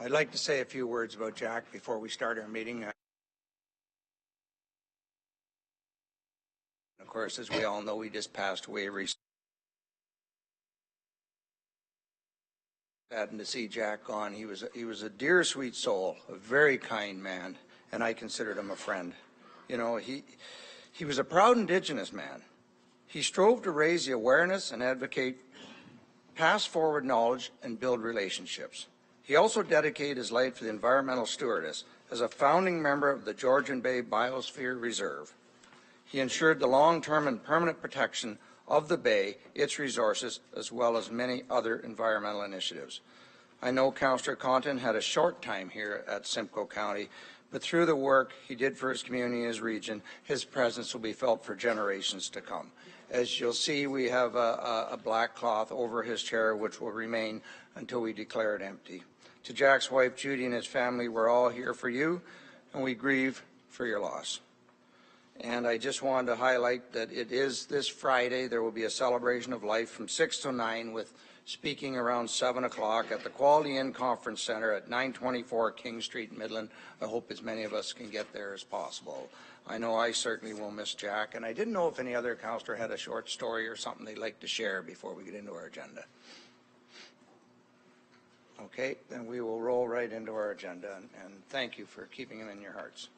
I'd like to say a few words about Jack before we start our meeting. Of course, as we all know, he just passed away recently. Saddened to see Jack gone. He was a dear, sweet soul, a very kind man, and I considered him a friend. You know, he was a proud Indigenous man. He strove to raise the awareness and advocate pass forward knowledge and build relationships. He also dedicated his life to the environmental stewardess as a founding member of the Georgian Bay Biosphere Reserve. He ensured the long-term and permanent protection of the Bay, its resources, as well as many other environmental initiatives. I know Councillor Compton had a short time here at Simcoe County, but through the work he did for his community and his region, his presence will be felt for generations to come. As you'll see, we have a black cloth over his chair, which will remain until we declare it empty. To Jack's wife, Judy, and his family, we're all here for you, and we grieve for your loss. And I just wanted to highlight that it is this Friday. There will be a celebration of life from 6 to 9 with speaking around 7 o'clock at the Quality Inn Conference Center at 924 King Street, Midland. I hope as many of us can get there as possible. I know I certainly will miss Jack, and I didn't know if any other councillor had a short story or something they'd like to share before we get into our agenda. Okay, then we will roll right into our agenda, and thank you for keeping him in your hearts.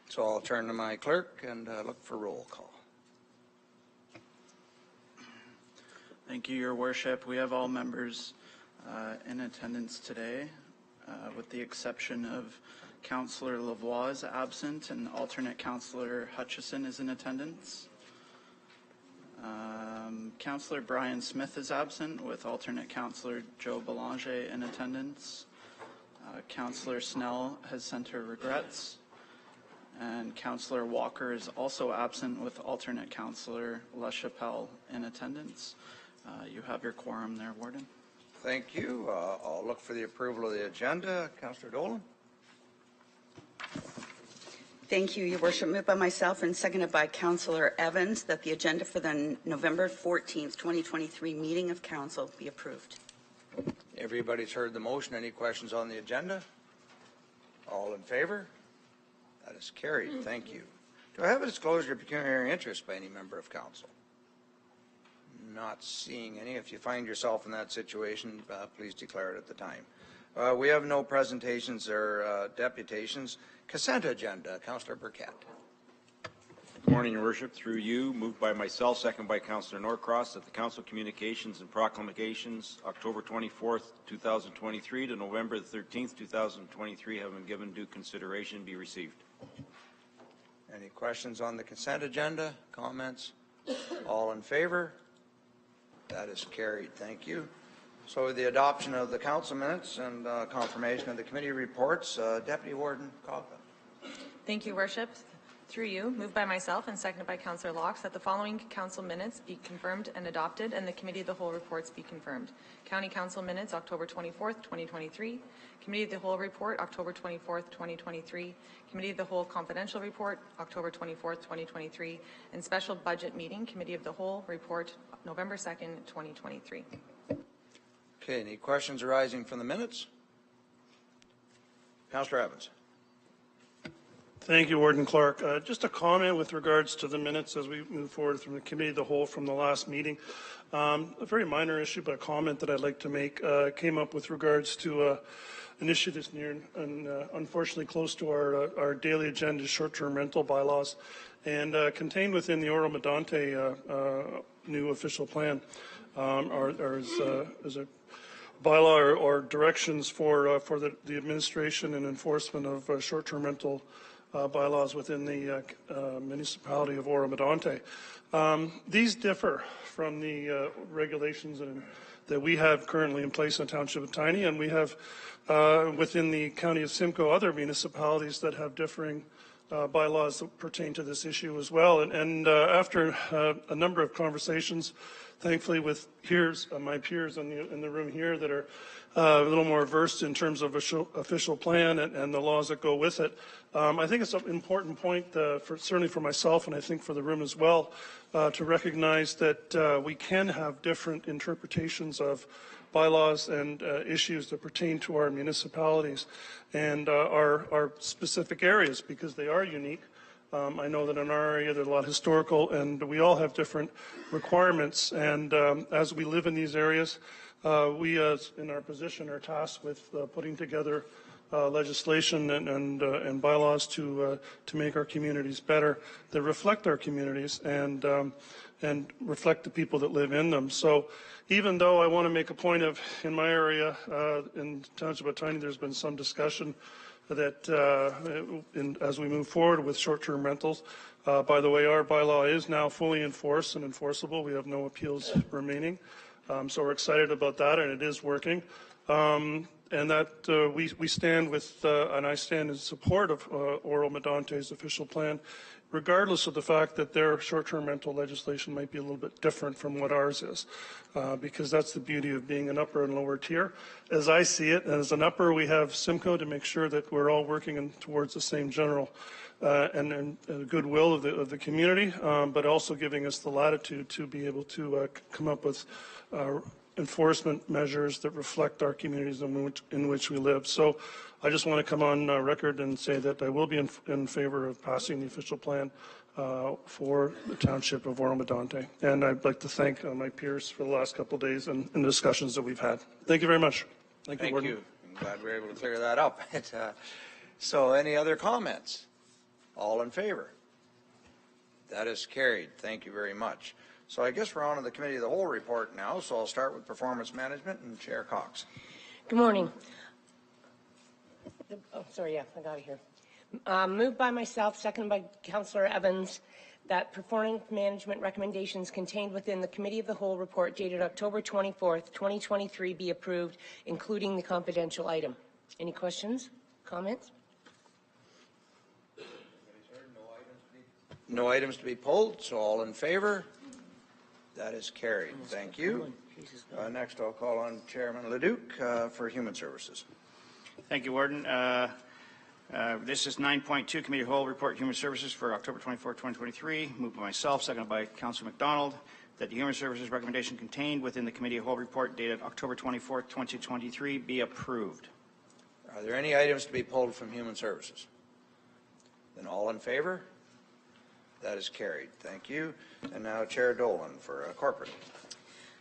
So I'll turn to my clerk and look for roll call. Thank you, Your Worship. We have all members in attendance today, with the exception of Councillor Lavoie is absent and alternate Councillor Hutchison is in attendance. Councillor Brian Smith is absent with alternate Councillor Joe Belanger in attendance. Councillor Snell has sent her regrets. And Councillor Walker is also absent with alternate Councillor LaChapelle in attendance. You have your quorum there, Warden. Thank you. I'll look for the approval of the agenda. Councillor Dolan. Thank you, Your Worship. Moved by myself and seconded by Councillor Evans that the agenda for the November 14th, 2023 meeting of Council be approved. Everybody's heard the motion. Any questions on the agenda? All in favor? That is carried. Thank you. Do I have a disclosure of pecuniary interest by any member of council? Not seeing any. If you find yourself in that situation, please declare it at the time. We have no presentations or deputations. Consent agenda. Councillor Burkett. Good morning, Your Worship. Through you, moved by myself, second by Councillor Norcross, that the Council Communications and Proclamations October 24th, 2023 to November 13th, 2023 have been given due consideration be received. Any questions on the consent agenda? Comments? All in favor? That is carried. Thank you. So the adoption of the council minutes and confirmation of the committee reports. Deputy Warden Cogba. Thank you, Worship. Through you, moved by myself and seconded by Councillor Locks, that the following council minutes be confirmed and adopted and the Committee of the Whole reports be confirmed. County Council minutes, October 24th, 2023. Committee of the Whole report, October 24th, 2023. Committee of the Whole confidential report, October 24th, 2023. And special budget meeting, Committee of the Whole report, November 2nd, 2023. Okay, any questions arising from the minutes? Councillor Evans. Thank you, Warden Clark. Just a comment with regards to the minutes as we move forward from the Committee of the Whole from the last meeting. A very minor issue, but a comment that I'd like to make came up with regards to an issue that's near and unfortunately close to our daily agenda, short-term rental bylaws, and contained within the Oro Medonte new official plan as a bylaw or directions for the administration and enforcement of short-term rental bylaws within the municipality of Oro Medonte. These differ from the regulations that we have currently in place in the Township of Tiny, and we have within the County of Simcoe other municipalities that have differing bylaws that pertain to this issue as well. And after a number of conversations, thankfully with my peers in the room here that are a little more versed in terms of official plan and the laws that go with it, I think it's an important point, certainly for myself and I think for the room as well, to recognize that we can have different interpretations of bylaws and issues that pertain to our municipalities and our specific areas, because they are unique. I know that in our area there's a lot of historical, and we all have different requirements. And as we live in these areas, we, in our position, are tasked with putting together legislation and bylaws to make our communities better, that reflect our communities and reflect the people that live in them. So even though I want to make a point of, in my area, in Township of Tiny, there's been some discussion that as we move forward with short-term rentals, by the way, our bylaw is now fully enforced and enforceable. We have no appeals remaining. So we're excited about that, and it is working. And that we stand with, and I stand in support of Oro-Medante's official plan, regardless of the fact that their short-term rental legislation might be a little bit different from what ours is, because that's the beauty of being an upper and lower tier. As I see it, as an upper, we have Simcoe to make sure that we're all working towards the same general and goodwill of the community, but also giving us the latitude to be able to come up with enforcement measures that reflect our communities in which we live. So I just want to come on record and say that I will be in favor of passing the official plan for the Township of Oro-Medonte. And I'd like to thank my peers for the last couple of days and the discussions that we've had. Thank you very much. Thank you, Warden. I'm glad we were able to clear that up. So any other comments? All in favor? That is carried. Thank you very much. So I guess we're on to the Committee of the Whole report now, so I'll start with Performance Management and Chair Cox. Good morning. Oh, sorry, yeah, I got it here. Moved by myself, seconded by Councillor Evans, that performance management recommendations contained within the Committee of the Whole report dated October 24th, 2023 be approved, including the confidential item. Any questions, comments? No items to be pulled, so all in favor? That is carried. Thank you. Next, I'll call on Chairman Leduc for Human Services. Thank you, Warden. This is 9.2 Committee of Whole Report Human Services for October 24, 2023. Moved by myself, seconded by Councillor McDonald, that the Human Services recommendation contained within the Committee of Whole Report dated October 24, 2023 be approved. Are there any items to be pulled from Human Services? Then all in favor? That is carried. Thank you. And now Chair Dolan for Corporate.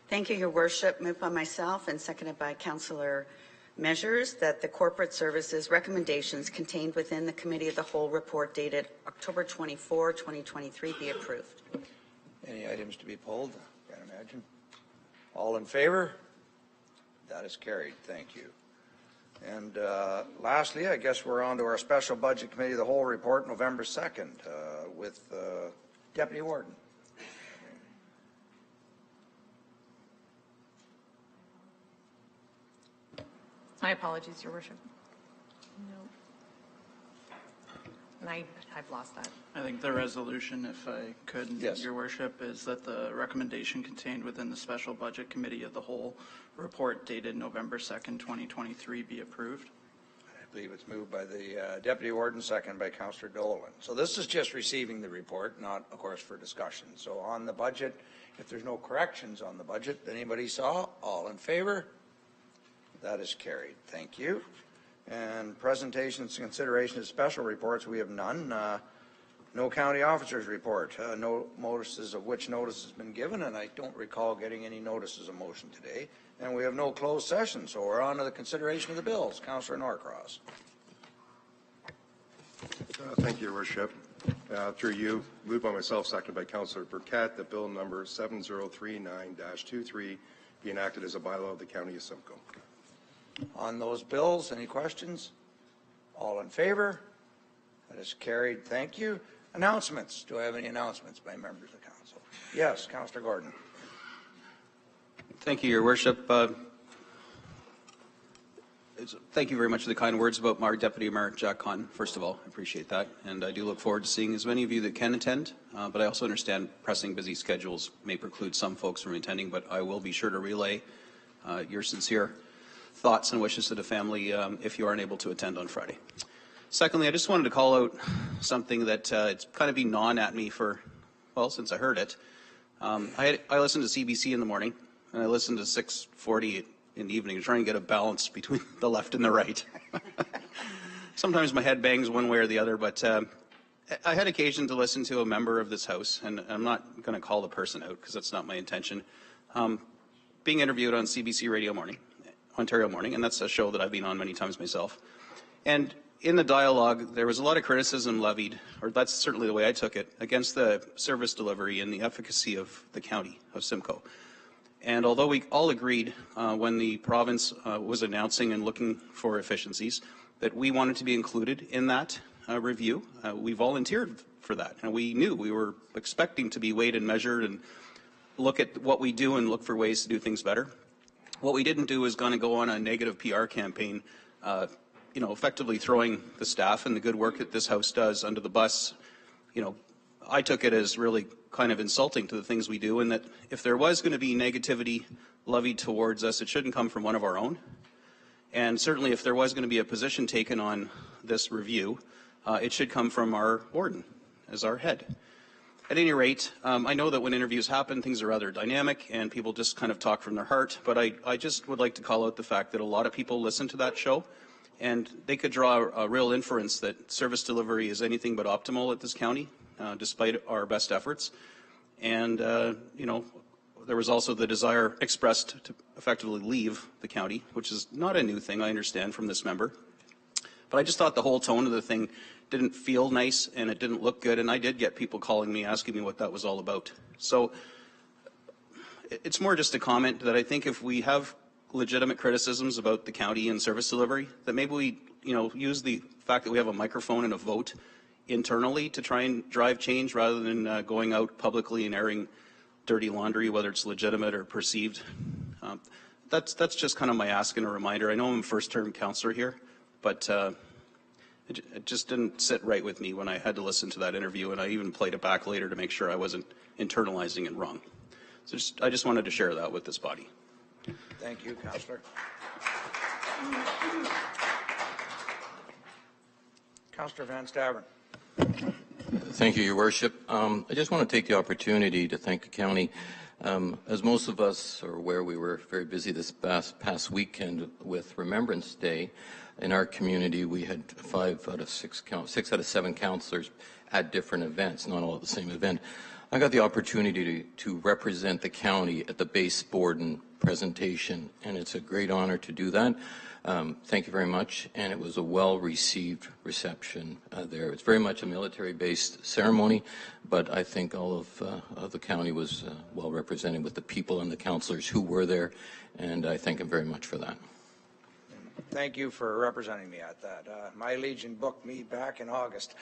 Thank you, Your Worship. Moved by myself and seconded by Councillor Measures that the Corporate Services recommendations contained within the Committee of the Whole report dated October 24, 2023 be approved. Any items to be pulled? Can't imagine. All in favor? That is carried. Thank you. And lastly, I guess we're on to our Special Budget Committee of the Whole report, November 2nd, with Deputy Warden. My apologies, Your Worship. No. And I've lost that. I think the resolution, if I could, yes, Your Worship, is that the recommendation contained within the Special Budget Committee of the Whole report dated November 2nd, 2023 be approved. I believe it's moved by the Deputy Warden, second by Councillor Dolan. So this is just receiving the report, not, of course, for discussion. So on the budget, if there's no corrections on the budget that anybody saw, all in favor? That is carried. Thank you. And presentations and consideration of special reports, we have none. No county officers report. No notices of which notice has been given, and I don't recall getting any notices of motion today. And we have no closed session, so we're on to the consideration of the bills. Councillor Norcross. Thank you, Your Worship. Through you, moved by myself, seconded by Councillor Burkett, that bill number 7039-23 be enacted as a bylaw of the County of Simcoe. On those bills, any questions? All in favor? That is carried. Thank you. Announcements. Do I have any announcements by members of council? Yes, Councillor Gordon. Thank you, Your Worship. Thank you very much for the kind words about our Deputy Mayor Jack Conn. First of all, I appreciate that, and I do look forward to seeing as many of you that can attend, but I also understand pressing busy schedules may preclude some folks from attending, but I will be sure to relay your sincere thoughts and wishes to the family if you aren't able to attend on Friday. Secondly, I just wanted to call out something that it's kind of been gnawing at me for, well, since I heard it. I listened to CBC in the morning, and I listened to 640 in the evening to try and get a balance between the left and the right. Sometimes my head bangs one way or the other, but I had occasion to listen to a member of this House, and I'm not going to call the person out because that's not my intention, being interviewed on CBC Radio Morning, Ontario Morning, and that's a show that I've been on many times myself. And in the dialogue, there was a lot of criticism levied, or that's certainly the way I took it, against the service delivery and the efficacy of the county of Simcoe. And although we all agreed when the province was announcing and looking for efficiencies that we wanted to be included in that review, we volunteered for that. And we knew we were expecting to be weighed and measured and look at what we do and look for ways to do things better. What we didn't do is going to go on a negative PR campaign, effectively throwing the staff and the good work that this House does under the bus. I took it as really kind of insulting to the things we do, and that if there was going to be negativity levied towards us, it shouldn't come from one of our own. And certainly if there was going to be a position taken on this review, it should come from our warden as our head. At any rate, I know that when interviews happen, things are rather dynamic and people just kind of talk from their heart, but I just would like to call out the fact that a lot of people listen to that show, and they could draw a real inference that service delivery is anything but optimal at this county, despite our best efforts. And, there was also the desire expressed to effectively leave the county, which is not a new thing, I understand, from this member. But I just thought the whole tone of the thing didn't feel nice and it didn't look good, and I did get people calling me, asking me what that was all about. So it's more just a comment that I think if we have legitimate criticisms about the county and service delivery, that maybe we, use the fact that we have a microphone and a vote internally to try and drive change rather than going out publicly and airing dirty laundry, whether it's legitimate or perceived. That's just kind of my ask and a reminder. I know I'm a first-term councillor here, but it just didn't sit right with me when I had to listen to that interview, and I even played it back later to make sure I wasn't internalizing it wrong. So I just wanted to share that with this body. Thank you, Councillor. Councillor Van Staveren. Thank you, Your Worship. I just want to take the opportunity to thank the county. As most of us are aware, we were very busy this past weekend with Remembrance Day. In our community, we had 6 out of 7 councillors at different events, not all at the same event. I got the opportunity to represent the county at the base Borden presentation, and it's a great honor to do that. Thank you very much, and it was a well-received reception there. It's very much a military-based ceremony, but I think all of the county was well represented with the people and the councillors who were there, and I thank them very much for that. Thank you for representing me at that. My Legion booked me back in August.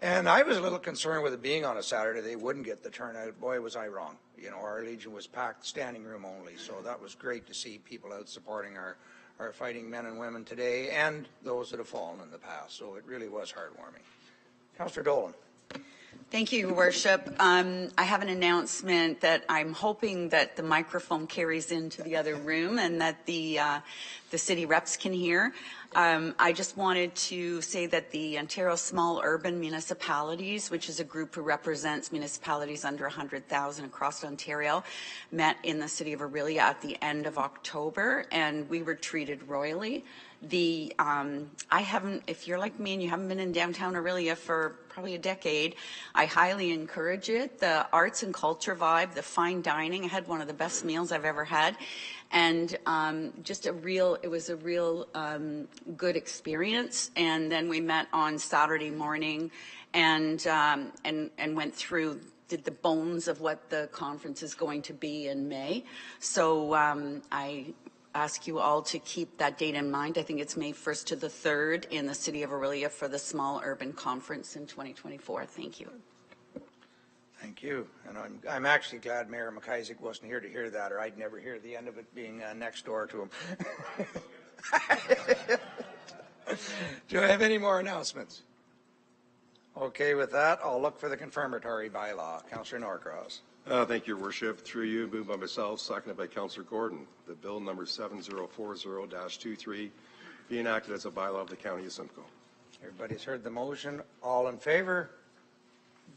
And I was a little concerned with it being on a Saturday, they wouldn't get the turnout. Boy, was I wrong. Our Legion was packed, standing room only. So that was great to see people out supporting our fighting men and women today and those that have fallen in the past. So it really was heartwarming. Councillor Dolan. Thank you, Your Worship. I have an announcement that I'm hoping that the microphone carries into the other room and that the city reps can hear. I just wanted to say that the Ontario Small Urban Municipalities, which is a group who represents municipalities under 100,000 across Ontario, met in the city of Orillia at the end of October, and we were treated royally. If you're like me and you haven't been in downtown Orillia for probably a decade, I highly encourage it. The arts and culture vibe, the fine dining. I had one of the best meals I've ever had, and it was a real good experience. And then we met on Saturday morning, and went through. Did the bones of what the conference is going to be in May. So I ask you all to keep that date in mind. I think it's May 1st to the 3rd in the city of Orillia for the Small Urban Conference in 2024. Thank you. Thank you. And I'm actually glad Mayor McIsaac wasn't here to hear that, or I'd never hear the end of it being next door to him. Do I have any more announcements? Okay, with that, I'll look for the confirmatory bylaw. Councillor Norcross. Thank you, Your Worship. Through you, moved by myself, seconded by Councillor Gordon, that Bill number 7040-23 be enacted as a bylaw of the County of Simcoe. Everybody's heard the motion. All in favor?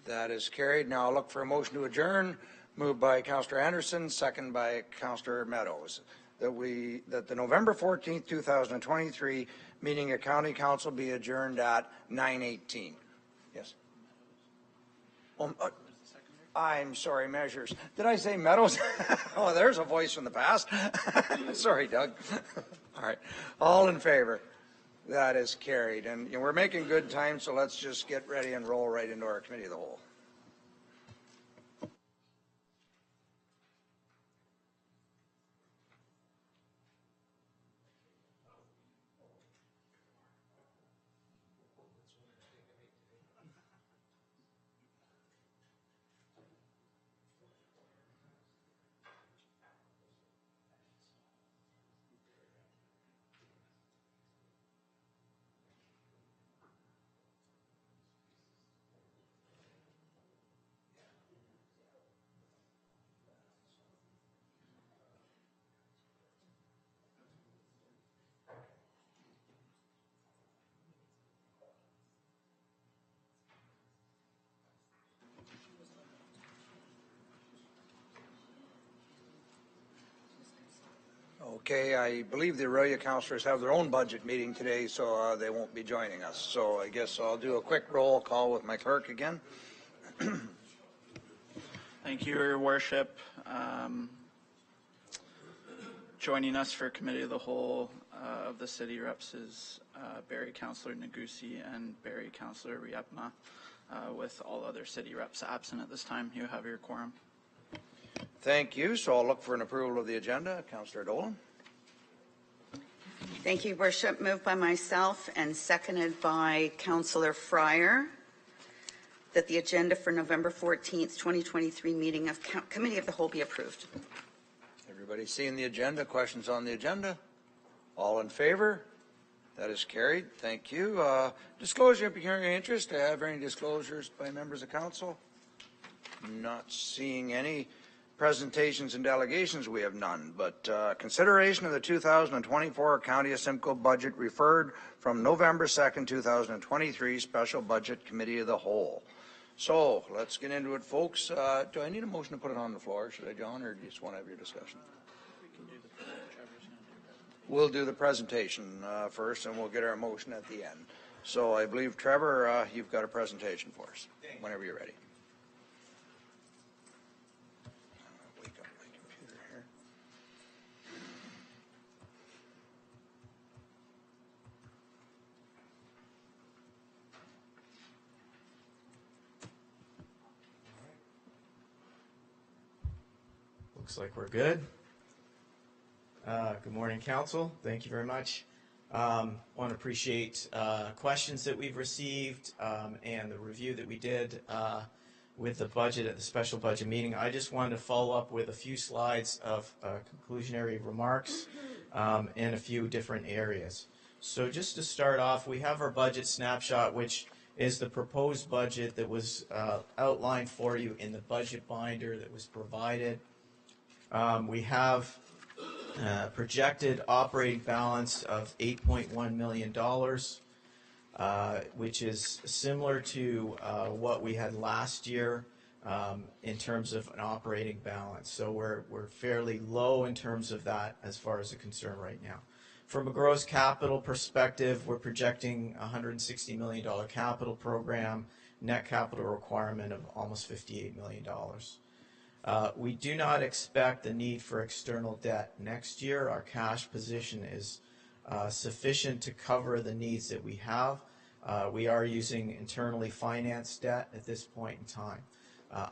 That is carried. Now I'll look for a motion to adjourn. Moved by Councillor Anderson, second by Councillor Meadows. that the November 14th, 2023 meeting of County Council be adjourned at 9:18. Yes. I'm sorry, Measures. Did I say Meadows? Oh, there's a voice from the past. Sorry, Doug. All right. All in favor? That is carried. And we're making good time, so let's just get ready and roll right into our committee of the whole. Okay, I believe the Aurelia councillors have their own budget meeting today, so they won't be joining us. So I guess I'll do a quick roll call with my clerk again. Thank you, Your Worship. Joining us for Committee of the Whole of the City Reps is Barrie Councillor Nagusi and Barrie Councillor Riepma. With all other City Reps absent at this time, you have your quorum. Thank you. So I'll look for an approval of the agenda. Councillor Dolan. Thank you, Worship. Moved by myself and seconded by Councillor Fryer that the agenda for November 14th, 2023 meeting of Committee of the Whole be approved. Everybody seeing the agenda? Questions on the agenda? All in favor? That is carried. Thank you. Disclosure of pecuniary interest. Do I have any disclosures by members of council? Not seeing any. Presentations and delegations, we have none, but consideration of the 2024 County of Simcoe budget referred from November 2nd, 2023 Special Budget Committee of the Whole. So let's get into it, folks. Do I need a motion to put it on the floor, should I, John, or do you just want to have your discussion? We'll do the presentation first, and we'll get our motion at the end. So I believe, Trevor, you've got a presentation for us whenever you're ready. Looks like we're good. Good morning, Council. Thank you very much. Want to appreciate questions that we've received and the review that we did with the budget at the special budget meeting. I just wanted to follow up with a few slides of conclusionary remarks in a few different areas. So just to start off, we have our budget snapshot, which is the proposed budget that was outlined for you in the budget binder that was provided. We have projected operating balance of $8.1 million, which is similar to what we had last year in terms of an operating balance. So we're fairly low in terms of that as far as a concern right now. From a gross capital perspective, we're projecting a $160 million capital program, net capital requirement of almost $58 million. We do not expect the need for external debt next year. Our cash position is sufficient to cover the needs that we have. We are using internally financed debt at this point in time.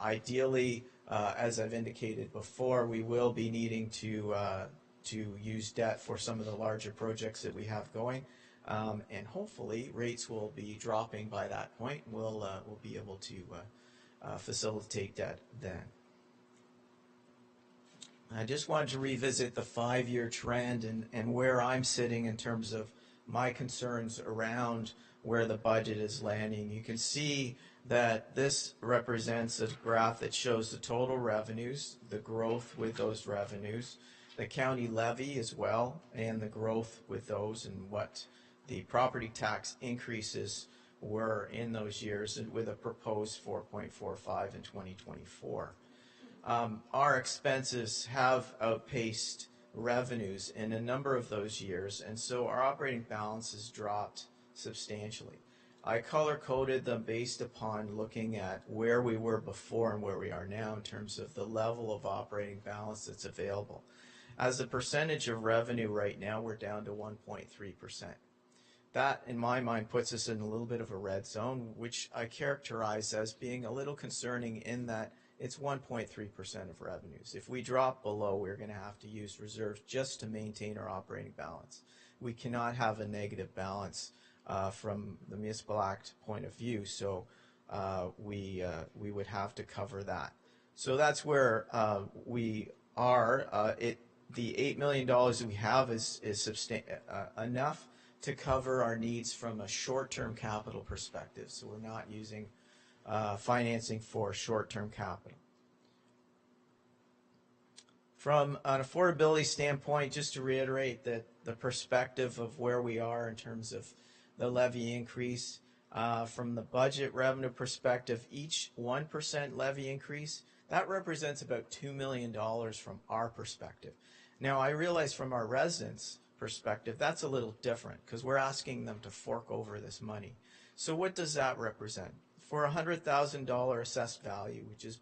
Ideally, as I've indicated before, we will be needing to use debt for some of the larger projects that we have going, and hopefully rates will be dropping by that point. We'll be able to facilitate debt then. I just wanted to revisit the 5-year trend and where I'm sitting in terms of my concerns around where the budget is landing. You can see that this represents a graph that shows the total revenues, the growth with those revenues, the county levy as well, and the growth with those and what the property tax increases were in those years, and with a proposed 4.45 in 2024. Our expenses have outpaced revenues in a number of those years, and so our operating balance has dropped substantially. I color-coded them based upon looking at where we were before and where we are now in terms of the level of operating balance that's available. As a percentage of revenue right now, we're down to 1.3%. That, in my mind, puts us in a little bit of a red zone, which I characterize as being a little concerning in that it's 1.3% of revenues. If we drop below, we're going to have to use reserves just to maintain our operating balance. We cannot have a negative balance from the Municipal Act point of view, so we would have to cover that. So that's where we are. The $8 million that we have is enough to cover our needs from a short-term capital perspective, so we're not using financing for short-term capital. From an affordability standpoint, just to reiterate that the perspective of where we are in terms of the levy increase, from the budget revenue perspective, each 1% levy increase, that represents about $2 million from our perspective. Now, I realize from our residents' perspective, that's a little different because we're asking them to fork over this money. So what does that represent? For a $100,000 assessed value, which is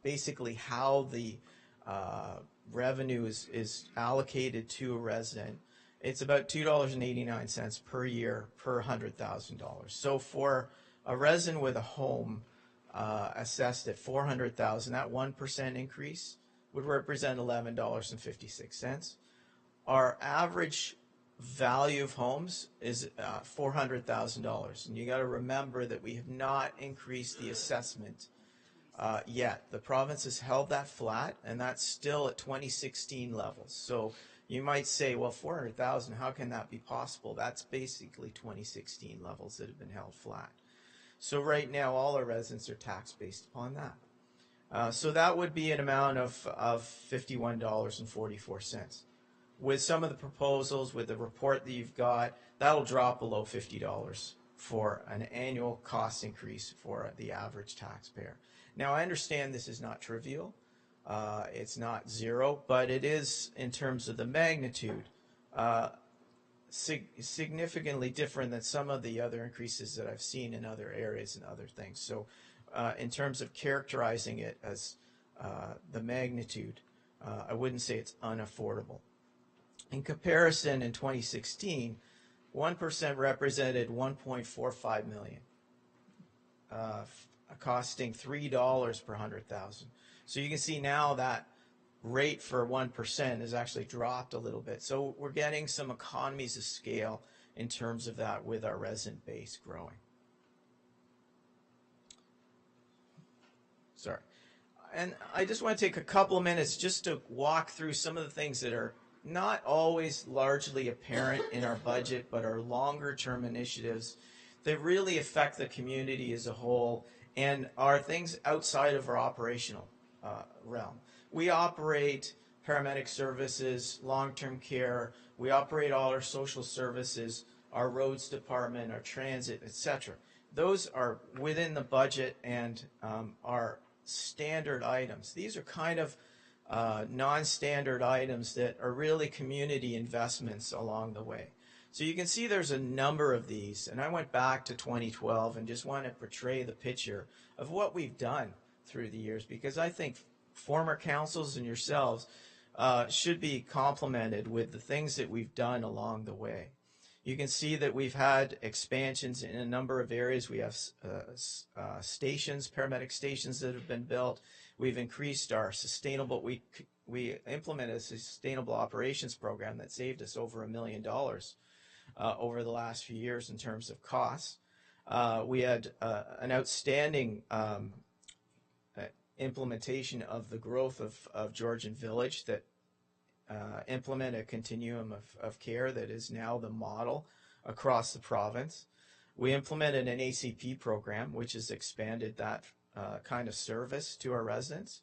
basically how the revenue is allocated to a resident, it's about $2.89 per year per $100,000. So for a resident with a home assessed at $400,000, that 1% increase would represent $11.56. Our average value of homes is $400,000, and you got to remember that we have not increased the assessment yet. The province has held that flat, and that's still at 2016 levels. So you might say, well, 400,000, how can that be possible? That's basically 2016 levels that have been held flat. So right now, all our residents are taxed based upon that. So that would be an amount of $51.44. With some of the proposals, with the report that you've got, that'll drop below $50 for an annual cost increase for the average taxpayer. Now, I understand this is not trivial. It's not zero, but it is, in terms of the magnitude, significantly different than some of the other increases that I've seen in other areas and other things. So in terms of characterizing it as the magnitude, I wouldn't say it's unaffordable. In comparison, in 2016, 1% represented $1.45 million, costing $3 per 100,000. So you can see now that rate for 1% has actually dropped a little bit. So we're getting some economies of scale in terms of that with our resident base growing. Sorry. And I just want to take a couple of minutes just to walk through some of the things that are not always largely apparent in our budget, but are longer term initiatives that really affect the community as a whole and are things outside of our operational realm. We operate paramedic services, long-term care, we operate all our social services, our roads department, our transit, etc. Those are within the budget and are standard items. These are kind of non-standard items that are really community investments along the way. So you can see there's a number of these, and I went back to 2012 and just want to portray the picture of what we've done through the years, because I think former councils and yourselves should be complimented with the things that we've done along the way. You can see that we've had expansions in a number of areas. We have stations, paramedic stations that have been built. We've increased our sustainable, we implemented a sustainable operations program that saved us over $1 million over the last few years in terms of costs. We had an outstanding implementation of the growth of Georgian Village that implement a continuum of care that is now the model across the province. We implemented an ACP program, which has expanded that kind of service to our residents.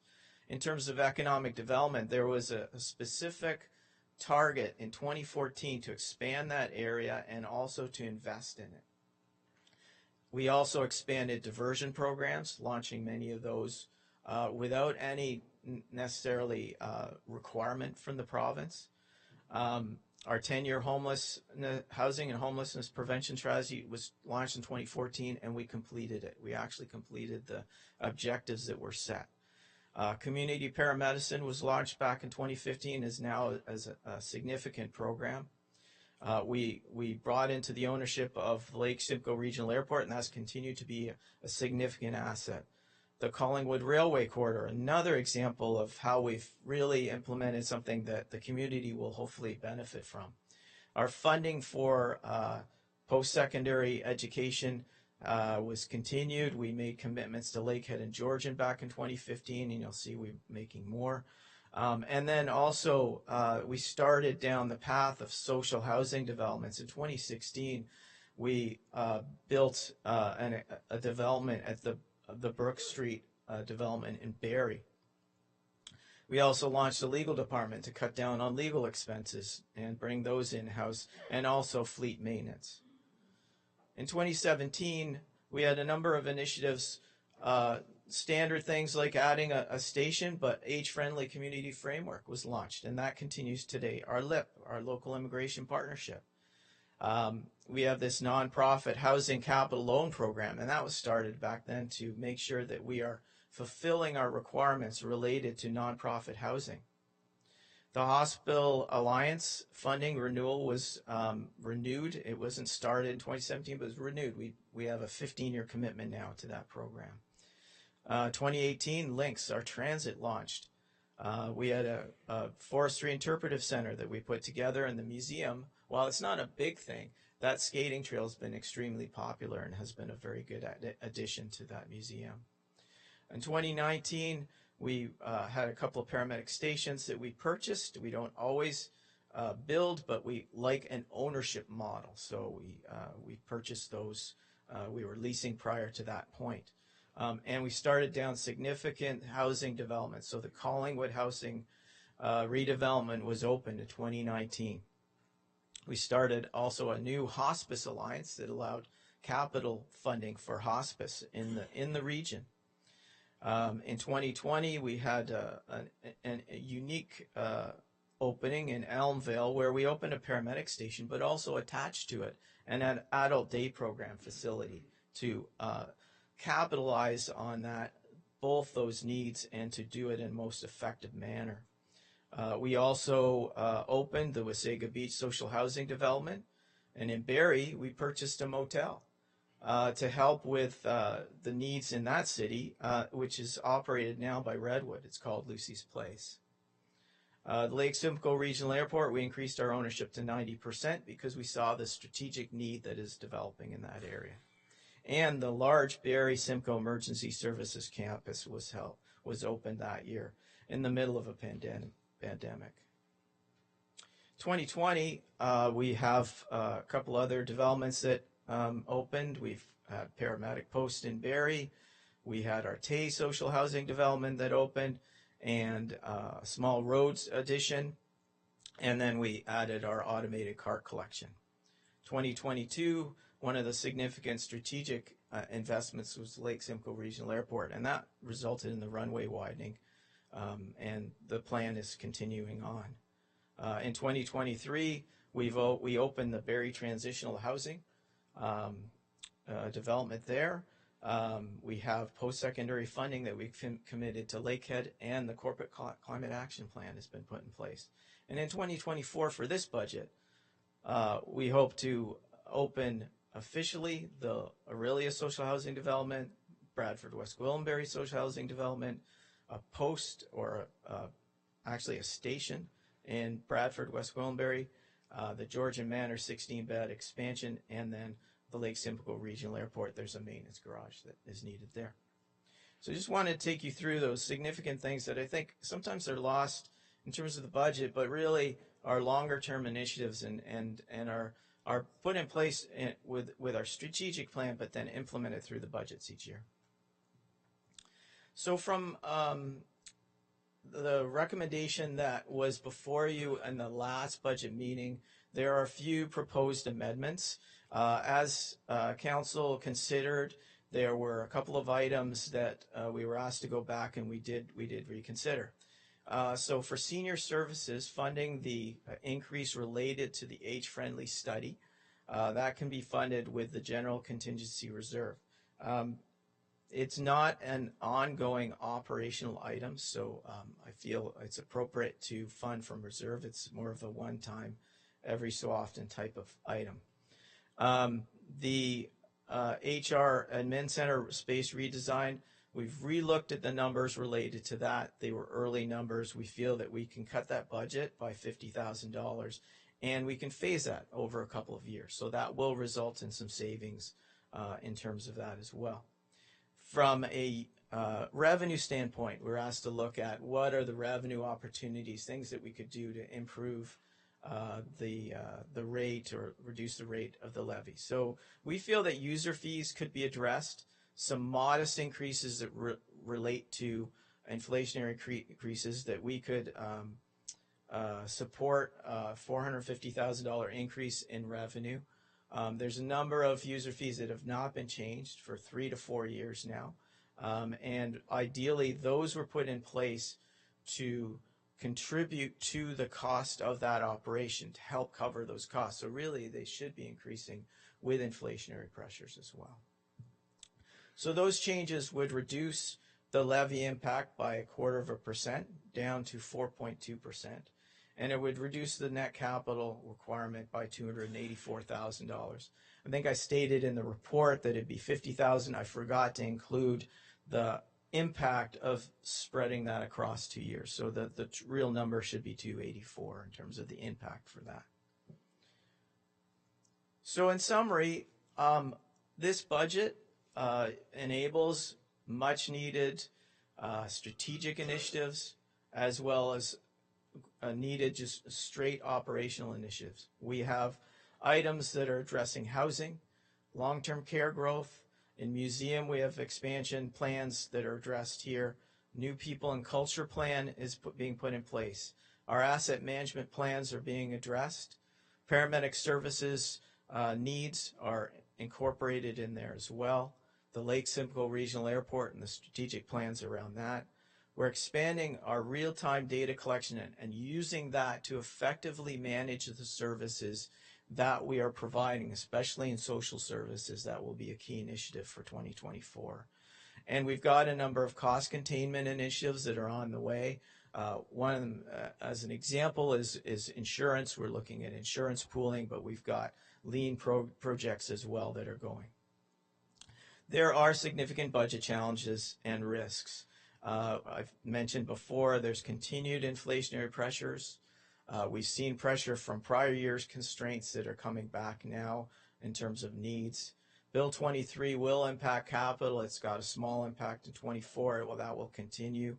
In terms of economic development, there was a specific target in 2014 to expand that area and also to invest in it. We also expanded diversion programs, launching many of those without any necessarily requirement from the province. Our 10-year housing and homelessness prevention strategy was launched in 2014, and we completed it. We actually completed the objectives that were set. Community paramedicine was launched back in 2015, is now as a significant program. We brought into the ownership of Lake Simcoe Regional Airport, and that's continued to be a significant asset. The Collingwood Railway Corridor, another example of how we've really implemented something that the community will hopefully benefit from. Our funding for post-secondary education was continued. We made commitments to Lakehead and Georgian back in 2015, and you'll see we're making more. And then also we started down the path of social housing developments. In 2016, we built a development at the Brook Street development in Barrie. We also launched a legal department to cut down on legal expenses and bring those in-house, and also fleet maintenance. In 2017, we had a number of initiatives, standard things like adding a station, but age-friendly community framework was launched, and that continues today. Our LIP, our Local Immigration Partnership. We have this nonprofit housing capital loan program, and that was started back then to make sure that we are fulfilling our requirements related to nonprofit housing. The Hospital Alliance funding renewal was renewed. It wasn't started in 2017, but it was renewed. We have a 15-year commitment now to that program. 2018, Links, our transit, launched. We had a forestry interpretive center that we put together in the museum. While it's not a big thing, that skating trail has been extremely popular and has been a very good addition to that museum. In 2019, we had a couple of paramedic stations that we purchased. We don't always build, but we like an ownership model. So we purchased those. We were leasing prior to that point. And we started down significant housing development. So the Collingwood housing redevelopment was opened in 2019. We started also a new hospice alliance that allowed capital funding for hospice in the region. In 2020, we had a unique opening in Elmvale where we opened a paramedic station, but also attached to it an adult day program facility to capitalize on both those needs and to do it in the most effective manner. We also opened the Wasaga Beach Social Housing Development, and in Barrie, we purchased a motel to help with the needs in that city, which is operated now by Redwood. It's called Lucy's Place. The Lake Simcoe Regional Airport, we increased our ownership to 90% because we saw the strategic need that is developing in that area. And the large Barrie Simcoe Emergency Services Campus was opened that year in the middle of a pandemic. 2020, we have a couple other developments that opened. We've had paramedic post in Barrie. We had our Tay social housing development that opened, and a small roads addition. And then we added our automated cart collection. 2022, one of the significant strategic investments was Lake Simcoe Regional Airport, and that resulted in the runway widening, and the plan is continuing on. In 2023, we opened the Barrie Transitional Housing development there. We have post-secondary funding that we've committed to Lakehead, and the Corporate Climate Action Plan has been put in place. And in 2024, for this budget, we hope to open officially the Aurelia Social Housing Development, Bradford West Gwillimbury Social Housing Development, a post or actually a station in Bradford West Gwillimbury, the Georgian Manor 16-bed expansion, and then the Lake Simcoe Regional Airport. There's a maintenance garage that is needed there. So I just wanted to take you through those significant things that I think sometimes they're lost in terms of the budget, but really are longer-term initiatives and are put in place with our strategic plan, but then implemented through the budgets each year. So from the recommendation that was before you in the last budget meeting, there are a few proposed amendments. As Council considered there were a couple of items that we were asked to go back and we did reconsider. So for senior services, funding the increase related to the age-friendly study, that can be funded with the general contingency reserve. It's not an ongoing operational item, so I feel it's appropriate to fund from reserve. It's more of a one-time, every so often type of item. The HR Admin Center space redesign, we've relooked at the numbers related to that. They were early numbers. We feel that we can cut that budget by $50,000 and we can phase that over a couple of years. So that will result in some savings in terms of that as well. From a revenue standpoint, we're asked to look at what are the revenue opportunities, things that we could do to improve the rate or reduce the rate of the levy. So we feel that user fees could be addressed, some modest increases that relate to inflationary increases that we could support a $450,000 increase in revenue. There's a number of user fees that have not been changed for 3 to 4 years now. And ideally, those were put in place to contribute to the cost of that operation to help cover those costs. So really, they should be increasing with inflationary pressures as well. So those changes would reduce the levy impact by 0.25% down to 4.2%. And it would reduce the net capital requirement by $284,000. I think I stated in the report that it'd be $50,000. I forgot to include the impact of spreading that across 2 years. So the real number should be $284 in terms of the impact for that. So in summary, this budget enables much needed strategic initiatives as well as needed just straight operational initiatives. We have items that are addressing housing, long-term care growth. In museum, we have expansion plans that are addressed here. New people and culture plan is being put in place. Our asset management plans are being addressed. Paramedic services needs are incorporated in there as well. The Lake Simcoe Regional Airport and the strategic plans around that. We're expanding our real-time data collection and using that to effectively manage the services that we are providing, especially in social services. That will be a key initiative for 2024. And we've got a number of cost containment initiatives that are on the way. One of them, as an example, is insurance. We're looking at insurance pooling, but we've got lean projects as well that are going. There are significant budget challenges and risks. I've mentioned before, there's continued inflationary pressures. We've seen pressure from prior years' constraints that are coming back now in terms of needs. Bill 23 will impact capital. It's got a small impact in 24. Well, that will continue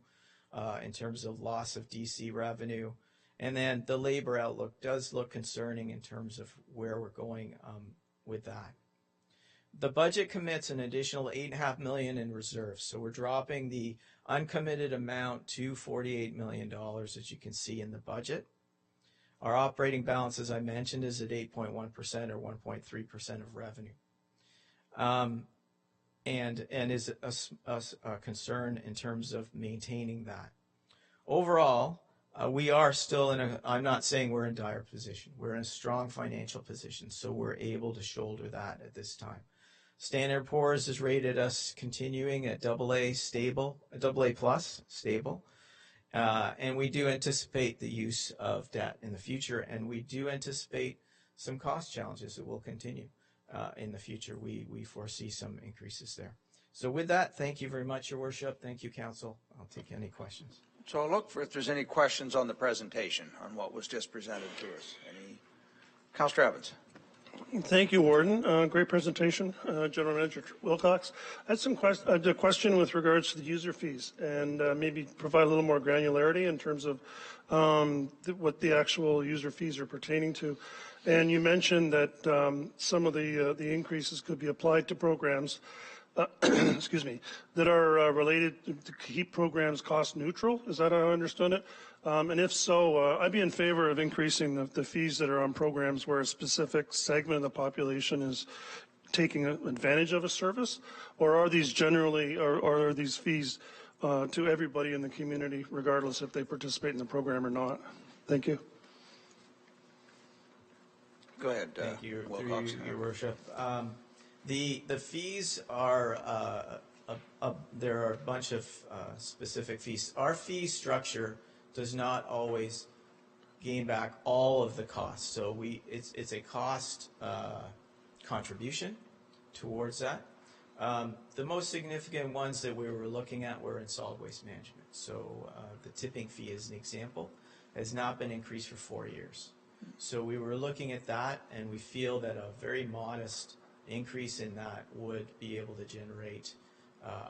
in terms of loss of DC revenue. And then the labor outlook does look concerning in terms of where we're going with that. The budget commits an additional $8.5 million in reserves. So we're dropping the uncommitted amount to $48 million, as you can see in the budget. Our operating balance, as I mentioned, is at 8.1% or 1.3% of revenue. And is a concern in terms of maintaining that. Overall, we are still I'm not saying we're in dire position. We're in a strong financial position, so we're able to shoulder that at this time. Standard & Poor's has rated us continuing at AA stable, AA plus stable. And we do anticipate the use of debt in the future, and we do anticipate some cost challenges that will continue in the future. We foresee some increases there. So with that, thank you very much, Your Worship. Thank you, Council. I'll take any questions. So I'll look for if there's any questions on the presentation on what was just presented to us. Any? Councillor Evans. Thank you, Warden. Great presentation, General Manager Wilcox. I had a question with regards to the user fees and maybe provide a little more granularity in terms of what the actual user fees are pertaining to. And you mentioned that some of the increases could be applied to programs excuse me, that are related to keep programs cost neutral. Is that how I understood it? And if so, I'd be in favor of increasing the fees that are on programs where a specific segment of the population is taking advantage of a service, or are these generally, or are these fees to everybody in the community, regardless if they participate in the program or not? Thank you. Go ahead, Thank you, Wilcox. through your worship. The fees are there are a bunch of specific fees. Our fee structure does not always gain back all of the costs. So it's a cost contribution towards that. The most significant ones that we were looking at were in solid waste management. So the tipping fee, as an example, has not been increased for 4 years. So we were looking at that, and we feel that a very modest increase in that would be able to generate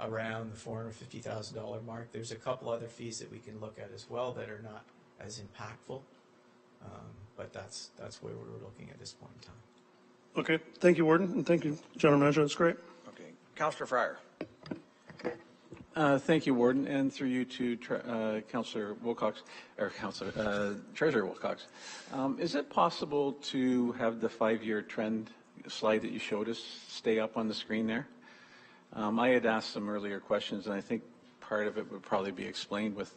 around the $450,000 mark. There's a couple other fees that we can look at as well that are not as impactful, but that's where we were looking at this point in time. Okay, thank you, Warden, and thank you, General Manager. That's great. Okay, Councillor Fryer. Thank you, Warden, and through you to Councillor Wilcox, or Treasurer Wilcox. Is it possible to have the 5-year trend slide that you showed us stay up on the screen there? I had asked some earlier questions, and I think part of it would probably be explained with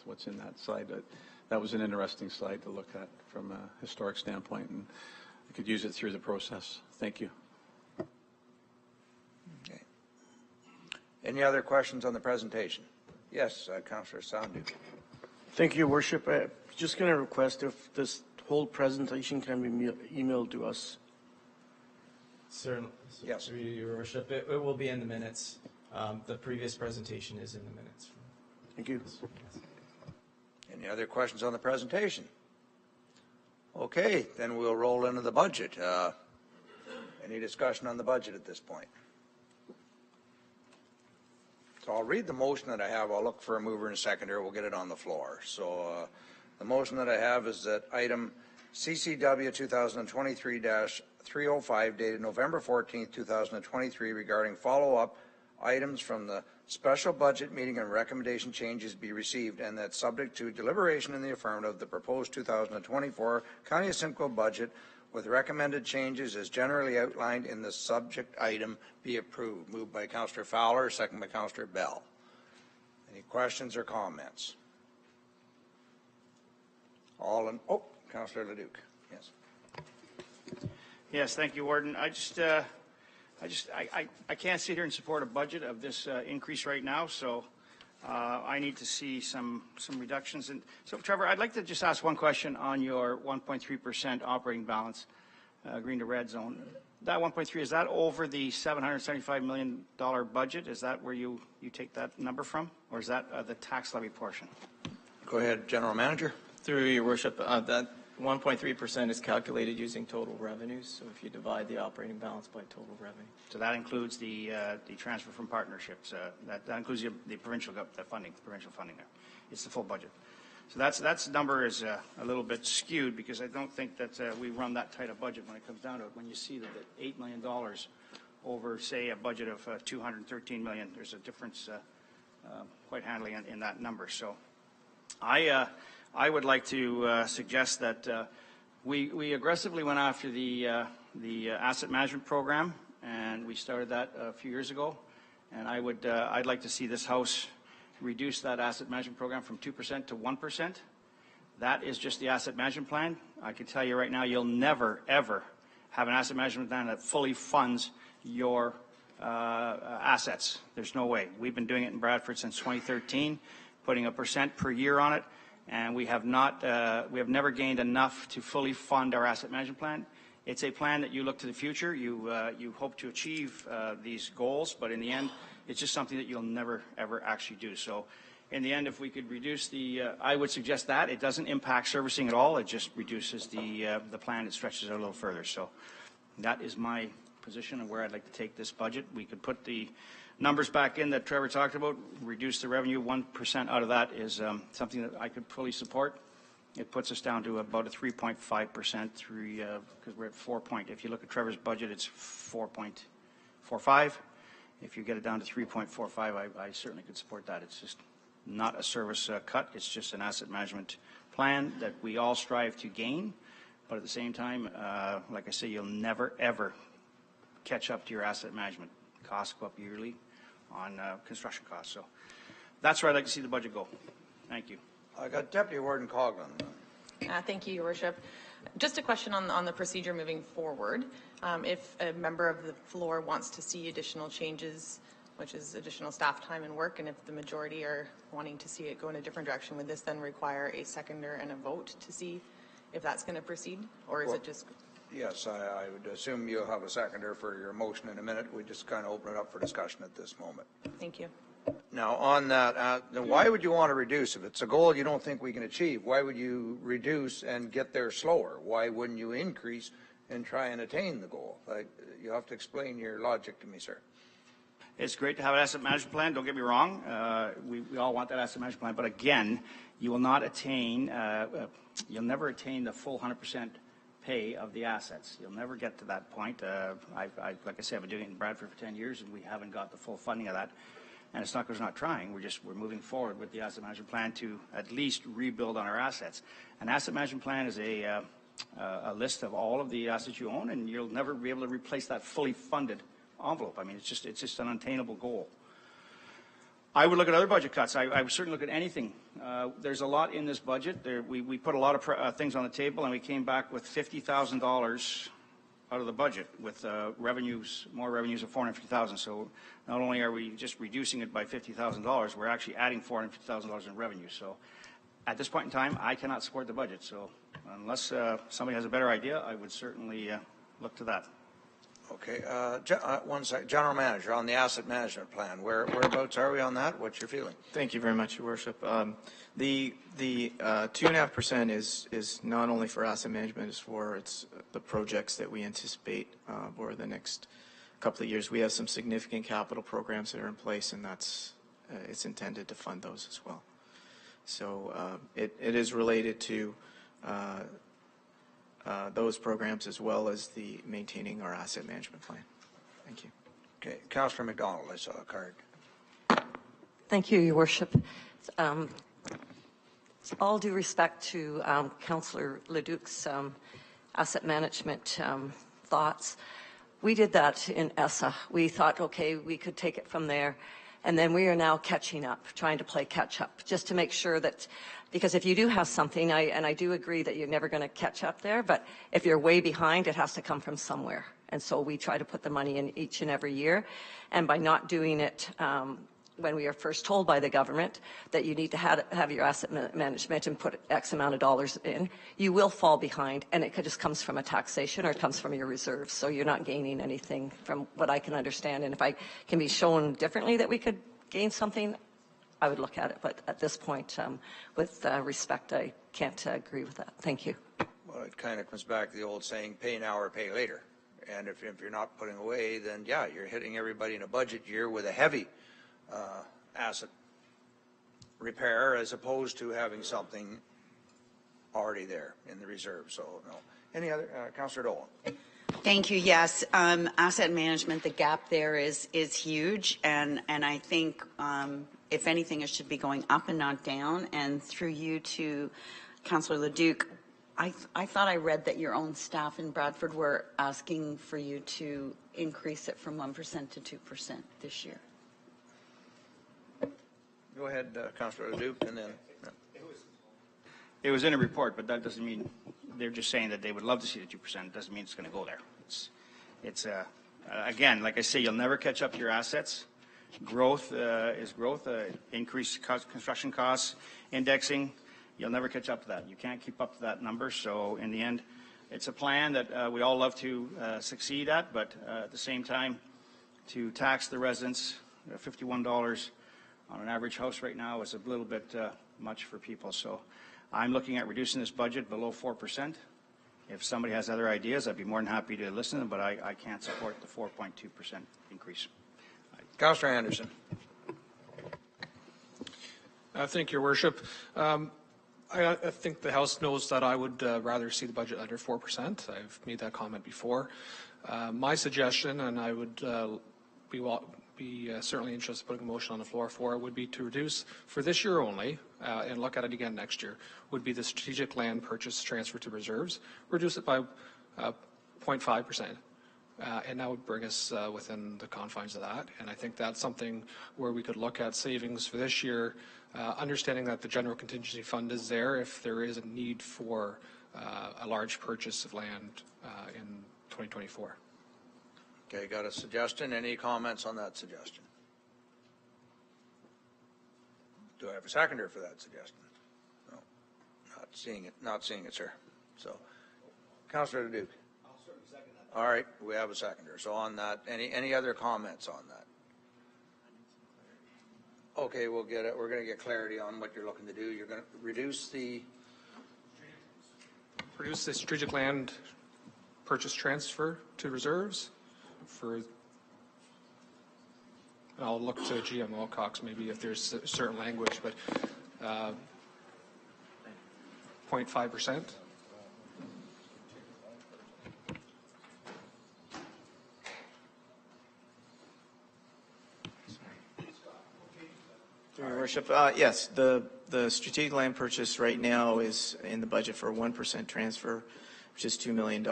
what's in that slide. But that was an interesting slide to look at from a historic standpoint, and I could use it through the process. Thank you. Okay. Any other questions on the presentation? Yes, Councillor Sandu. Thank you, Your Worship. Just going to request if this whole presentation can be emailed to us. Certainly. Yes. Through Your Worship. It will be in the minutes. The previous presentation is in the minutes. Thank you. Yes. Any other questions on the presentation? Okay, then we'll roll into the budget. Any discussion on the budget at this point? So I'll read the motion that I have. I'll look for a mover and a seconder. We'll get it on the floor. So the motion that I have is that item CCW 2023-305 dated November 14th, 2023 regarding follow-up items from the special budget meeting and recommendation changes be received, and that subject to deliberation in the affirmative, the proposed 2024 County of Simcoe budget with recommended changes as generally outlined in the subject item be approved. Moved by Councillor Fowler, second by Councillor Bell. Any questions or comments? All in, Councillor Leduc. Yes. Yes, thank you, Warden. I can't sit here and support a budget of this increase right now, so I need to see some reductions. And so, Trevor, I'd like to just ask one question on your 1.3% operating balance, green to red zone. That 1.3, is that over the $775 million budget? Is that where you take that number from, or is that the tax levy portion? Go ahead, General Manager. Through Your Worship, that 1.3% is calculated using total revenues. So if you divide the operating balance by total revenue. So that includes the transfer from partnerships. That includes the provincial funding there. It's the full budget. So that's number is a little bit skewed because I don't think that we run that tight a budget when it comes down to it. When you see that $8 million over, say, a budget of $213 million, there's a difference quite handily in that number. So I would like to suggest that we aggressively went after the asset management program, and we started that a few years ago. And I'd like to see this House reduce that asset management program from 2% to 1%. That is just the asset management plan. I can tell you right now, you'll never, ever have an asset management plan that fully funds your assets. There's no way. We've been doing it in Bradford since 2013, putting 1% per year on it. And we have never gained enough to fully fund our asset management plan. It's a plan that you look to the future. You hope to achieve these goals, but in the end, it's just something that you'll never, ever actually do. So in the end, if we could reduce I would suggest that. It doesn't impact servicing at all. It just reduces the plan. It stretches it a little further. So that is my position and where I'd like to take this budget. We could put the numbers back in that Trevor talked about, reduce the revenue. 1% out of that is something that I could fully support. It puts us down to about a 3.5% because we're at 4 point. If you look at Trevor's budget, it's 4.45. If you get it down to 3.45, I certainly could support that. It's just not a service cut. It's just an asset management plan that we all strive to gain. But at the same time, like I say, you'll never, ever catch up to your asset management. Costs go up yearly on construction costs. So that's where I'd like to see the budget go. Thank you. I got Deputy Warden Coughlin. Thank you, Your Worship. Just a question on the procedure moving forward. If a member of the floor wants to see additional changes, which is additional staff time and work, and if the majority are wanting to see it go in a different direction, would this then require a seconder and a vote to see if that's going to proceed, or is it just? Yes, I would assume you'll have a seconder for your motion in a minute. We just kind of open it up for discussion at this moment. Thank you. Now, on that, then why would you want to reduce? If it's a goal you don't think we can achieve, why would you reduce and get there slower? Why wouldn't you increase and try and attain the goal? You have to explain your logic to me, sir. It's great to have an asset management plan. Don't get me wrong. We all want that asset management plan. But again, you will not attain, you'll never attain the full 100% pay of the assets. You'll never get to that point. Like I said, I've been doing it in Bradford for 10 years, and we haven't got the full funding of that. And it's not because we're not trying. We're moving forward with the asset management plan to at least rebuild on our assets. An asset management plan is a list of all of the assets you own, and you'll never be able to replace that fully funded envelope. I mean, it's just an unattainable goal. I would look at other budget cuts. I would certainly look at anything. There's a lot in this budget. We put a lot of things on the table, and we came back with $50,000 out of the budget with more revenues of $450,000. So not only are we just reducing it by $50,000, we're actually adding $450,000 in revenue. So at this point in time, I cannot support the budget. So unless somebody has a better idea, I would certainly look to that. Okay. One second. General Manager, on the asset management plan, whereabouts are we on that? What's your feeling? Thank you very much, Your Worship. The 2.5% is not only for asset management, it's the projects that we anticipate over the next couple of years. We have some significant capital programs that are in place, and it's intended to fund those as well. So it is related to those programs as well as the maintaining our asset management plan. Thank you. Okay. Councillor McDonald, I saw a card. Thank you, Your Worship. All due respect to Councillor Leduc's asset management thoughts, we did that in ESSA. We thought, okay, we could take it from there. And then we are now catching up, trying to play catch up, just to make sure that, because if you do have something, and I do agree that you're never going to catch up there, but if you're way behind, it has to come from somewhere. And so we try to put the money in each and every year. And by not doing it when we are first told by the government that you need to have your asset management and put X amount of dollars in, you will fall behind, and it just comes from a taxation or it comes from your reserves. So you're not gaining anything from what I can understand. And if I can be shown differently that we could gain something, I would look at it. But at this point, with respect, I can't agree with that. Thank you. Well, it kind of comes back to the old saying, pay now or pay later. And if you're not putting away, then yeah, you're hitting everybody in a budget year with a heavy asset repair as opposed to having something already there in the reserve. So no. Any other? Councillor Dolan. Thank you. Yes, asset management, the gap there is huge, and I think if anything, it should be going up and not down. And through you to Councillor Leduc, I thought I read that your own staff in Bradford were asking for you to increase it from 1% to 2% this year. Go ahead, Councillor Leduc, and then. It was in a report, but that doesn't mean they're just saying that they would love to see the 2%. It doesn't mean it's going to go there. It's again, like I say, you'll never catch up to your assets. Growth is growth. Increased construction costs, indexing. You'll never catch up to that. You can't keep up to that number. So in the end, it's a plan that we all love to succeed at, but at the same time, to tax the residents, $51 on an average house right now is a little bit much for people. So I'm looking at reducing this budget below 4%. If somebody has other ideas, I'd be more than happy to listen to them, but I can't support the 4.2% increase. Councillor Anderson. Thank you, Your Worship. I think the House knows that I would rather see the budget under 4%. I've made that comment before. My suggestion, and I would be certainly interested in putting a motion on the floor for, would be to reduce for this year only, and look at it again next year, would be the strategic land purchase transfer to reserves. Reduce it by 0.5%. and that would bring us within the confines of that. And I think that's something where we could look at savings for this year, understanding that the general contingency fund is there if there is a need for a large purchase of land in 2024. Okay, got a suggestion. Any comments on that suggestion? Do I have a seconder for that suggestion? No, not seeing it, sir. So, Councillor Duke. I'll certainly second that. All right, we have a seconder. So on that, any other comments on that? Okay, we'll get it. We're going to get clarity on what you're looking to do. You're going to reduce the strategic land purchase transfer to reserves for. I'll look to GM Wilcox maybe if there's a certain language, but 0.5%. Your Worship, yes, the strategic land purchase right now is in the budget for a 1% transfer, which is $2 million.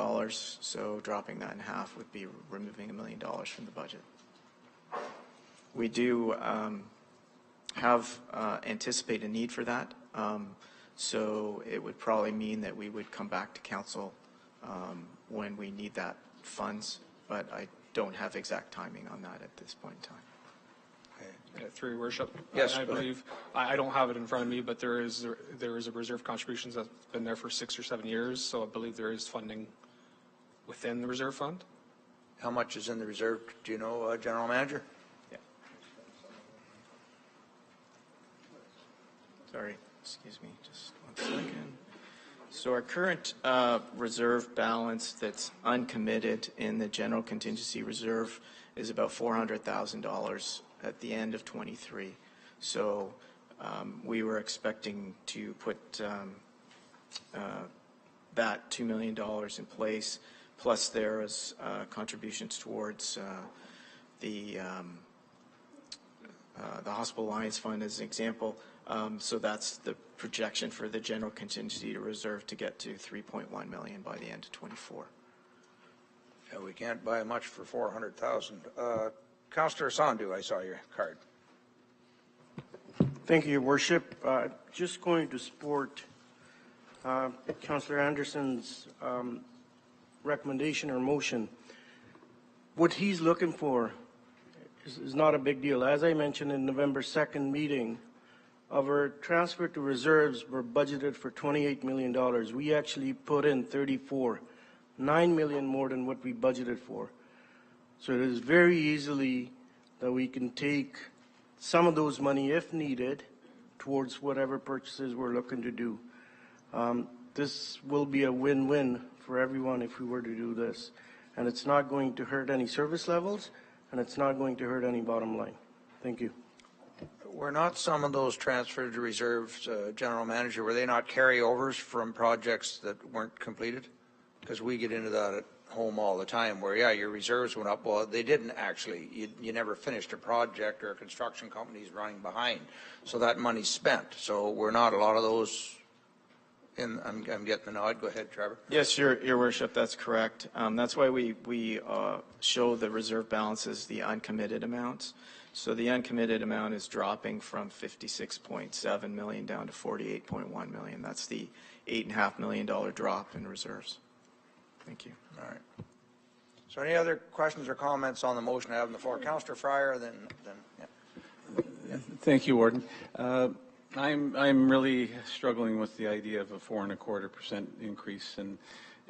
So dropping that in half would be removing $1 million from the budget. We do have anticipate a need for that. So it would probably mean that we would come back to council when we need that funds, but I don't have exact timing on that at this point in time. Through your worship, yes, I believe I don't have it in front of me, but there is a reserve contributions that's been there for 6 or 7 years. So I believe there is funding within the reserve fund. How much is in the reserve? Do you know, General Manager? Yeah. Sorry, excuse me, just 1 second. So our current reserve balance that's uncommitted in the general contingency reserve is about $400,000 at the end of 23. So we were expecting to put that $2 million in place, plus there is contributions towards the Hospital Alliance Fund as an example. So that's the projection for the general contingency reserve to get to $3.1 million by the end of 24. Yeah, we can't buy much for $400,000. Councillor Sandu, I saw your card. Thank you, Your Worship. Just going to support Councillor Anderson's recommendation or motion. What he's looking for is not a big deal. As I mentioned in November 2nd meeting, our transfer to reserves were budgeted for $28 million. We actually put in 34, $9 million more than what we budgeted for. So it is very easily that we can take some of those money, if needed, towards whatever purchases we're looking to do. This will be a win-win for everyone if we were to do this. And it's not going to hurt any service levels, and it's not going to hurt any bottom line. Thank you. Were not some of those transferred to reserves, General Manager, were they not carryovers from projects that weren't completed? Because we get into that at home all the time where, yeah, your reserves went up. Well, they didn't actually. You never finished a project, or a construction company's running behind. So that money's spent. So we're not a lot of those in. I'm getting the nod. Go ahead, Trevor. Yes, Your Worship, that's correct. That's why we show the reserve balances, the uncommitted amounts. So the uncommitted amount is dropping from $56.7 million down to $48.1 million. That's the $8.5 million drop in reserves. Thank you. All right. So any other questions or comments on the motion I have on the floor? Councillor Fryer, then yeah. Thank you, Warden. I'm really struggling with the idea of a 4.25% increase,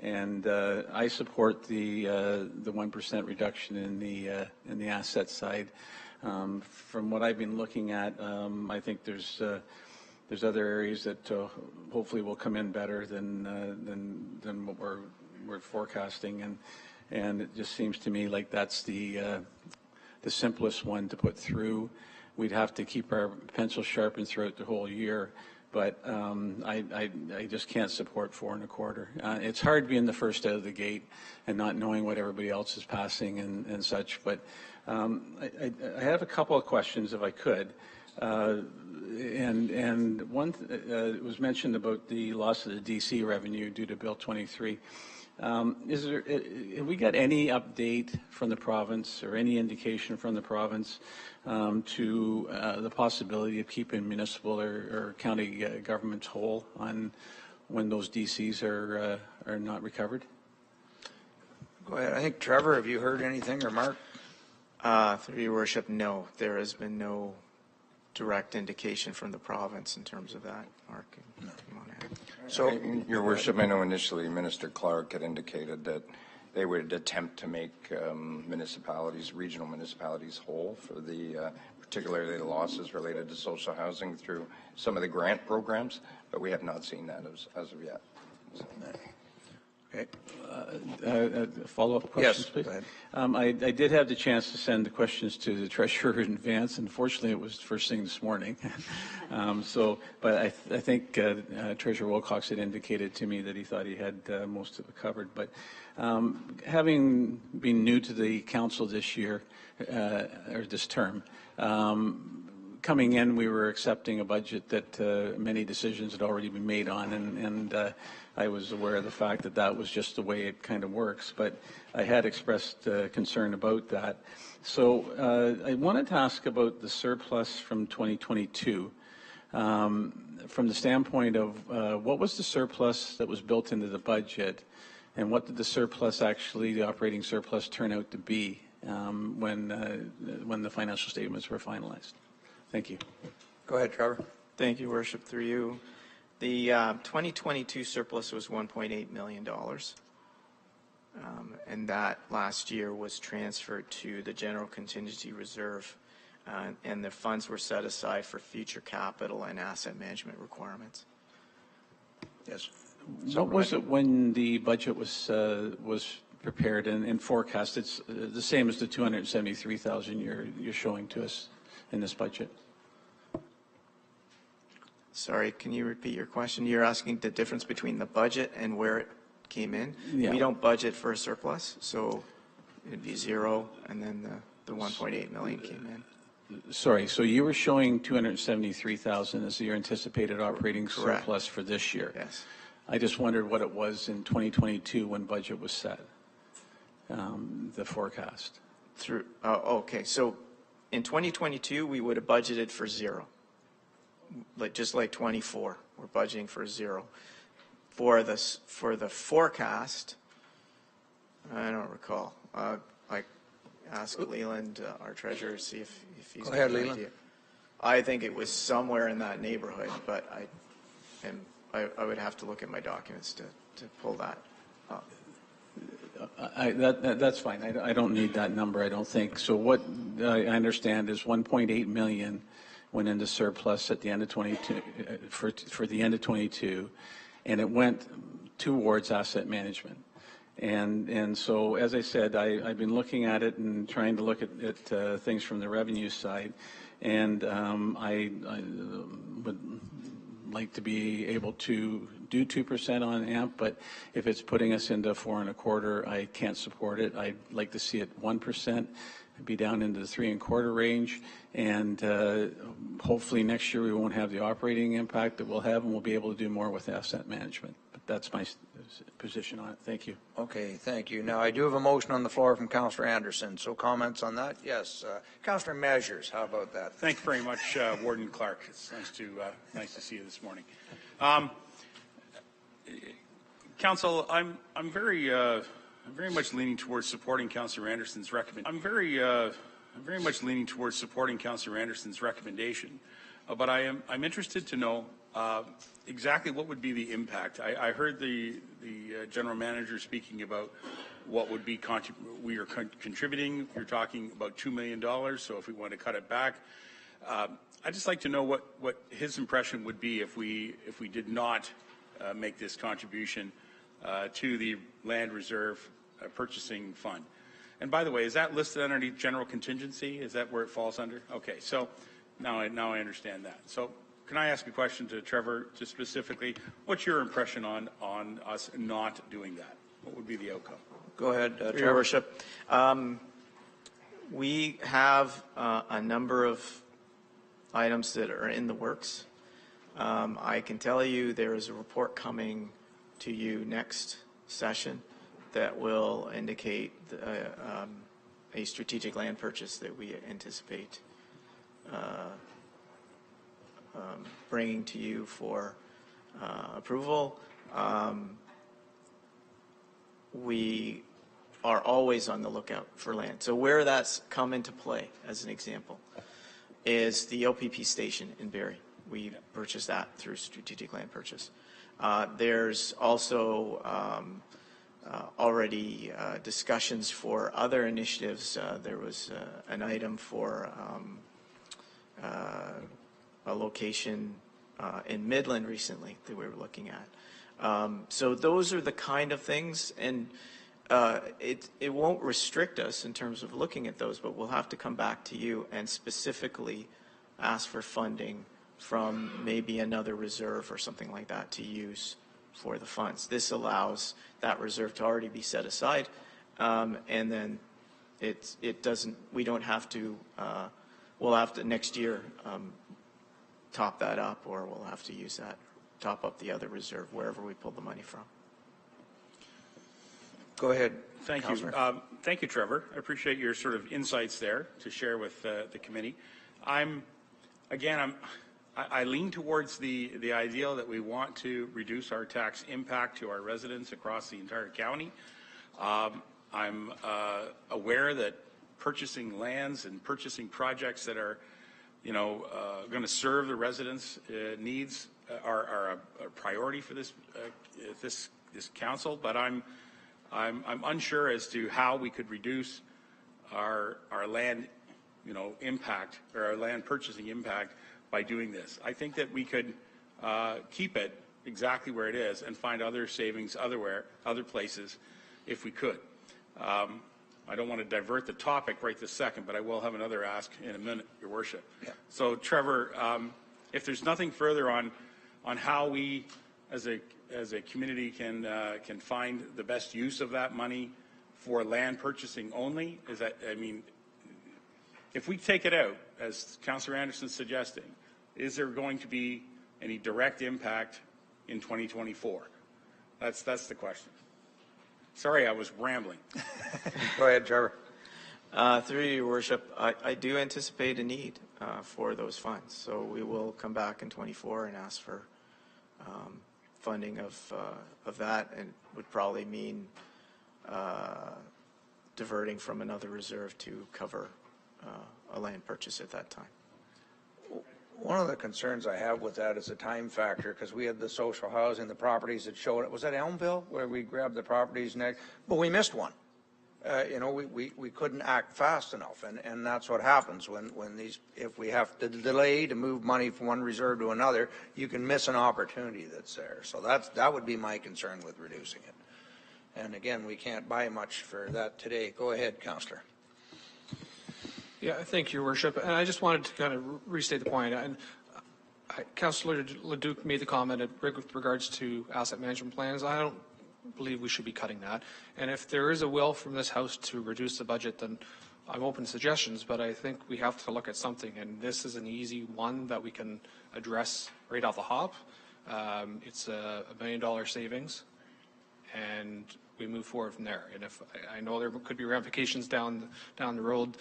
and I support the 1% reduction in the asset side. From what I've been looking at, I think there's other areas that hopefully will come in better than what we're forecasting, and it just seems to me like that's the simplest one to put through. We'd have to keep our pencil sharpened throughout the whole year, but I just can't support 4.25. It's hard being the first out of the gate and not knowing what everybody else is passing and such, but I have a couple of questions if I could. And one, it was mentioned about the loss of the DC revenue due to Bill 23. Have we got any update from the province or any indication from the province to the possibility of keeping municipal or county governments whole on when those DCs are not recovered? Go ahead. I think, Trevor, have you heard anything, or Mark? Through your worship, no. There has been no direct indication from the province in terms of that. Mark, come on ahead. So, your worship, I know initially Minister Clark had indicated that they would attempt to make municipalities, regional municipalities, whole for the particularly the losses related to social housing through some of the grant programs, but we have not seen that as of yet. So. Okay. Follow-up questions, yes, please? Go ahead. I did have the chance to send the questions to the treasurer in advance. Unfortunately, it was first thing this morning. But I think Treasurer Wilcox had indicated to me that he thought he had most of it covered. But having been new to the council this year, or this term, coming in, we were accepting a budget that many decisions had already been made on, and I was aware of the fact that that was just the way it kind of works, but I had expressed concern about that. So I wanted to ask about the surplus from 2022, from the standpoint of what was the surplus that was built into the budget, and what did the surplus actually, the operating surplus, turn out to be when the financial statements were finalized? Thank you. Go ahead, Trevor. Thank you, Worship. Through you. The 2022 surplus was $1.8 million, and that last year was transferred to the General Contingency Reserve, and the funds were set aside for future capital and asset management requirements. Yes. What was it when the budget was prepared and forecast? It's the same as the $273,000 you're showing to us in this budget. Sorry, can you repeat your question? You're asking the difference between the budget and where it came in? Yeah. We don't budget for a surplus, so it'd be zero, and then the 1.8 million came in. Sorry, so you were showing $273,000 as your anticipated operating Correct. surplus for this year. Yes. I just wondered what it was in 2022 when budget was set, the forecast. Okay, so in 2022, we would have budgeted for zero. Just like 24, we're budgeting for zero. For the forecast, I don't recall. I asked Leland, our treasurer, to see if he's got an idea. I think it was somewhere in that neighborhood, but I would have to look at my documents to pull that up. That's fine. I don't need that number, I don't think. So what I understand is 1.8 million went into surplus at the end of 22 for the end of 22, and it went towards asset management. And so, as I said, I've been looking at it and trying to look at things from the revenue side, and I would like to be able to do 2% on AMP, but if it's putting us into 4.25%, I can't support it. I'd like to see it 1%. Be down into the 3.25% range, and hopefully next year we won't have the operating impact that we'll have, and we'll be able to do more with asset management. But that's my position on it. Thank you. Okay, thank you. Now I do have a motion on the floor from Councillor Anderson. So comments on that? Yes, Councillor Measures. How about that? Thank you very much, Warden Clark. It's nice to see you this morning. Council, I'm very much leaning towards supporting Councillor Anderson's recommendation. I'm very much leaning towards supporting Councillor Anderson's recommendation, but I'm interested to know exactly what would be the impact. I heard the general manager speaking about what would be we are contributing. You're talking about $2 million. So if we want to cut it back, I'd just like to know what his impression would be if we did not make this contribution to the land reserve purchasing fund. And by the way, is that listed underneath general contingency? Is that where it falls under? Okay, so now I understand that. So can I ask a question to Trevor, just specifically, what's your impression on us not doing that? What would be the outcome? Go ahead, Trevor. Your Worship. We have a number of items that are in the works. I can tell you there is a report coming to you next session that will indicate a strategic land purchase that we anticipate bringing to you for approval. We are always on the lookout for land. So where that's come into play, as an example, is the OPP station in Barrie. We purchased that through strategic land purchase. There's also already discussions for other initiatives. There was an item for a location in Midland recently that we were looking at. So those are the kind of things, and it won't restrict us in terms of looking at those, but we'll have to come back to you and specifically ask for funding from maybe another reserve or something like that to use for the funds. This allows that reserve to already be set aside, and then it doesn't. We don't have to. We'll have to next year top that up, or we'll have to use that, top up the other reserve wherever we pull the money from. Go ahead. Thank you. Thank you, Trevor. I appreciate your sort of insights there to share with the committee. I lean towards the ideal that we want to reduce our tax impact to our residents across the entire county. I'm aware that purchasing lands and purchasing projects that are, going to serve the residents' needs are a priority for this council. But I'm unsure as to how we could reduce our land, impact, or our land purchasing impact by doing this. I think that we could keep it exactly where it is and find other savings other places if we could. I don't want to divert the topic right this second, but I will have another ask in a minute, Your Worship. Yeah. So, Trevor, if there's nothing further on how we, as a community, can find the best use of that money for land purchasing only, if we take it out, as Councillor Anderson's suggesting, is there going to be any direct impact in 2024? That's the question. Sorry, I was rambling. Go ahead, Trevor. Through Your Worship, I do anticipate a need for those funds. So we will come back in 24 and ask for funding of that, and would probably mean diverting from another reserve to cover a land purchase at that time. One of the concerns I have with that is the time factor, because we had the social housing, the properties that showed it. Was that Elmville where we grabbed the properties next? But we missed one. We couldn't act fast enough, and that's what happens when if we have to delay to move money from one reserve to another, you can miss an opportunity that's there. So that would be my concern with reducing it. And again, we can't buy much for that today. Go ahead, Councillor. Yeah, thank you, Your Worship. And I just wanted to kind of restate the point. And Councillor Leduc made the comment with regards to asset management plans. I don't believe we should be cutting that. And if there is a will from this House to reduce the budget, then I'm open to suggestions, but I think we have to look at something. And this is an easy one that we can address right off the hop. It's a $1 million savings, and we move forward from there. And if I know there could be ramifications down the road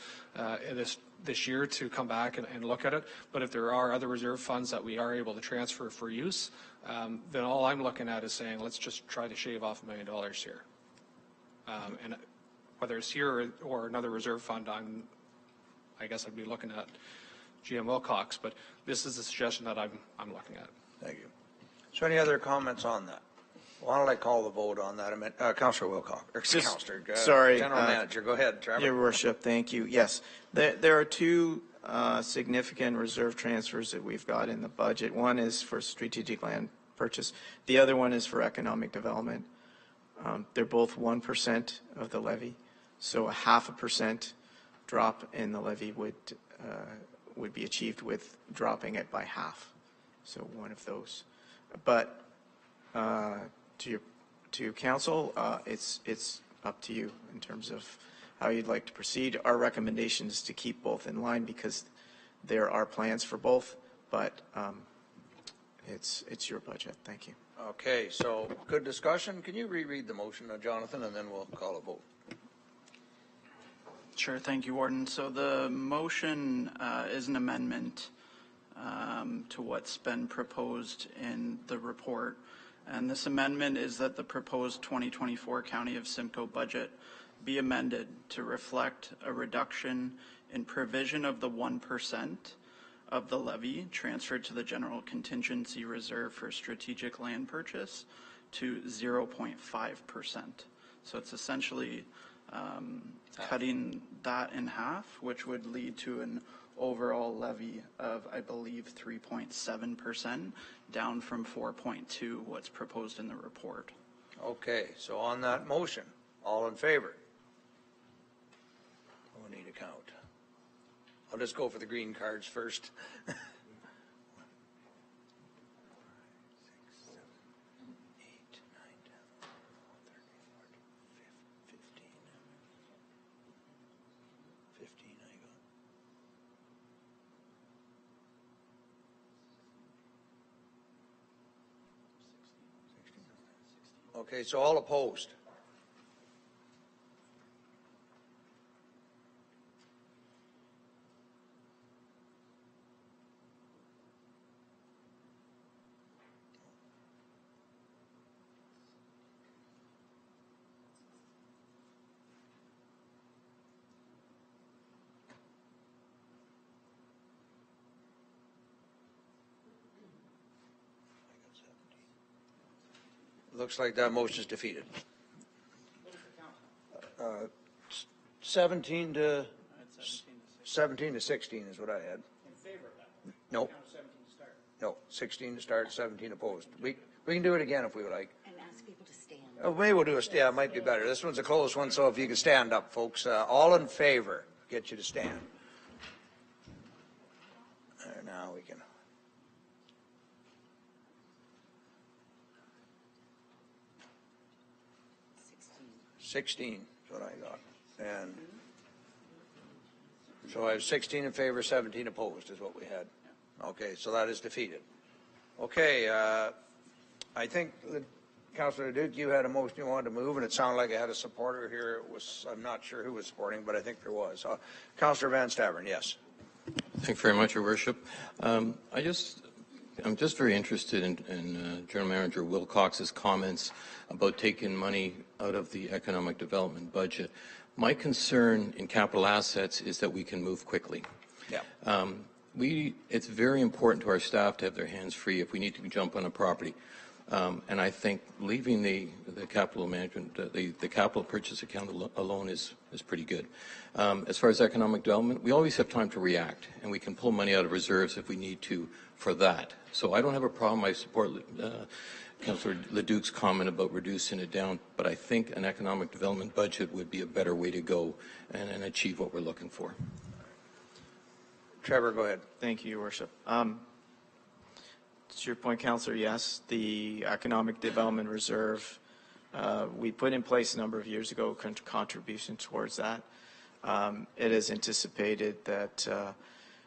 this year to come back and look at it, but if there are other reserve funds that we are able to transfer for use, then all I'm looking at is saying let's just try to shave off $1 million here. And whether it's here or another reserve fund, I guess I'd be looking at GM Wilcox, but this is the suggestion that I'm looking at. Thank you. So any other comments on that? Why don't I call the vote on that? Councillor Wilcox, or Councillor, sorry, General Manager, go ahead, Trevor. Your Worship, thank you. Yes, there are two significant reserve transfers that we've got in the budget. One is for strategic land purchase. The other one is for economic development. They're both 1% of the levy, so a 0.5% drop in the levy would be achieved with dropping it by half. So one of those, but. To council, it's up to you in terms of how you'd like to proceed. Our recommendation is to keep both in line because there are plans for both, but it's your budget. Thank you. Okay, so good discussion. Can you reread the motion, Jonathan, and then we'll call a vote? Sure, thank you, Warden. So the motion is an amendment to what's been proposed in the report. And this amendment is that the proposed 2024 County of Simcoe budget be amended to reflect a reduction in provision of the 1% of the levy transferred to the General Contingency Reserve for Strategic Land Purchase to 0.5%. So it's essentially cutting that in half, which would lead to an overall levy of, I believe, 3.7%, down from 4.2, what's proposed in the report. Okay, so on that motion, all in favor? We'll need a count. I'll just go for the green cards first. 15, I got. Okay, so all opposed? Looks like that motion is defeated. 17 to 16 is what I had. In favor of that? No. Count 17 to start. No, 16 to start, 17 opposed. We can do it again if we would like. And ask people to stand. Maybe we'll do a, yeah, it might be better. This one's a close one, so if you can stand up, folks. All in favor, get you to stand. There, now we can. 16 is what I got. And so I have 16 in favor, 17 opposed is what we had. Okay, so that is defeated. Okay, I think, Councillor Duke, you had a motion you wanted to move, and it sounded like I had a supporter here. It was, I'm not sure who was supporting, but I think there was. Councillor Van Stavern, yes. Thank you very much, Your Worship. I'm just very interested in General Manager Wilcox's comments about taking money out of the economic development budget. My concern in capital assets is that we can move quickly. Yeah. It's very important to our staff to have their hands free if we need to jump on a property. And I think leaving the capital management, the capital purchase account alone is pretty good. As far as economic development, we always have time to react, and we can pull money out of reserves if we need to for that. So I don't have a problem. I support Councillor Leduc's comment about reducing it down, but I think an economic development budget would be a better way to go and achieve what we're looking for. Trevor, go ahead. Thank you, Your Worship. To your point, Councillor, yes, the Economic Development Reserve, we put in place a number of years ago contribution towards that. It is anticipated that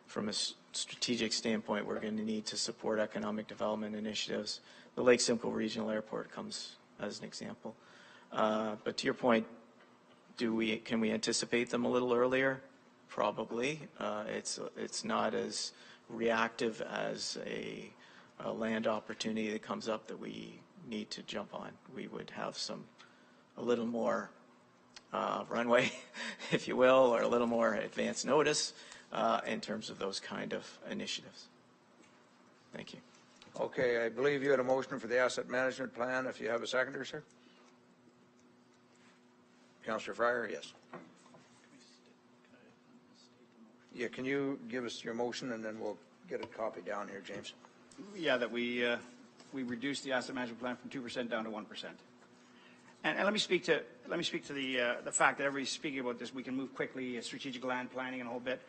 from a strategic standpoint, we're going to need to support economic development initiatives. The Lake Simcoe Regional Airport comes as an example. But to your point, can we anticipate them a little earlier? Probably. It's not as reactive as a land opportunity that comes up that we need to jump on. We would have a little more runway, if you will, or a little more advance notice in terms of those kind of initiatives. Thank you. Okay, I believe you had a motion for the asset management plan. If you have a seconder, sir. Councillor Fryer, yes. Yeah, can you give us your motion and then we'll get a copy down here, James? Yeah, that we reduce the asset management plan from 2% down to 1%. And let me speak to the fact that everybody's speaking about this. We can move quickly, strategic land planning, and a whole bit.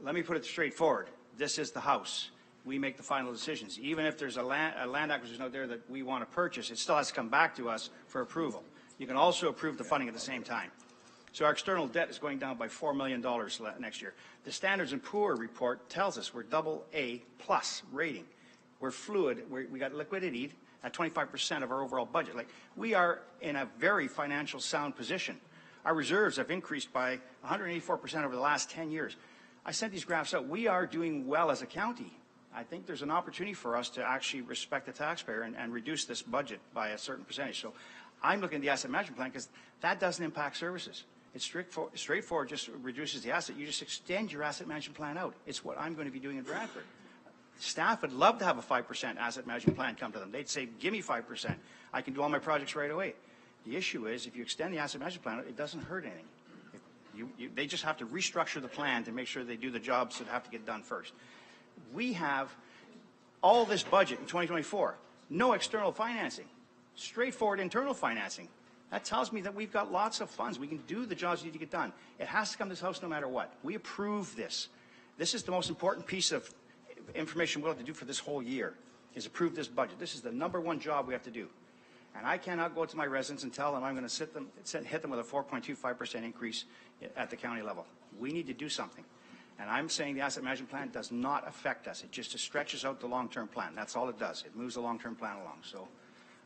Let me put it straightforward. This is the House. We make the final decisions. Even if there's a land acquisition out there that we want to purchase, it still has to come back to us for approval. You can also approve the funding at the same time. So our external debt is going down by $4 million next year. The Standards & Poor's report tells us we're AA+ rating. We're fluid. We got liquidity at 25% of our overall budget. Like, we are in a very financial sound position. Our reserves have increased by 184% over the last 10 years. I sent these graphs out. We are doing well as a county. I think there's an opportunity for us to actually respect the taxpayer and reduce this budget by a certain percentage. So I'm looking at the asset management plan because that doesn't impact services. It's straightforward, just reduces the asset. You just extend your asset management plan out. It's what I'm going to be doing in Bradford. Staff would love to have a 5% asset management plan come to them. They'd say, give me 5%. I can do all my projects right away. The issue is, if you extend the asset management plan, it doesn't hurt anything. They just have to restructure the plan to make sure they do the jobs that have to get done first. We have all this budget in 2024, no external financing, straightforward internal financing. That tells me that we've got lots of funds. We can do the jobs we need to get done. It has to come to this House no matter what. We approve this. This is the most important piece of information we'll have to do for this whole year, is approve this budget. This is the #1 job we have to do. And I cannot go to my residents and tell them I'm going to hit them with a 4.25% increase at the county level. We need to do something. And I'm saying the asset management plan does not affect us. It just stretches out the long-term plan. That's all it does. It moves the long-term plan along. So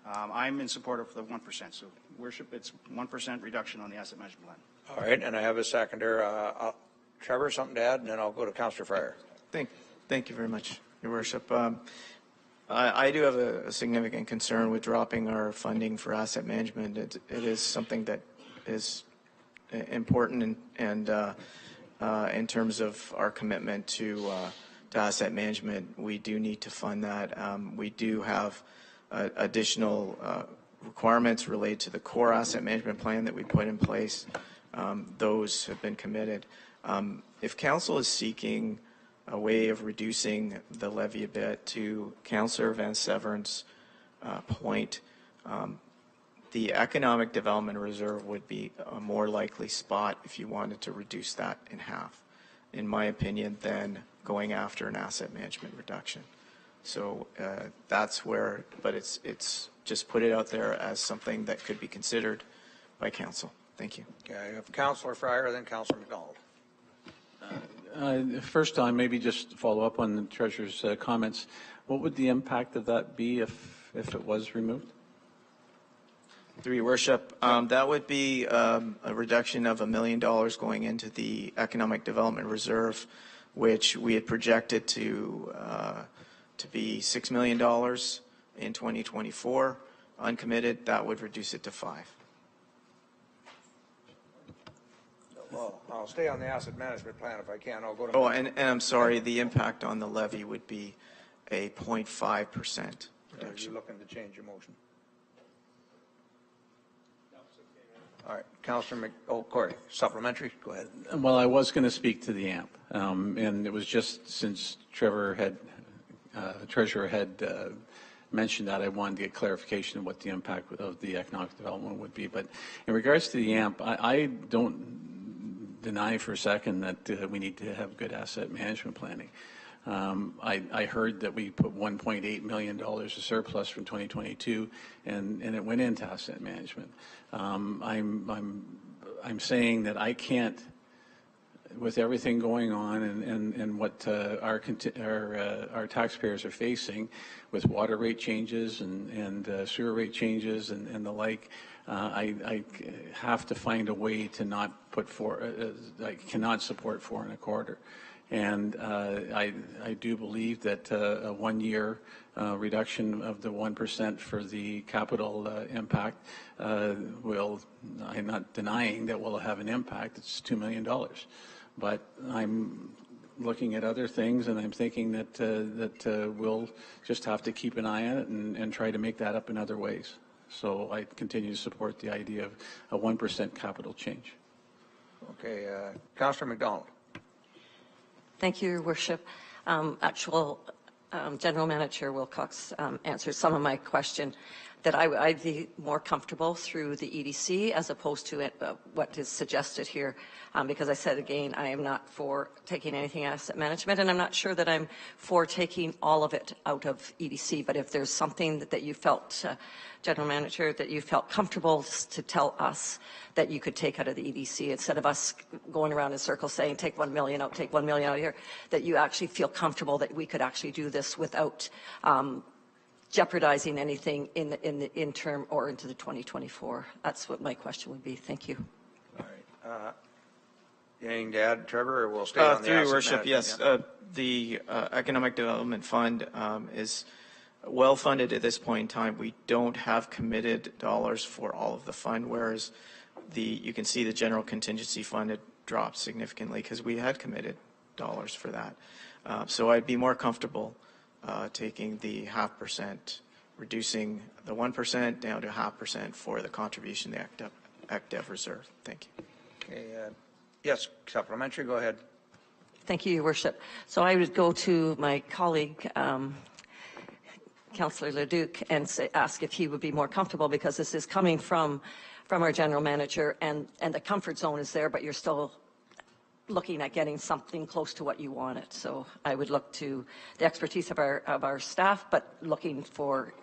I'm in support of the 1%. So, Worship, it's 1% reduction on the asset management plan. All right, and I have a seconder. Trevor, something to add, and then I'll go to Councillor Fryer. Thank you very much, Your Worship. I do have a significant concern with dropping our funding for asset management. It is something that is important and in terms of our commitment to asset management, we do need to fund that. We do have additional requirements related to the core asset management plan that we put in place. Those have been committed. If Council is seeking a way of reducing the levy a bit, to Councillor Van Severn's point, the Economic Development Reserve would be a more likely spot if you wanted to reduce that in half, in my opinion, than going after an asset management reduction. So that's where, but it's just put it out there as something that could be considered by Council. Thank you. Okay, I have Councillor Fryer, then Councillor McDonald. First time, maybe just follow up on the Treasurer's comments. What would the impact of that be if it was removed? Through Your Worship, that would be a reduction of $1 million going into the Economic Development Reserve, which we had projected to be $6 million in 2024. Uncommitted, that would reduce it to 5. Well, I'll stay on the asset management plan if I can. I'll go to. Oh, and I'm sorry, the impact on the levy would be a 0.5% reduction. Are you looking to change your motion? All right, Councillor Corey, supplementary, go ahead. Well, I was going to speak to the AMP, and it was just since Treasurer had mentioned that, I wanted to get clarification of what the impact of the economic development would be. But in regards to the AMP, I don't deny for a second that we need to have good asset management planning. I heard that we put $1.8 million of surplus from 2022, and it went into asset management. I'm saying that I can't, with everything going on and what our taxpayers are facing with water rate changes and sewer rate changes and the like, I have to find a way to not put I cannot support 4.25. And I do believe that a 1-year reduction of the 1% for the capital impact will, I'm not denying that will have an impact. It's $2 million. But I'm looking at other things, and I'm thinking that we'll just have to keep an eye on it and try to make that up in other ways. So I continue to support the idea of a 1% capital change. Okay, Councillor McDonald. Thank you, Your Worship. General Manager Wilcox answered some of my question. that I'd be more comfortable through the EDC as opposed to what is suggested here. Because I said again, I am not for taking anything asset management, and I'm not sure that I'm for taking all of it out of EDC. But if there's something that you felt, General Manager, that you felt comfortable to tell us that you could take out of the EDC, instead of us going around in circles saying, take 1 million out, take 1 million out here, that you actually feel comfortable that we could actually do this without jeopardizing anything in the interim or into the 2024. That's what my question would be. Thank you. All right. Anything to add, Trevor, or we'll stay on the Through asset your worship, management? yes. The Economic Development Fund is well funded at this point in time. We don't have committed dollars for all of the fund, whereas you can see the general contingency fund had dropped significantly because we had committed dollars for that. So I'd be more comfortable taking the 0.5%, reducing the 1% down to 0.5% for the contribution to the ACDEV reserve. Thank you. Okay. Yes, supplementary. Go ahead. Thank you, Your Worship. So I would go to my colleague, Councillor Leduc, and ask if he would be more comfortable, because this is coming from our General Manager, and the comfort zone is there, but you're still looking at getting something close to what you wanted. So I would look to the expertise of our staff, but looking for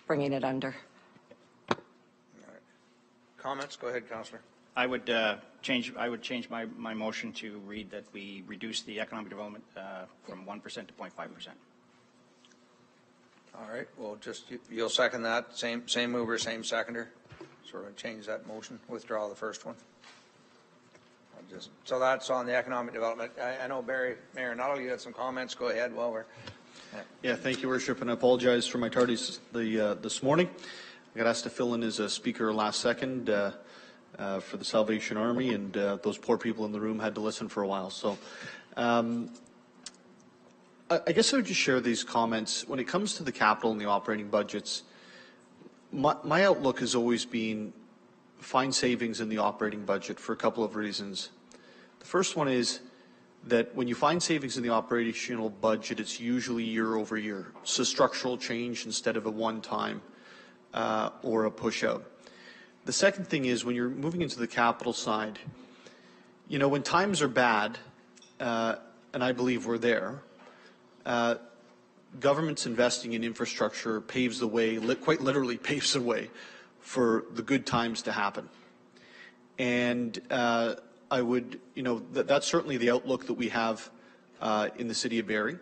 bringing it under. All right. Comments? Go ahead, Councillor. I would change my motion to read that we reduce the economic development from 1% to 0.5%. All right. Well, you'll second that. Same mover, same seconder. Sort of change that motion. Withdraw the first one. So that's on the economic development. I know Mayor Nuttall, you had some comments. Go ahead while we're. Yeah, thank you, Worship, and I apologize for my tardiness this morning. I got asked to fill in as a speaker last second for the Salvation Army, and those poor people in the room had to listen for a while. So I guess I would just share these comments. When it comes to the capital and the operating budgets, my outlook has always been find savings in the operating budget for a couple of reasons. The first one is that when you find savings in the operational budget, it's usually year over year. So structural change instead of a one-time or a push-out. The second thing is when you're moving into the capital side, you know, when times are bad, and I believe we're there, government's investing in infrastructure paves the way, quite literally paves the way for the good times to happen. And I would, you know, that's certainly the outlook that we have in the city of Barrie,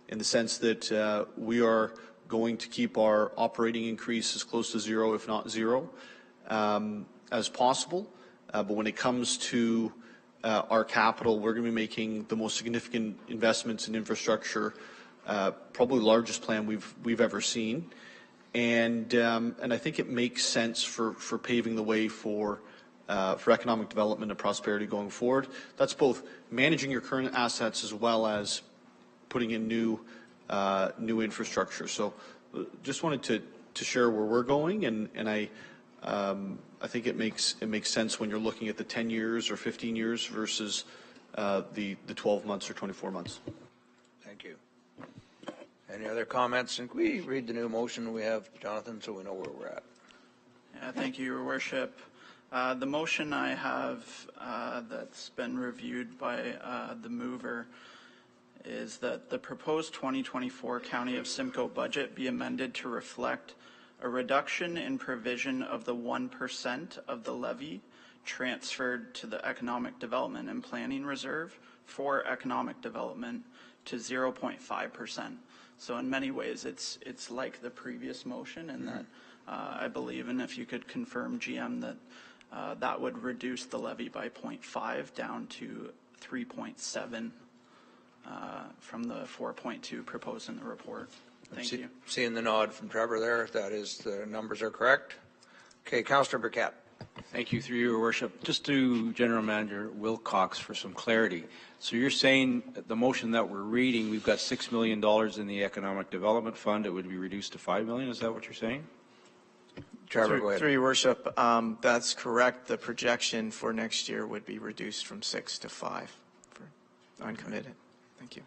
in the sense that we are going to keep our operating increase as close to zero, if not zero, as possible. But when it comes to our capital, we're going to be making the most significant investments in infrastructure, probably the largest plan we've ever seen. And I think it makes sense for paving the way for economic development and prosperity going forward. That's both managing your current assets as well as putting in new infrastructure. So just wanted to share where we're going, and I think it makes sense when you're looking at the 10 years or 15 years versus the 12 months or 24 months. Thank you. Any other comments? And can we read the new motion we have, Jonathan, so we know where we're at? Yeah, thank you, Your Worship. The motion I have that's been reviewed by the mover is that the proposed 2024 County of Simcoe budget be amended to reflect a reduction in provision of the 1% of the levy transferred to the Economic Development and Planning Reserve for economic development to 0.5%. So in many ways, it's like the previous motion, in that I believe, and if you could confirm, GM, that that would reduce the levy by 0.5 down to 3.7 from the 4.2 proposed in the report. Thank you. Seeing the nod from Trevor there, that is, the numbers are correct. Okay, Councillor Burkett. Thank you, through your worship. Just to General Manager Wilcox for some clarity. So you're saying the motion that we're reading, we've got $6 million in the Economic Development Fund. It would be reduced to $5 million. Is that what you're saying? Trevor, go ahead. Through your worship, that's correct. The projection for next year would be reduced from 6 to 5 for uncommitted. Thank you.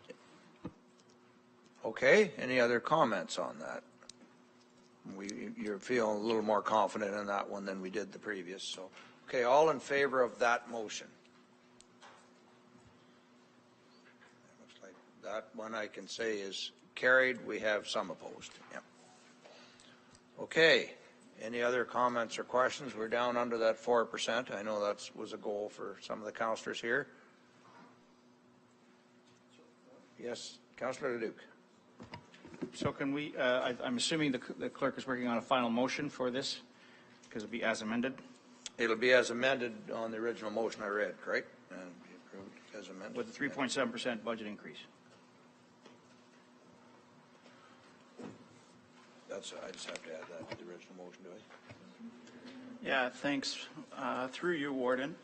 Okay. Any other comments on that? You're feeling a little more confident in that one than we did the previous. So, okay, all in favor of that motion? Looks like that one I can say is carried. We have some opposed. Yeah. Okay. Any other comments or questions? We're down under that 4%. I know that was a goal for some of the councillors here. Yes, Councillor Leduc. So can we, I'm assuming the clerk is working on a final motion for this, because it'll be as amended? It'll be as amended on the original motion I read, correct? And be approved as amended. With the 3.7% budget increase. That's, I just have to add that to the original motion, do I? Yeah, thanks. Through you, Warden.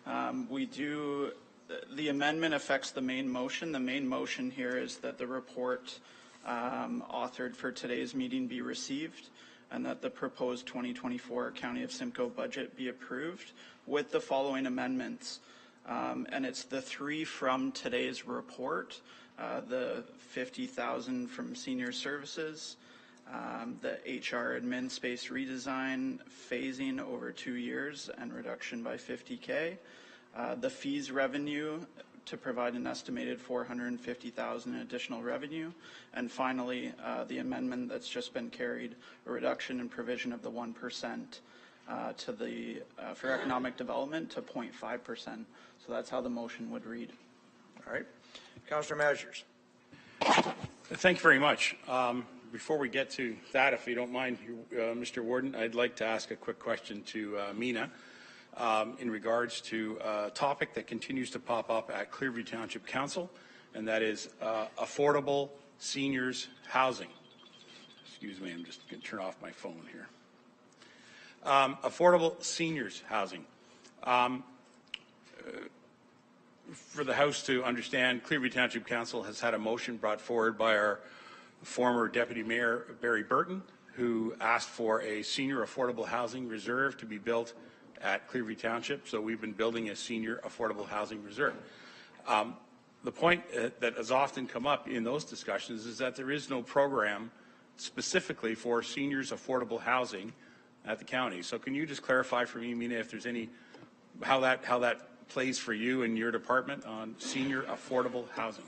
The amendment affects the main motion. The main motion here is that the report authored for today's meeting be received and that the proposed 2024 County of Simcoe budget be approved with the following amendments. And it's the three from today's report, the $50,000 from senior services, the HR admin space redesign, phasing over 2 years and reduction by $50K, the fees revenue to provide an estimated $450,000 in additional revenue, and finally the amendment that's just been carried, a reduction in provision of the 1% to the for economic development to 0.5%. So that's how the motion would read. All right, Councillor Measures. Thank you very much. Before we get to that, if you don't mind, Mr. Warden, I'd like to ask a quick question to Mina in regards to a topic that continues to pop up at Clearview Township Council, and that is affordable seniors housing. Excuse me, I'm just going to turn off my phone here. Affordable seniors housing. For the House to understand, Clearview Township Council has had a motion brought forward by our former Deputy Mayor Barry Burton, who asked for a senior affordable housing reserve to be built at Clearview Township. So we've been building a senior affordable housing reserve. The point that has often come up in those discussions is that there is no program specifically for seniors affordable housing at the county. So can you just clarify for me, Mina, if there's any, how that plays for you and your department on senior affordable housing?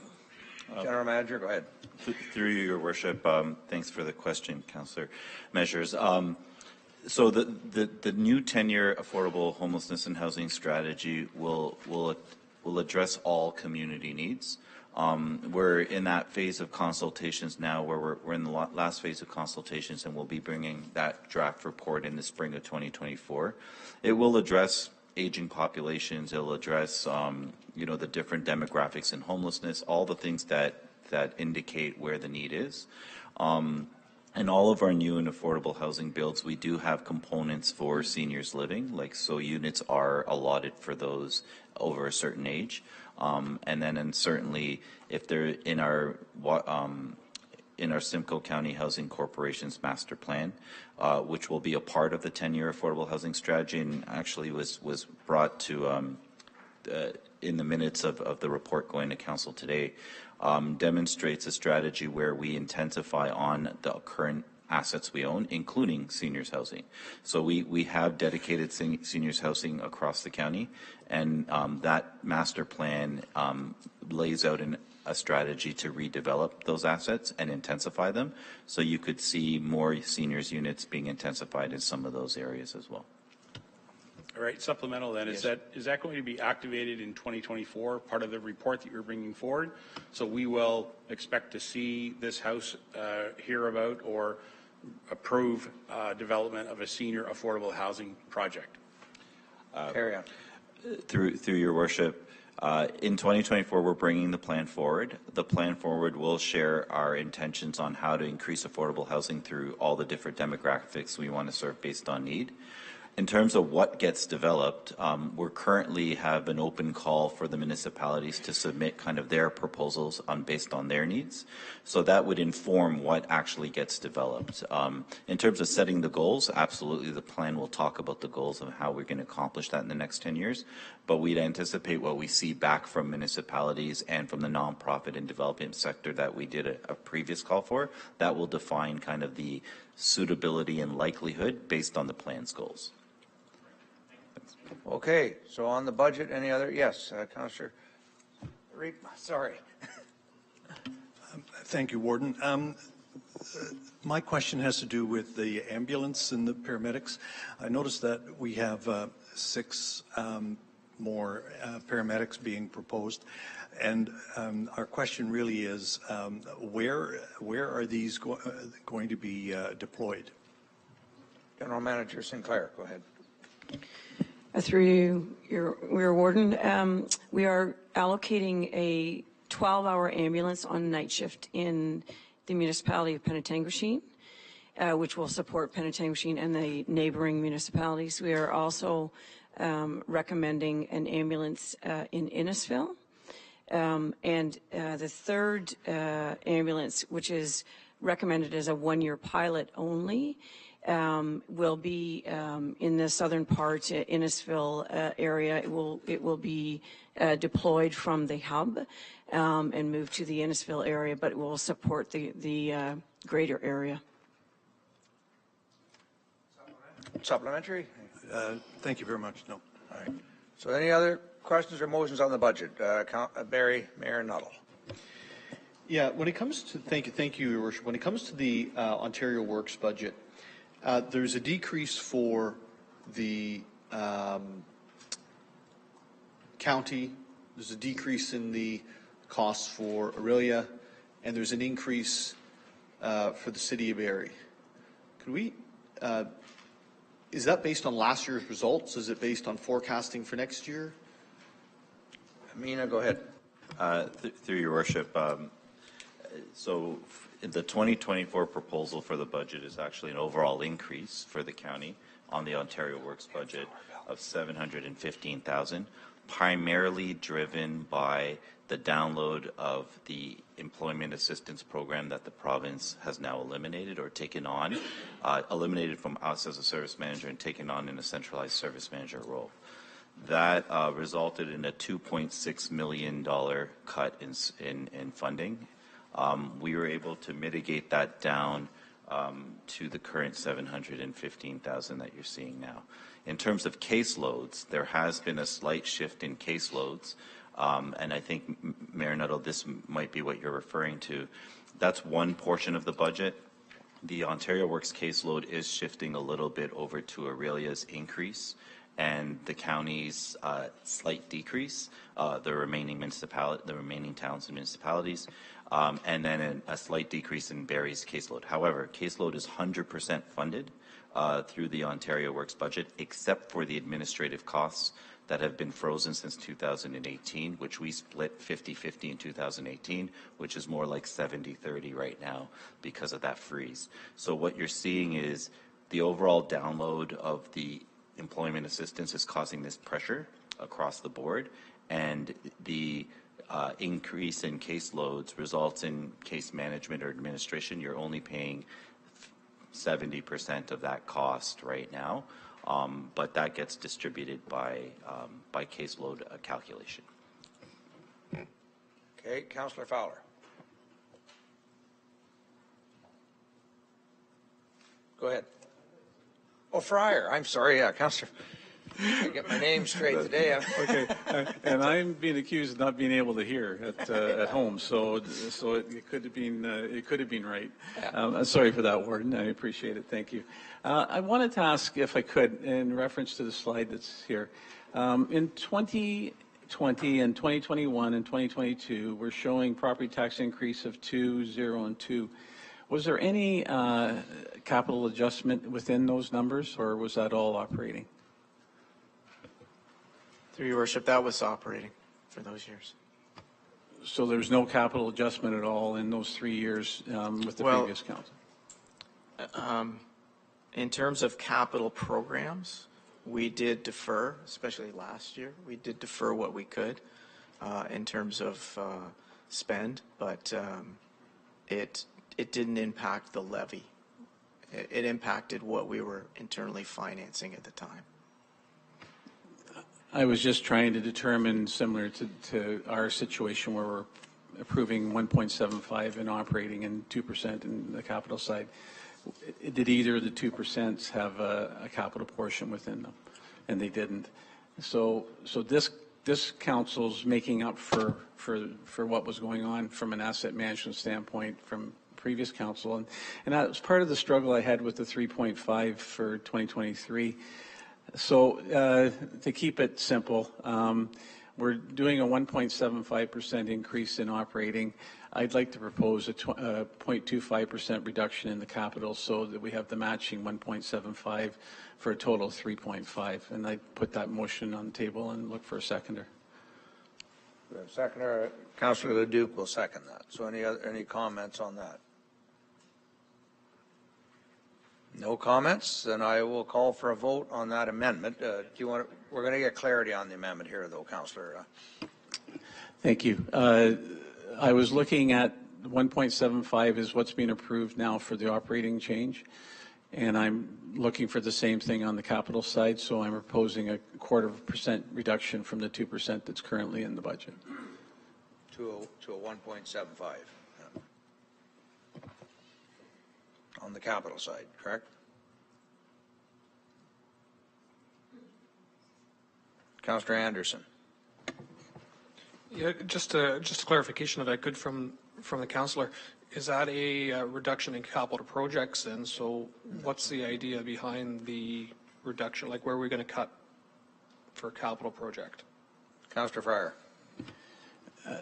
General Manager, go ahead. Through you, Your Worship, thanks for the question, Councillor Measures. So the new 10-year affordable homelessness and housing strategy will address all community needs. We're in that phase of consultations now, where we're in the last phase of consultations, and we'll be bringing that draft report in the spring of 2024. It will address aging populations. It'll address, the different demographics in homelessness, all the things that indicate where the need is. In all of our new and affordable housing builds, we do have components for seniors living, so units are allotted for those over a certain age. And certainly, if they're in our Simcoe County Housing Corporation's master plan, which will be a part of the 10-year affordable housing strategy, and actually was brought to in the minutes of the report going to council today, demonstrates a strategy where we intensify on the current assets we own, including seniors housing. So we have dedicated seniors housing across the county, and that master plan lays out a strategy to redevelop those assets and intensify them. So you could see more seniors units being intensified in some of those areas as well. All right, supplemental then, yes. Is that going to be activated in 2024, part of the report that you're bringing forward? So we will expect to see this House hear about or approve development of a senior affordable housing project. Carry on. Through Your Worship, in 2024, we're bringing the plan forward. The plan forward will share our intentions on how to increase affordable housing through all the different demographics we want to serve based on need. In terms of what gets developed, we currently have an open call for the municipalities to submit kind of their proposals based on their needs. So that would inform what actually gets developed. In terms of setting the goals, absolutely the plan will talk about the goals of how we're going to accomplish that in the next 10 years. But we'd anticipate what we see back from municipalities and from the nonprofit and development sector that we did a previous call for. That will define kind of the suitability and likelihood based on the plan's goals. Okay, so on the budget, any other? Yes, Councillor. Sorry. Thank you, Warden. My question has to do with the ambulance and the paramedics. I noticed that we have 6 more paramedics being proposed, and our question really is, where are these going to be deployed? General Manager Sinclair, go ahead. Through you, your Warden, we are allocating a 12-hour ambulance on night shift in the municipality of Penetanguishene, which will support Penetanguishene and the neighboring municipalities. We are also recommending an ambulance in Innisfil. And the third ambulance, which is recommended as a 1-year pilot only, will be in the southern part, Innisfil area. It will be deployed from the hub and move to the Innisfil area, but it will support the greater area. Supplementary? Thank you very much. No. All right. So any other questions or motions on the budget? Barry, Mayor Nuttall. Yeah, when it comes to, thank you, Your Worship. When it comes to the Ontario Works budget, there's a decrease for the county, there's a decrease in the costs for Aurelia, and there's an increase for the city of Barrie. Could we, is that based on last year's results? Is it based on forecasting for next year? Amina, go ahead. Through Your Worship, so the 2024 proposal for the budget is actually an overall increase for the county on the Ontario Works budget of $715,000, primarily driven by the download of the employment assistance program that the province has now eliminated or taken on, eliminated from us as a service manager and taken on in a centralized service manager role. That resulted in a $2.6 million cut in funding. We were able to mitigate that down to the current $715,000 that you're seeing now. In terms of caseloads, there has been a slight shift in caseloads, and I think, Mayor Nuttall, this might be what you're referring to. That's one portion of the budget. The Ontario Works caseload is shifting a little bit over to Aurelia's increase and the county's slight decrease, the remaining towns and municipalities, and then a slight decrease in Barrie's caseload. However, caseload is 100% funded through the Ontario Works budget, except for the administrative costs that have been frozen since 2018, which we split 50-50 in 2018, which is more like 70-30 right now because of that freeze. So what you're seeing is the overall download of the employment assistance is causing this pressure across the board, and the increase in caseloads results in case management or administration. You're only paying 70% of that cost right now, but that gets distributed by caseload calculation. Okay, Councillor Fowler. Go ahead. Oh, Fryer. I'm sorry. Yeah, Councillor. I get my name straight today. Okay, and I'm being accused of not being able to hear at home, so it could have been right. Sorry for that, Warden. I appreciate it. Thank you. I wanted to ask, if I could, in reference to the slide that's here, in 2020 and 2021 and 2022, we're showing property tax increase of 2, 0, and 2. Was there any capital adjustment within those numbers, or was that all operating? Through Your Worship, that was operating for those years. So there's no capital adjustment at all in those 3 years with the previous council? In terms of capital programs, we did defer, especially last year. We did defer what we could in terms of spend, but it didn't impact the levy. It impacted what we were internally financing at the time. I was just trying to determine, similar to our situation where we're approving 1.75 in operating and 2% in the capital side. Did either of the 2% have a capital portion within them? And they didn't. So this council's making up for what was going on from an asset management standpoint from previous council, and that was part of the struggle I had with the 3.5 for 2023. So to keep it simple, we're doing a 1.75% increase in operating. I'd like to propose a 0.25% reduction in the capital so that we have the matching 1.75 for a total of 3.5. And I put that motion on the table and look for a seconder. The seconder, Councillor Leduc will second that. So any comments on that? No comments, then I will call for a vote on that amendment. Do you want? We're going to get clarity on the amendment here, though, Councillor. Thank you. I was looking at 1.75 is what's being approved now for the operating change, and I'm looking for the same thing on the capital side. So I'm proposing a 0.25% reduction from the 2% that's currently in the budget. To a 1.75. On the capital side, correct? Councillor Anderson. Yeah, just a clarification, if I could, from the councillor. Is that a reduction in capital projects then? So what's the idea behind the reduction? Like, where are we going to cut for capital project? Councillor Fryer.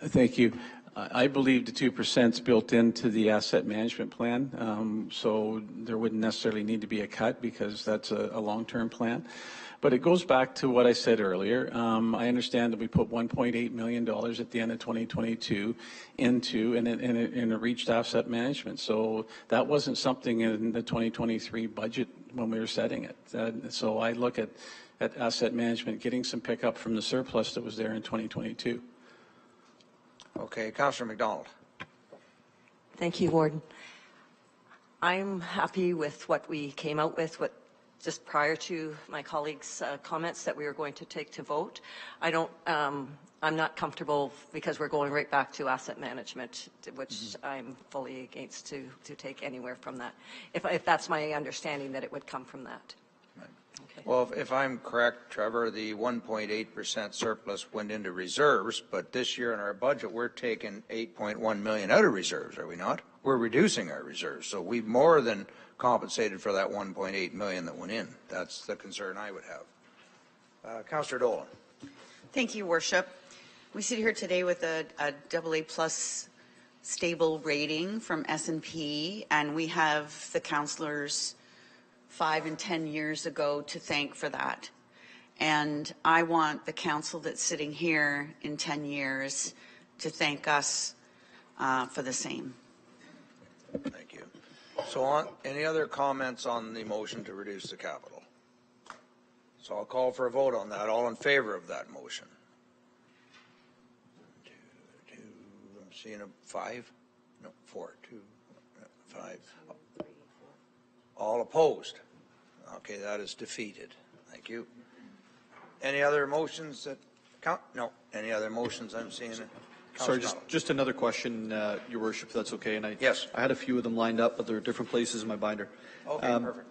Thank you. I believe the 2% is built into the asset management plan, so there wouldn't necessarily need to be a cut because that's a long-term plan. But it goes back to what I said earlier. I understand that we put $1.8 million at the end of 2022 into, and it reached asset management. So that wasn't something in the 2023 budget when we were setting it. So I look at asset management getting some pickup from the surplus that was there in 2022. Okay, Councillor McDonald. Thank you, Warden. I'm happy with what we came out with, just prior to my colleagues' comments that we were going to take to vote. I'm not comfortable because we're going right back to asset management, which I'm fully against to take anywhere from that. If that's my understanding, that it would come from that. Okay. Well, if I'm correct, Trevor, the 1.8% surplus went into reserves, but this year in our budget, we're taking $8.1 million out of reserves, are we not? We're reducing our reserves, so we've more than compensated for that 1.8 million that went in. That's the concern I would have. Councillor Dolan. Thank you, Worship. We sit here today with a AA+ stable rating from S&P, and we have the councillors 5 and 10 years ago to thank for that. And I want the council that's sitting here in 10 years to thank us for the same. Thank you. So any other comments on the motion to reduce the capital? So I'll call for a vote on that. All in favor of that motion? 2, I'm seeing a 5? No, 4, 2, 5. All opposed? Okay, that is defeated. Thank you. Any other motions that count? No. Any other motions I'm seeing? Sorry, just another question, Your Worship, if that's okay. And yes. I had a few of them lined up, but they're different places in my binder. Okay, perfect.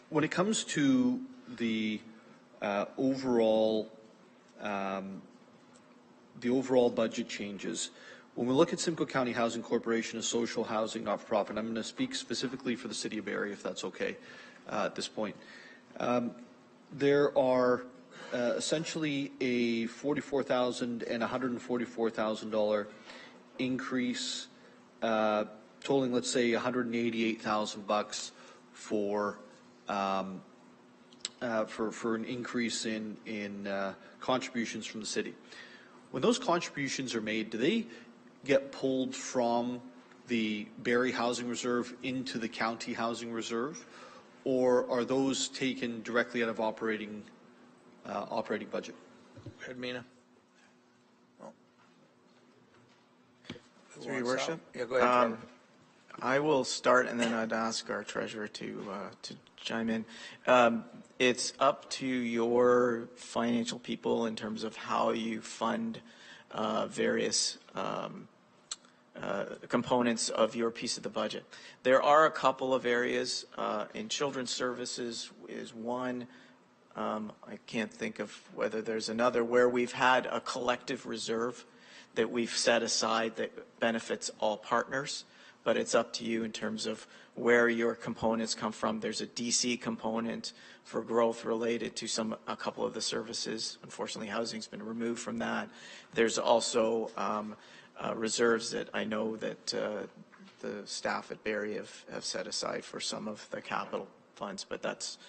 When it comes to the overall budget changes, when we look at Simcoe County Housing Corporation, a social housing not-for-profit, I'm going to speak specifically for the City of Barrie, if that's okay at this point. There are essentially a $44,000 and $144,000 increase, totaling, let's say, $188,000 for an increase in contributions from the city. When those contributions are made, do they get pulled from the Barrie Housing Reserve into the county housing reserve, or are those taken directly out of operating operating budget. Go ahead, Mina. Through your worship. Yeah, go ahead, Trevor. I will start, and then I'd ask our treasurer to chime in. It's up to your financial people in terms of how you fund various components of your piece of the budget. There are a couple of areas in children's services is one. I can't think of whether there's another where we've had a collective reserve that we've set aside that benefits all partners, but it's up to you in terms of where your components come from. There's a DC component for growth related to a couple of the services. Unfortunately, housing's been removed from that. There's also reserves that I know that the staff at Barrie have set aside for some of the capital funds, but that's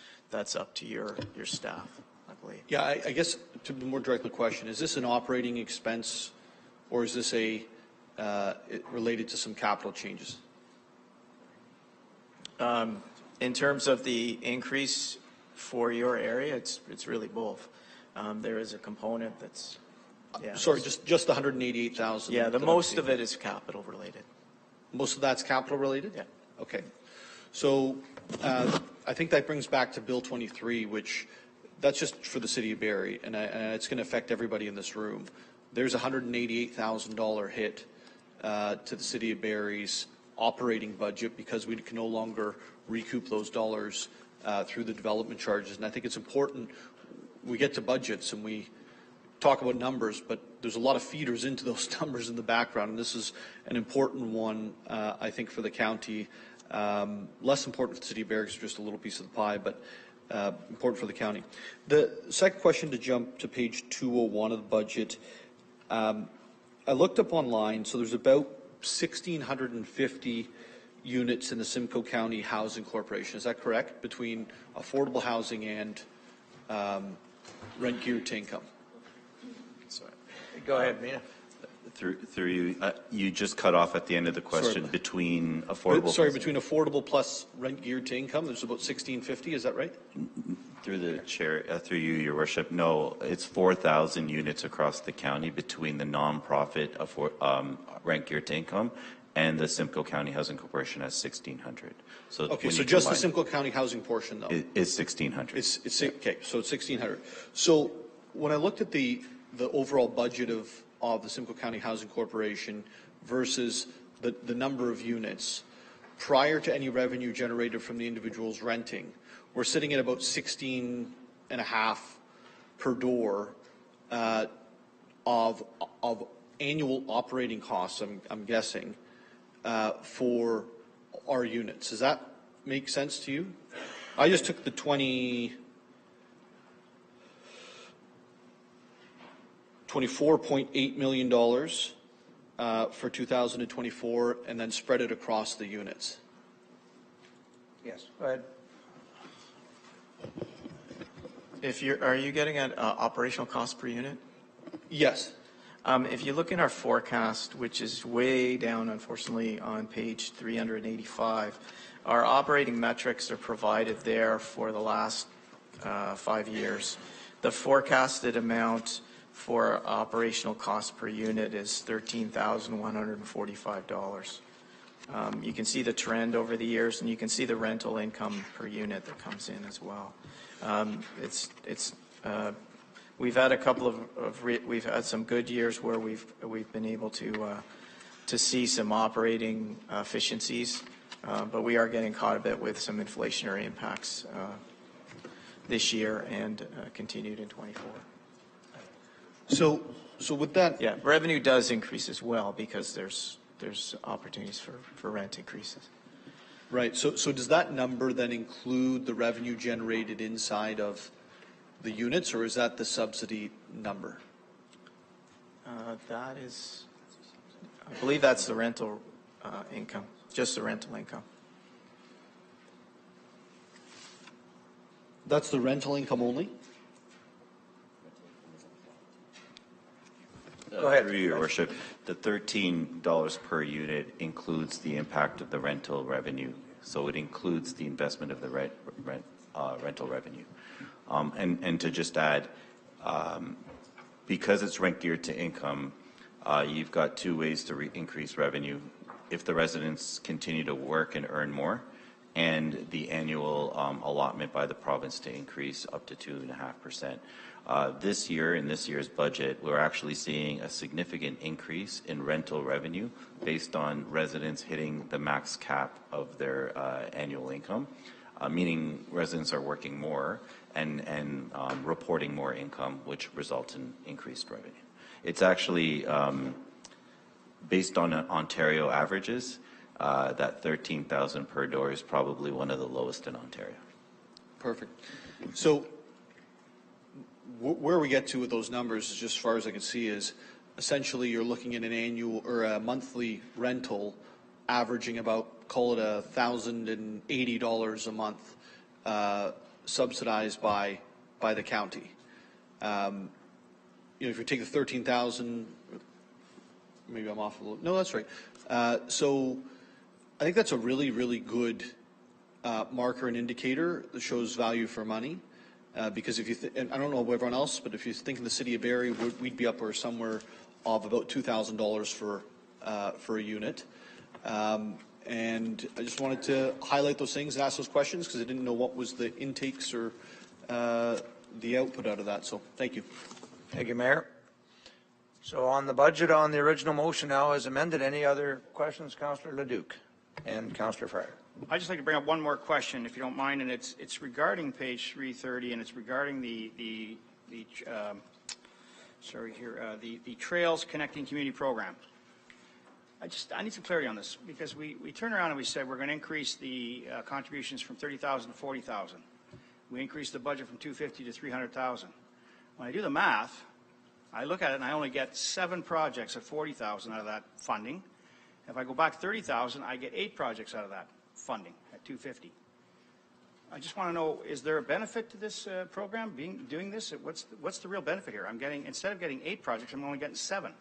up to your staff, I believe. Yeah, I guess to be more direct the question, is this an operating expense or is this related to some capital changes? In terms of the increase for your area, it's really both. There is a component that's Sorry, just the 188,000. Yeah, the most of it is capital related. Most of that's capital related? Yeah. Okay. So I think that brings back to Bill 23, which that's just for the city of Barrie, and it's going to affect everybody in this room. There's a $188,000 hit to the city of Barrie's operating budget because we can no longer recoup those dollars through the development charges. And I think it's important we get to budgets and we talk about numbers, but there's a lot of feeders into those numbers in the background, and this is an important one, I think, for the county. Less important for the city of Barrie, just a little piece of the pie, but important for the county. The second question, to jump to page 201 of the budget, I looked up online, so there's about 1,650 units in the Simcoe County Housing Corporation. Is that correct? Between affordable housing and rent geared to income. Sorry. Go ahead, Mina. Through you, you just cut off at the end of the question. Sorry. Between affordable. Sorry, between affordable plus rent geared to income, there's about 1,650. Is that right? Through the chair, through you, Your Worship. No, it's 4,000 units across the county between the nonprofit rent geared to income and the Simcoe County Housing Corporation has 1,600. So okay, so just the Simcoe County housing portion, though. It's 1,600. It's okay, so it's 1,600. So when I looked at the overall budget of the Simcoe County Housing Corporation versus the number of units prior to any revenue generated from the individuals renting, we're sitting at about 16.5 per door of annual operating costs, I'm guessing, for our units. Does that make sense to you? I just took the $24.8 million for 2024 and then spread it across the units. Yes, go ahead. Are you getting at operational cost per unit? Yes. If you look in our forecast, which is way down, unfortunately, on page 385, our operating metrics are provided there for the last 5 years. The forecasted amount for operational cost per unit is $13,145. You can see the trend over the years, and you can see the rental income per unit that comes in as well. We've had a couple we've had some good years where we've been able to see some operating efficiencies, but we are getting caught a bit with some inflationary impacts this year and continued in 24. So with that, yeah, revenue does increase as well because there's opportunities for rent increases. Right. So does that number then include the revenue generated inside of the units, or is that the subsidy number? That is, I believe that's the rental income, just the rental income. That's the rental income only? Go ahead. Through Your Worship, the $13 per unit includes the impact of the rental revenue, so it includes the investment of the rental revenue. And to just add, because it's rent geared to income, you've got two ways to increase revenue. If the residents continue to work and earn more, and the annual allotment by the province to increase up to 2.5%. This year, in this year's budget, we're actually seeing a significant increase in rental revenue based on residents hitting the max cap of their annual income, meaning residents are working more and reporting more income, which results in increased revenue. It's actually based on Ontario averages. That $13,000 per door is probably one of the lowest in Ontario. Perfect. So where we get to with those numbers, just as far as I can see, is essentially you're looking at an annual or a monthly rental averaging about, call it $1,080 a month, subsidized by the county. If you take the 13,000, maybe I'm off a little. No, that's right. So I think that's a really, really good marker and indicator that shows value for money. Because if you, and I don't know everyone else, but if you think in the city of Barrie, we'd be up or somewhere of about $2,000 for a unit. And I just wanted to highlight those things and ask those questions because I didn't know what was the intakes or the output out of that. So thank you. Thank you, Mayor. So on the budget, on the original motion now as amended, any other questions, Councillor Leduc and Councillor Fryer? I'd just like to bring up one more question, if you don't mind, and it's regarding page 330, and it's regarding the Trails Connecting Community Program. I need some clarity on this because we turned around and we said we're going to increase the contributions from 30,000 to 40,000. We increased the budget from 250 to 300,000. When I do the math, I look at it and I only get 7 projects at 40,000 out of that funding. If I go back 30,000, I get 8 projects out of that funding at 250. I just want to know, is there a benefit to this program doing this? What's the real benefit here? I'm getting, instead of getting 8 projects, I'm only getting 7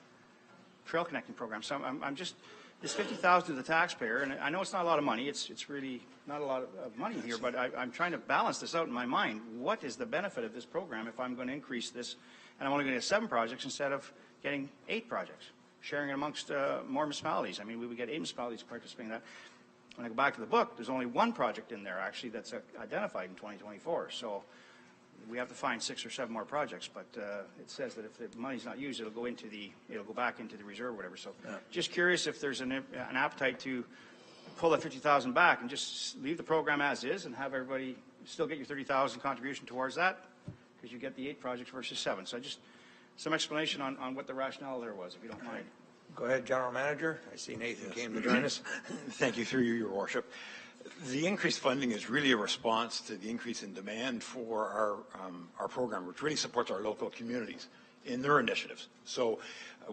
trail connecting programs. So I'm just, this 50,000 to the taxpayer, and I know it's not a lot of money. It's really not a lot of money here, but I'm trying to balance this out in my mind. What is the benefit of this program if I'm going to increase this and I'm only going to get 7 projects instead of getting 8 projects, sharing it amongst more municipalities? I mean, we would get 8 municipalities participating in that. When I go back to the book, there's only 1 project in there actually that's identified in 2024. So we have to find 6 or 7 more projects. But it says that if the money's not used, it'll go back into the reserve or whatever. So just curious if there's an appetite to pull that 50,000 back and just leave the program as is and have everybody still get your 30,000 contribution towards that because you get the 8 projects versus 7. So just some explanation on what the rationale there was, if you don't mind. Go ahead, General Manager. I see Nathan came to join us. Thank you, through you, Your Worship. The increased funding is really a response to the increase in demand for our program, which really supports our local communities in their initiatives. So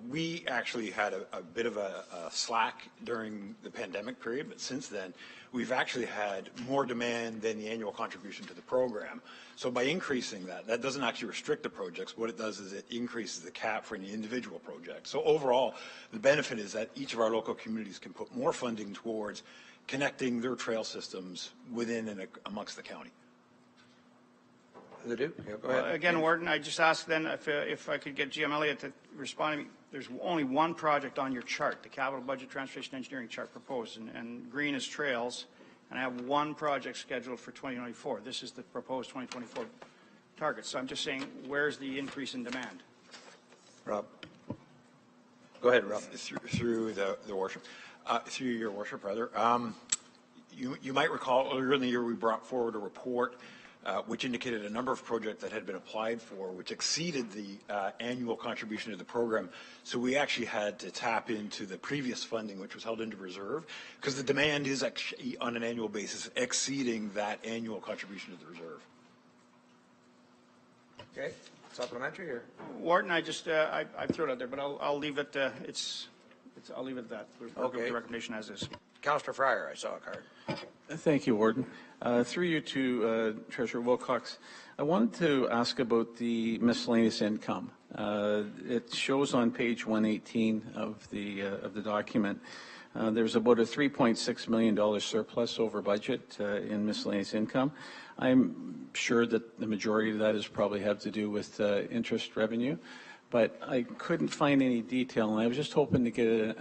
we actually had a bit of a slack during the pandemic period, but since then, we've actually had more demand than the annual contribution to the program. So by increasing that doesn't actually restrict the projects. What it does is it increases the cap for any individual project. So overall, the benefit is that each of our local communities can put more funding towards connecting their trail systems within and amongst the county. Yeah, go ahead. Again, Warden, I just asked then if I could get GM Elliott to respond to me. There's only 1 project on your chart, the capital budget transportation engineering chart proposed, and green is trails, and I have 1 project scheduled for 2024. This is the proposed 2024 target. So I'm just saying, where's the increase in demand? Rob. Go ahead, Rob. Through the worship. Through your worship, rather. You might recall earlier in the year we brought forward a report which indicated a number of projects that had been applied for, which exceeded the annual contribution to the program. So we actually had to tap into the previous funding, which was held into reserve, because the demand is actually on an annual basis exceeding that annual contribution to the reserve. Okay, supplementary or? Warden, I just I threw it out there, but I'll leave it. I'll leave it at that. We'll go with the recommendation as is. Councillor Fryer, I saw a card. Thank you, Warden. Through you to Treasurer Wilcox, I wanted to ask about the miscellaneous income. It shows on page 118 of the document There's about a $3.6 million surplus over budget in miscellaneous income. I'm sure that the majority of that is probably have to do with interest revenue, but I couldn't find any detail, and I was just hoping to get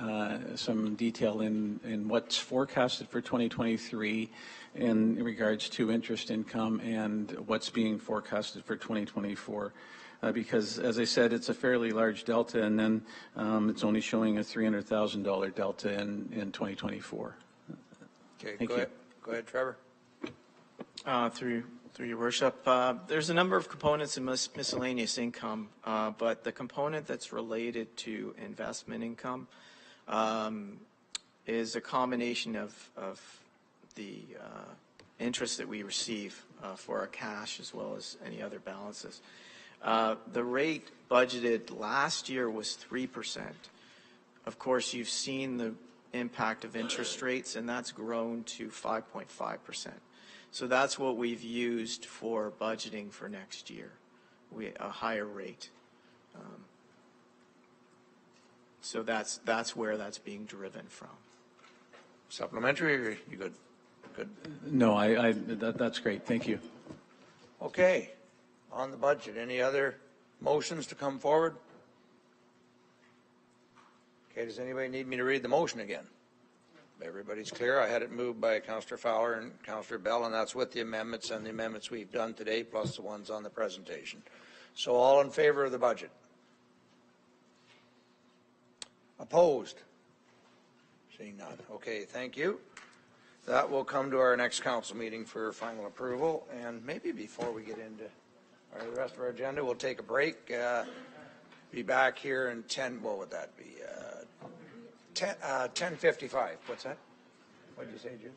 some detail in what's forecasted for 2023 in regards to interest income and what's being forecasted for 2024. Because, as I said, it's a fairly large delta, and then it's only showing a $300,000 delta in 2024. Okay, Thank go you. ahead. Go ahead, Trevor. Through your worship, there's a number of components in miscellaneous income, but the component that's related to investment income is a combination of the interest that we receive for our cash as well as any other balances. The rate budgeted last year was 3%. Of course, you've seen the impact of interest rates, and that's grown to 5.5%. So that's what we've used for budgeting for next year, a higher rate. So that's where that's being driven from. Supplementary, or you good? Good. No, that's great. Thank you. Okay. On the budget, any other motions to come forward? Okay, does anybody need me to read the motion again? Everybody's clear. I had it moved by Councillor Fowler and Councillor Bell, and that's with the amendments and the amendments we've done today, plus the ones on the presentation. So all in favor of the budget? Opposed? Seeing none. Okay, thank you. That will come to our next council meeting for final approval, and maybe before we get into the rest of our agenda, we'll take a break. Be back here in 10, what would that be? 10:55. What's that? What did you say, Jim?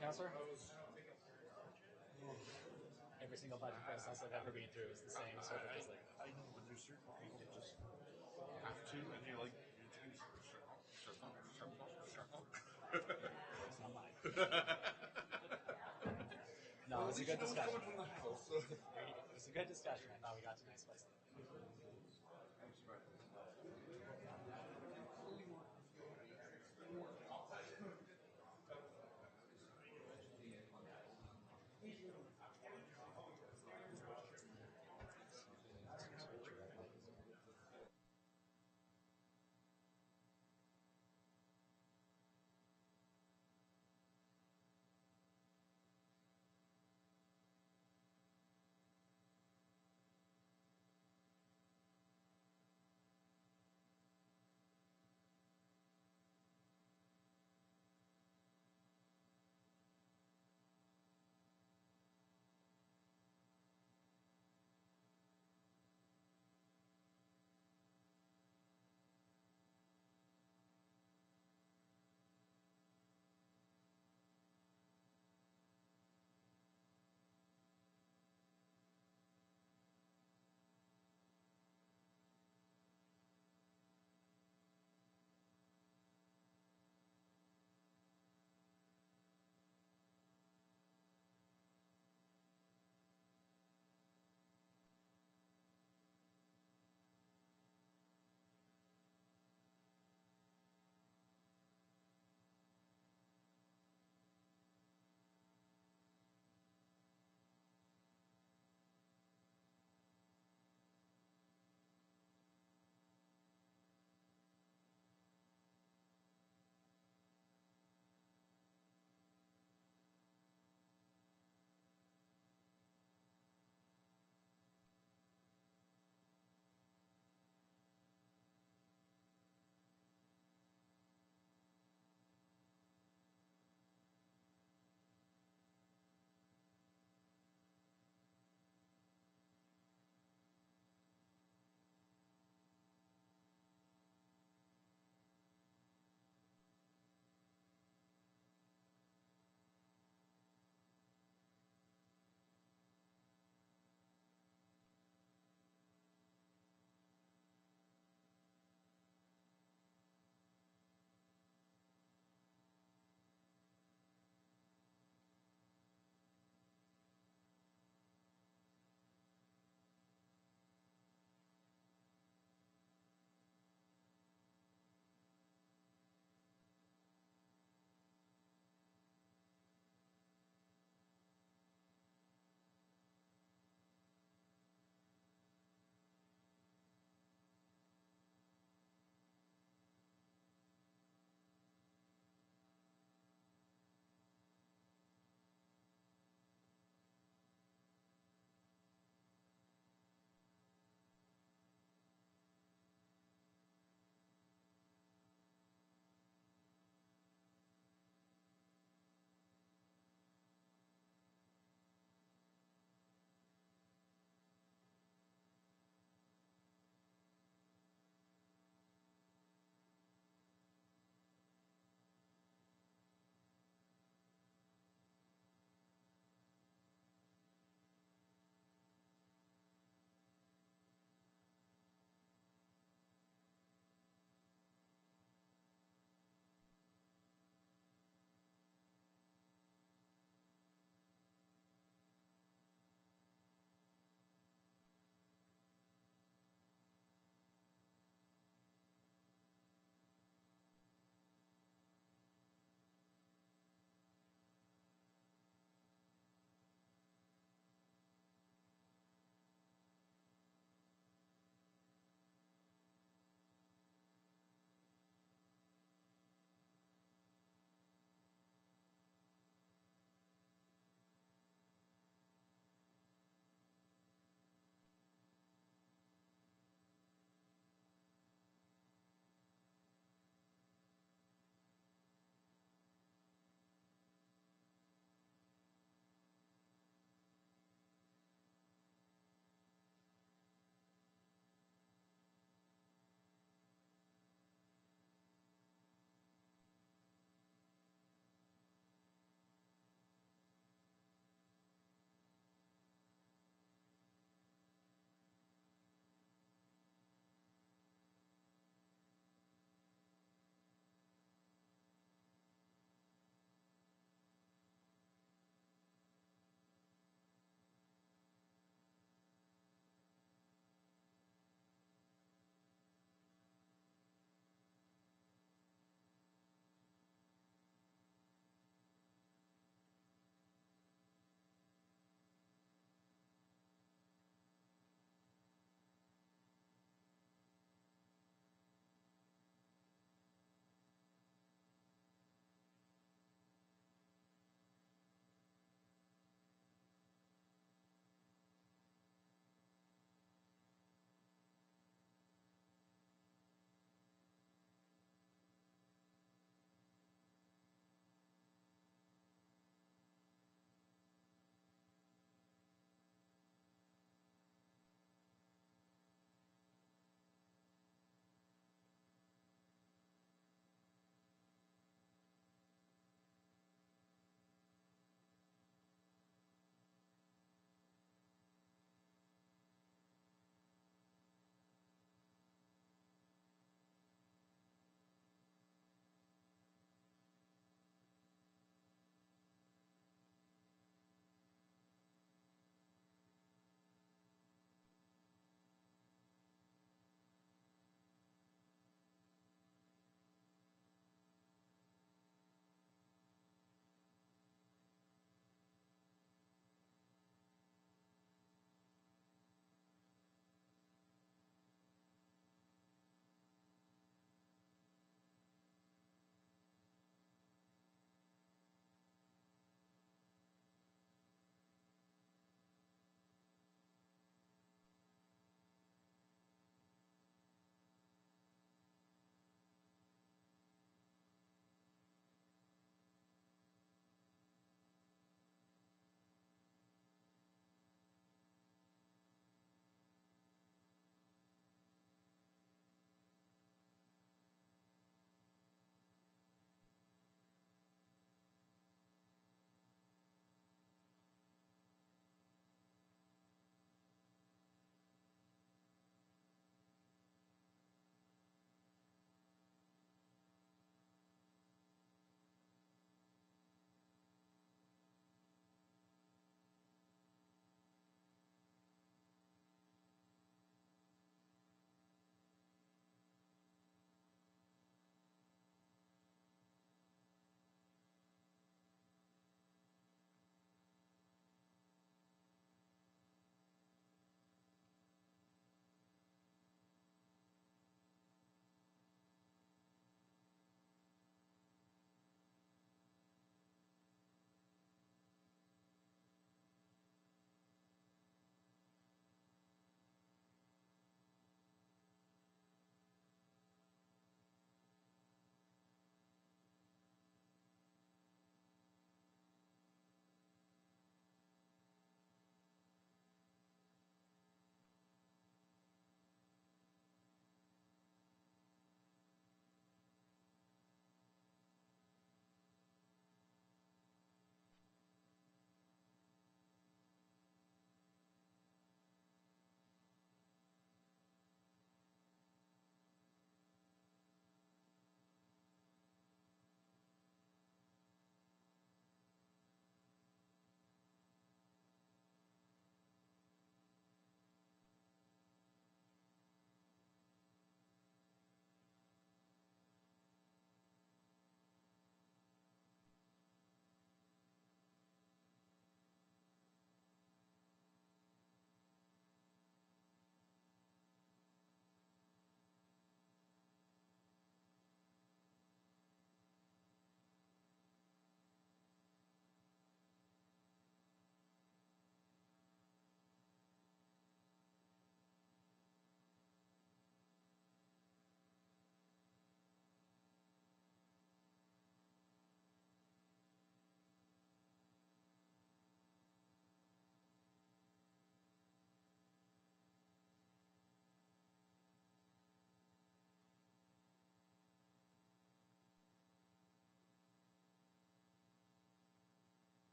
Councillor? Every single budget process I've ever been through is the same. So it's like, I know, but there's certain people that just have to, and you're like, it's not mine. No, it's a good discussion. It's a good discussion. I thought we got to a nice place.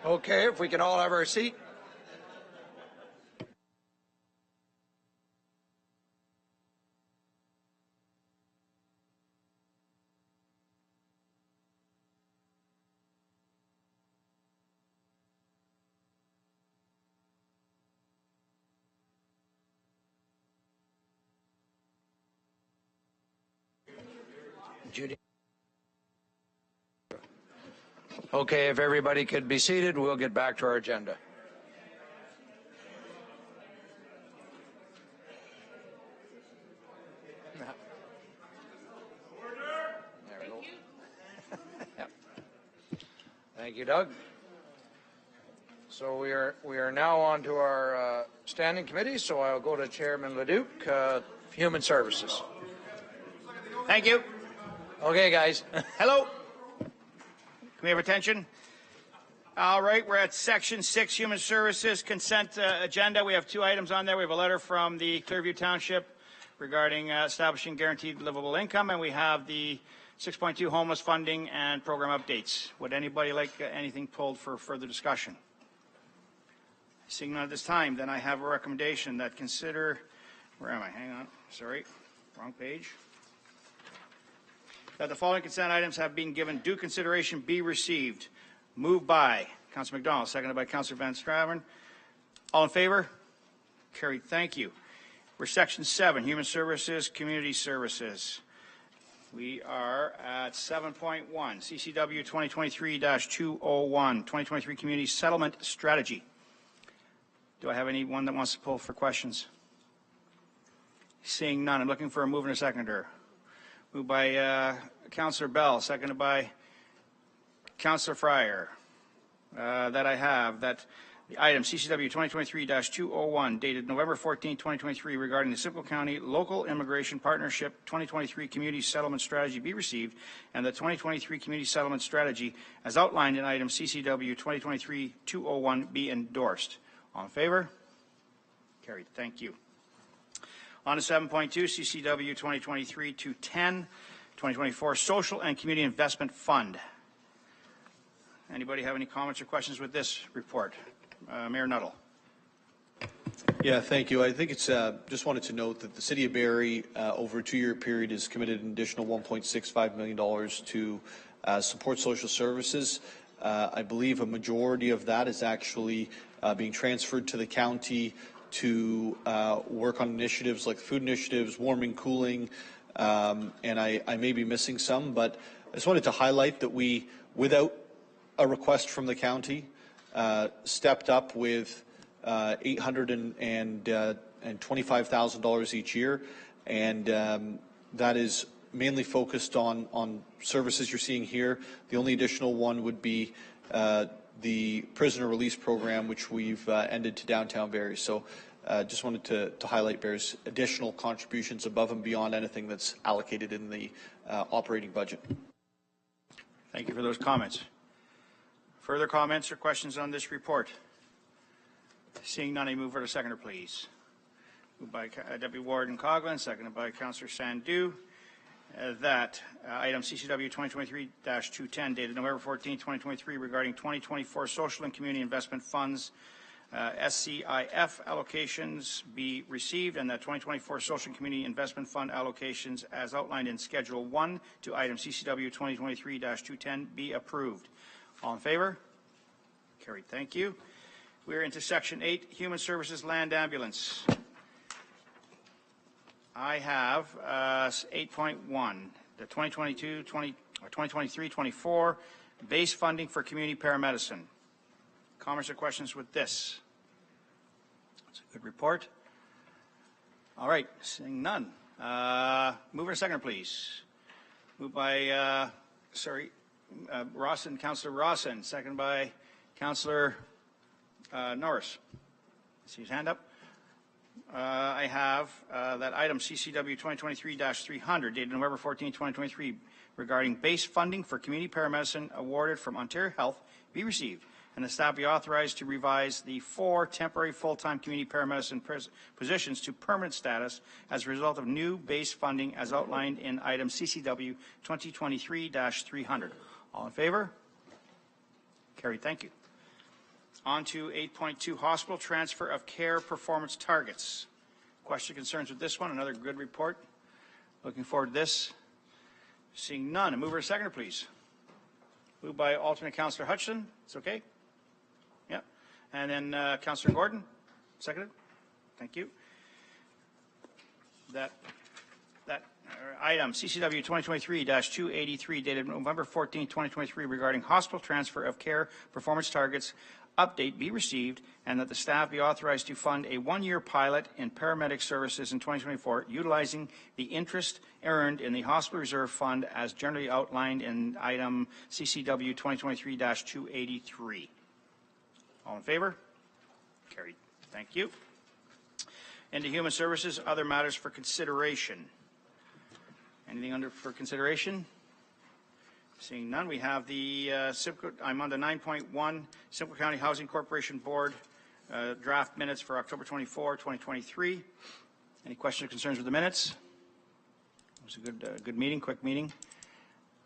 Okay, if we can all have our seat. Judy. Okay, if everybody could be seated, we'll get back to our agenda. There we go. Yep. Thank you, Doug. So we are now on to our standing committee. So I'll go to Chairman Leduc, Human Services. Thank you. Okay, guys. Hello. Can we have attention? All right, we're at Section 6, Human Services, Consent Agenda. We have 2 items on there. We have a letter from the Clearview Township regarding establishing guaranteed livable income, and we have the 6.2 homeless funding and program updates. Would anybody like anything pulled for further discussion? Seeing none at this time, then I have a recommendation that consider, where am I? Hang on, sorry, wrong page. That the following consent items have been given due consideration be received. Moved by Councillor McDonald, seconded by Councillor Van Straven. All in favor? Carried. Thank you. We're Section 7, Human Services, Community Services. We are at 7.1, CCW 2023-201, 2023 Community Settlement Strategy. Do I have anyone that wants to pull for questions? Seeing none, I'm looking for a mover and a seconder. Moved by Councillor Bell, seconded by Councillor Fryer. That I have that the item CCW 2023-201 dated November 14, 2023 regarding the Simcoe County Local Immigration Partnership 2023 Community Settlement Strategy be received, and the 2023 Community Settlement Strategy as outlined in item CCW 2023-201 be endorsed. All in favor? Carried. Thank you. On to 7.2, CCW 2023-210, 2024 Social and Community Investment Fund. Anybody have any comments or questions with this report? Mayor Nuttall. Yeah, thank you. I think it's just wanted to note that the City of Barrie over a 2-year period has committed an additional $1.65 million to support social services. I believe a majority of that is actually being transferred to the county to work on initiatives like food initiatives, warming, cooling, and I may be missing some, but I just wanted to highlight that we, without a request from the county, stepped up with $825,000 each year, and that is mainly focused on services you're seeing here. The only additional one would be the prisoner release program, which we've ended to downtown Barrie. So just wanted to highlight Barrie's additional contributions above and beyond anything that's allocated in the operating budget. Thank you for those comments. Further comments or questions on this report? Seeing none, I move for the seconder, please. Moved by Deputy Warden Coghlan, seconded by Councillor Sandu. That item CCW 2023-210 dated November 14, 2023 regarding 2024 Social and Community Investment Funds SCIF allocations be received, and that 2024 Social and Community Investment Fund allocations as outlined in Schedule 1 to item CCW 2023-210 be approved. All in favor? Carried. Thank you. We're into Section 8, Human Services Land Ambulance. I have 8.1, the 2023-24 base funding for community paramedicine. Comments or questions with this? It's a good report. All right, seeing none. Mover and seconder, please. Moved by, Rawson, Councillor Rawson, seconded by Councillor Norris. See his hand up. I have that item CCW 2023-300 dated November 14, 2023 regarding base funding for community paramedicine awarded from Ontario Health be received, and the staff be authorized to revise the 4 temporary full-time community paramedicine positions to permanent status as a result of new base funding as outlined in item CCW 2023-300. All in favor? Carried. Thank you. On to 8.2, hospital transfer of care performance targets. Question, concerns with this one? Another good report. Looking forward to this. Seeing none. A mover, a seconder, please. Moved by alternate Councillor Hutchison. It's okay? Yeah. And then Councillor Gordon. Seconded. Thank you. That item, CCW 2023-283, dated November 14, 2023, regarding hospital transfer of care performance targets update be received, and that the staff be authorized to fund a 1-year pilot in paramedic services in 2024, utilizing the interest earned in the Hospital Reserve Fund as generally outlined in item CCW 2023-283. All in favor? Carried. Thank you. Into Human Services, other matters for consideration. Anything under for consideration? Seeing none, we have the Simcoe, I'm on the 9.1 Simcoe County Housing Corporation Board draft minutes for October 24, 2023. Any questions or concerns with the minutes? It was a good meeting, quick meeting.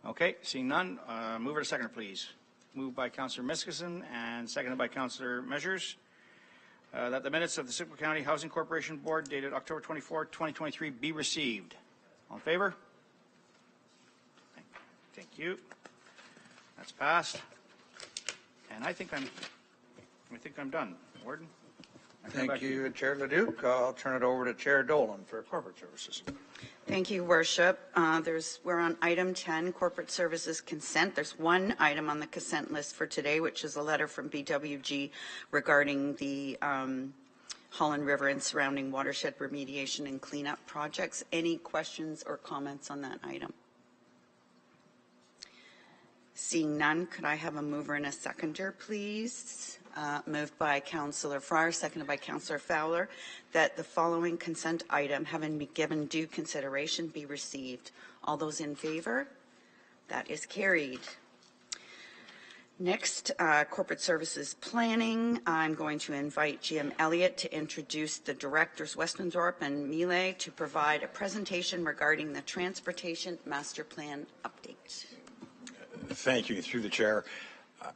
Okay, seeing none, mover to seconder, please. Moved by Councillor Miskison and seconded by Councillor Measures. That the minutes of the Simcoe County Housing Corporation Board dated October 24, 2023 be received. All in favor? Thank you. That's passed. And I think I'm done. Warden? Thank you, Chair Leduc. I'll turn it over to Chair Dolan for Corporate Services. Thank you, Worship. We're on item 10, Corporate Services Consent. There's one item on the consent list for today, which is a letter from BWG regarding the Holland River and surrounding watershed remediation and cleanup projects. Any questions or comments on that item? Seeing none, could I have a mover and a seconder, please? Moved by Councillor Fryer, seconded by Councillor Fowler, that the following consent item, having been given due consideration, be received. All those in favor? That is carried. Next, Corporate Services Planning. I'm going to invite Jim Elliott to introduce the directors, Westendorp and Mealy, to provide a presentation regarding the Transportation Master Plan update. Thank you. Through the chair,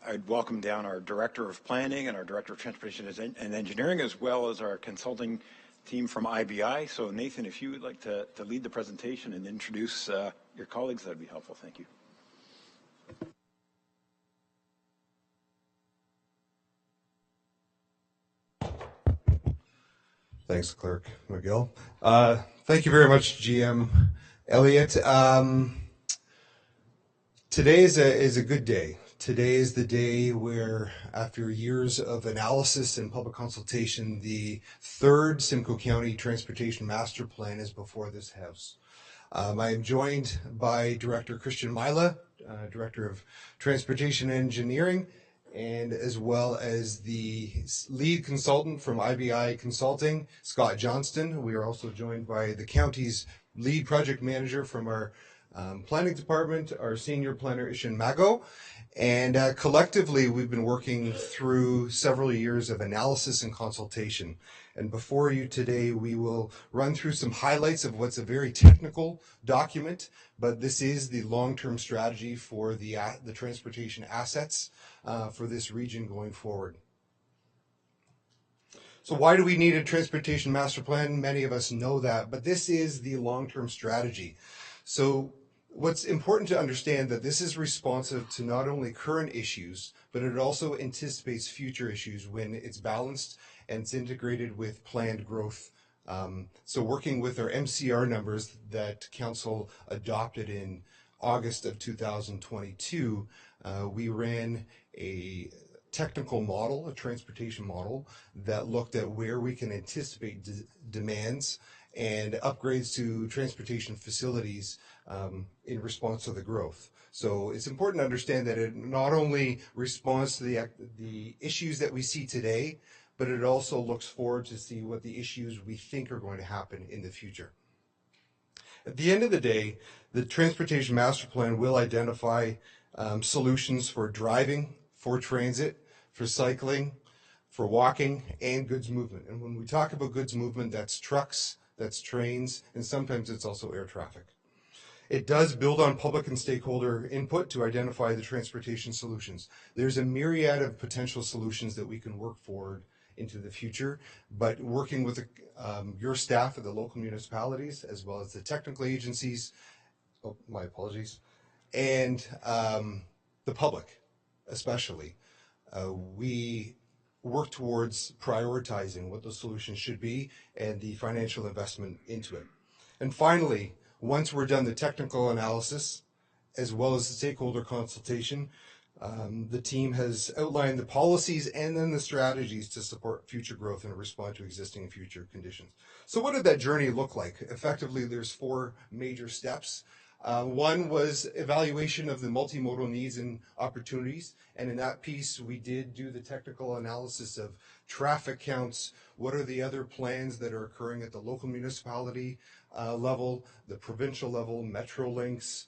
I'd welcome down our Director of Planning and our Director of Transportation and Engineering, as well as our consulting team from IBI. So Nathan, if you would like to lead the presentation and introduce your colleagues, that'd be helpful. Thank you. Thanks, Clerk McGill. Thank you very much, GM Elliott. Today is a good day. Today is the day where, after years of analysis and public consultation, the third Simcoe County Transportation Master Plan is before this House. I am joined by Director Christian Mila, Director of Transportation Engineering, and as well as the lead consultant from IBI Consulting, Scott Johnston. We are also joined by the county's lead project manager from our planning department, our senior planner, Ishan Mago. And collectively, we've been working through several years of analysis and consultation. And before you today, we will run through some highlights of what's a very technical document, but this is the long-term strategy for the transportation assets for this region going forward. So why do we need a transportation master plan? Many of us know that, but this is the long-term strategy. So what's important to understand that this is responsive to not only current issues, but it also anticipates future issues when it's balanced and it's integrated with planned growth. So working with our MCR numbers that Council adopted in August of 2022, we ran a technical model, a transportation model, that looked at where we can anticipate demands and upgrades to transportation facilities in response to the growth. So it's important to understand that it not only responds to the issues that we see today, but it also looks forward to see what the issues we think are going to happen in the future. At the end of the day, the Transportation Master Plan will identify solutions for driving, for transit, for cycling, for walking, and goods movement. And when we talk about goods movement, that's trucks, that's trains, and sometimes it's also air traffic. It does build on public and stakeholder input to identify the transportation solutions. There's a myriad of potential solutions that we can work forward into the future, but working with your staff at the local municipalities, as well as the technical agencies, oh, my apologies, and the public especially, we work towards prioritizing what those solutions should be and the financial investment into it. And finally, once we're done the technical analysis, as well as the stakeholder consultation, the team has outlined the policies and then the strategies to support future growth and respond to existing and future conditions. So what did that journey look like? Effectively, there's 4 major steps. One was evaluation of the multimodal needs and opportunities. And in that piece, we did do the technical analysis of traffic counts. What are the other plans that are occurring at the local municipality level, the provincial level, metro links,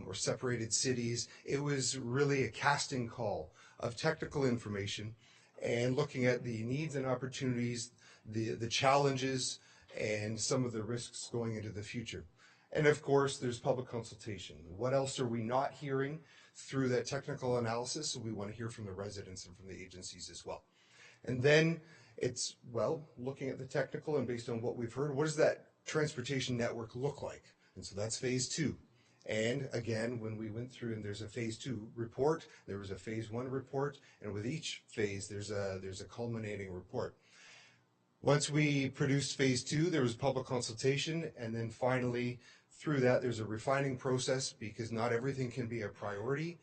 or separated cities? It was really a casting call of technical information and looking at the needs and opportunities, the challenges, and some of the risks going into the future. And of course, there's public consultation. What else are we not hearing through that technical analysis? We want to hear from the residents and from the agencies as well. And then it's, well, looking at the technical and based on what we've heard, what does that transportation network look like? And so that's phase 2. And again, when we went through, and there's a phase 2 report, there was a phase 1 report, and with each phase, there's a culminating report. Once we produced phase 2, there was public consultation, and then finally, through that, there's a refining process because not everything can be a priority.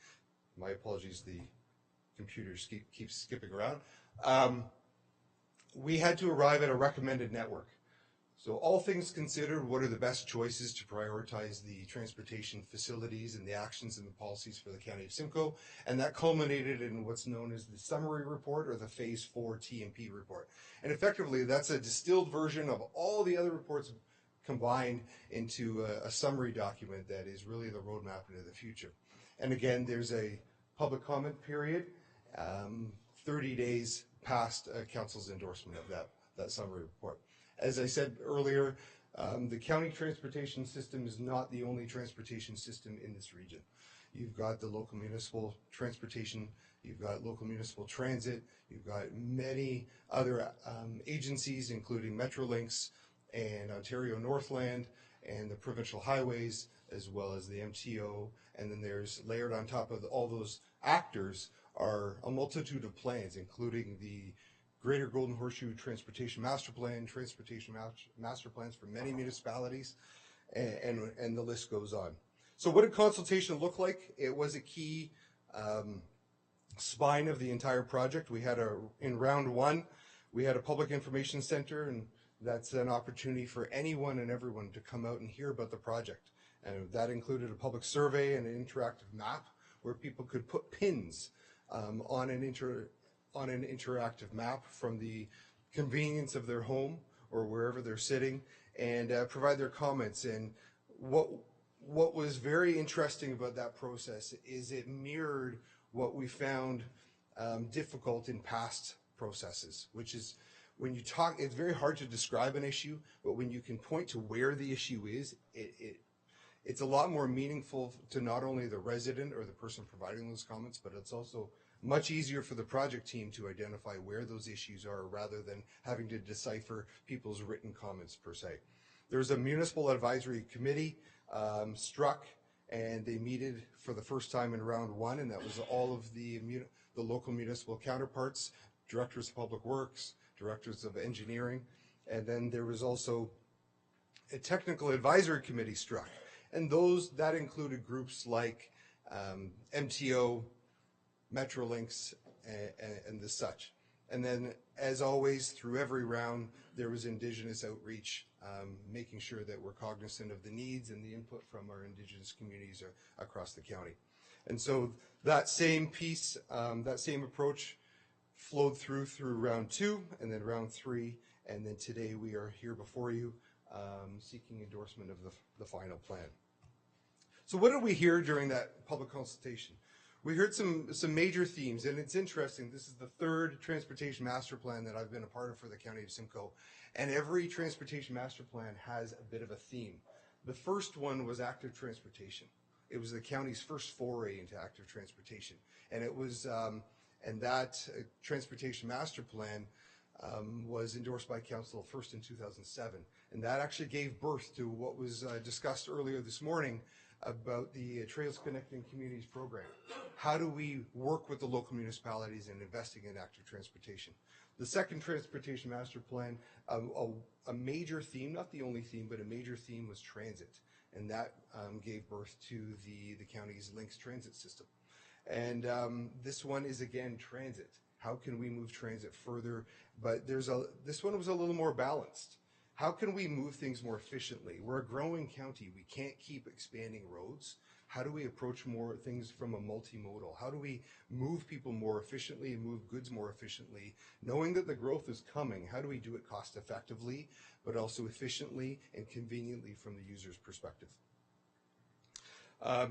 My apologies, the computers keep skipping around. We had to arrive at a recommended network. So all things considered, what are the best choices to prioritize the transportation facilities and the actions and the policies for the County of Simcoe? And that culminated in what's known as the summary report or the phase 4 TMP report. And effectively, that's a distilled version of all the other reports combined into a summary document that is really the roadmap into the future. And again, there's a public comment period, 30 days past council's endorsement of that summary report. As I said earlier, the county transportation system is not the only transportation system in this region. You've got the local municipal transportation, you've got local municipal transit, you've got many other agencies, including Metrolinx and Ontario Northland and the provincial highways, as well as the MTO. And then there's layered on top of all those actors are a multitude of plans, including the Greater Golden Horseshoe Transportation Master Plan, transportation master plans for many municipalities, and the list goes on. So what did consultation look like? It was a key spine of the entire project. We had in round 1, we had a public information center, and that's an opportunity for anyone and everyone to come out and hear about the project. And that included a public survey and an interactive map where people could put pins on an interactive map from the convenience of their home or wherever they're sitting, and provide their comments. And what was very interesting about that process is it mirrored what we found difficult in past processes, which is when you talk, it's very hard to describe an issue, but when you can point to where the issue is, it's a lot more meaningful to not only the resident or the person providing those comments, but it's also much easier for the project team to identify where those issues are rather than having to decipher people's written comments per se. There's a municipal advisory committee struck, and they meted for the first time in round 1, and that was all of the local municipal counterparts, directors of public works, directors of engineering, and then there was also a technical advisory committee struck, and that included groups like MTO, Metrolinx, and the such. And then, as always, through every round, there was Indigenous outreach, making sure that we're cognizant of the needs and the input from our Indigenous communities across the county. And so that same piece, that same approach flowed through round 2 and then round 3, and then today we are here before you seeking endorsement of the final plan. So what did we hear during that public consultation? We heard some major themes, and it's interesting. This is the third transportation master plan that I've been a part of for the County of Simcoe, and every transportation master plan has a bit of a theme. The first one was active transportation. It was the county's first foray into active transportation, and it was that transportation master plan was endorsed by council first in 2007, and that actually gave birth to what was discussed earlier this morning about the Trails Connecting Communities program. How do we work with the local municipalities in investing in active transportation? The second transportation master plan, a major theme, not the only theme, but a major theme was transit, and that gave birth to the county's Links transit system. And this one is again transit. How can we move transit further? But this one was a little more balanced. How can we move things more efficiently? We're a growing county. We can't keep expanding roads. How do we approach more things from a multimodal? How do we move people more efficiently and move goods more efficiently? Knowing that the growth is coming, how do we do it cost effectively, but also efficiently and conveniently from the user's perspective?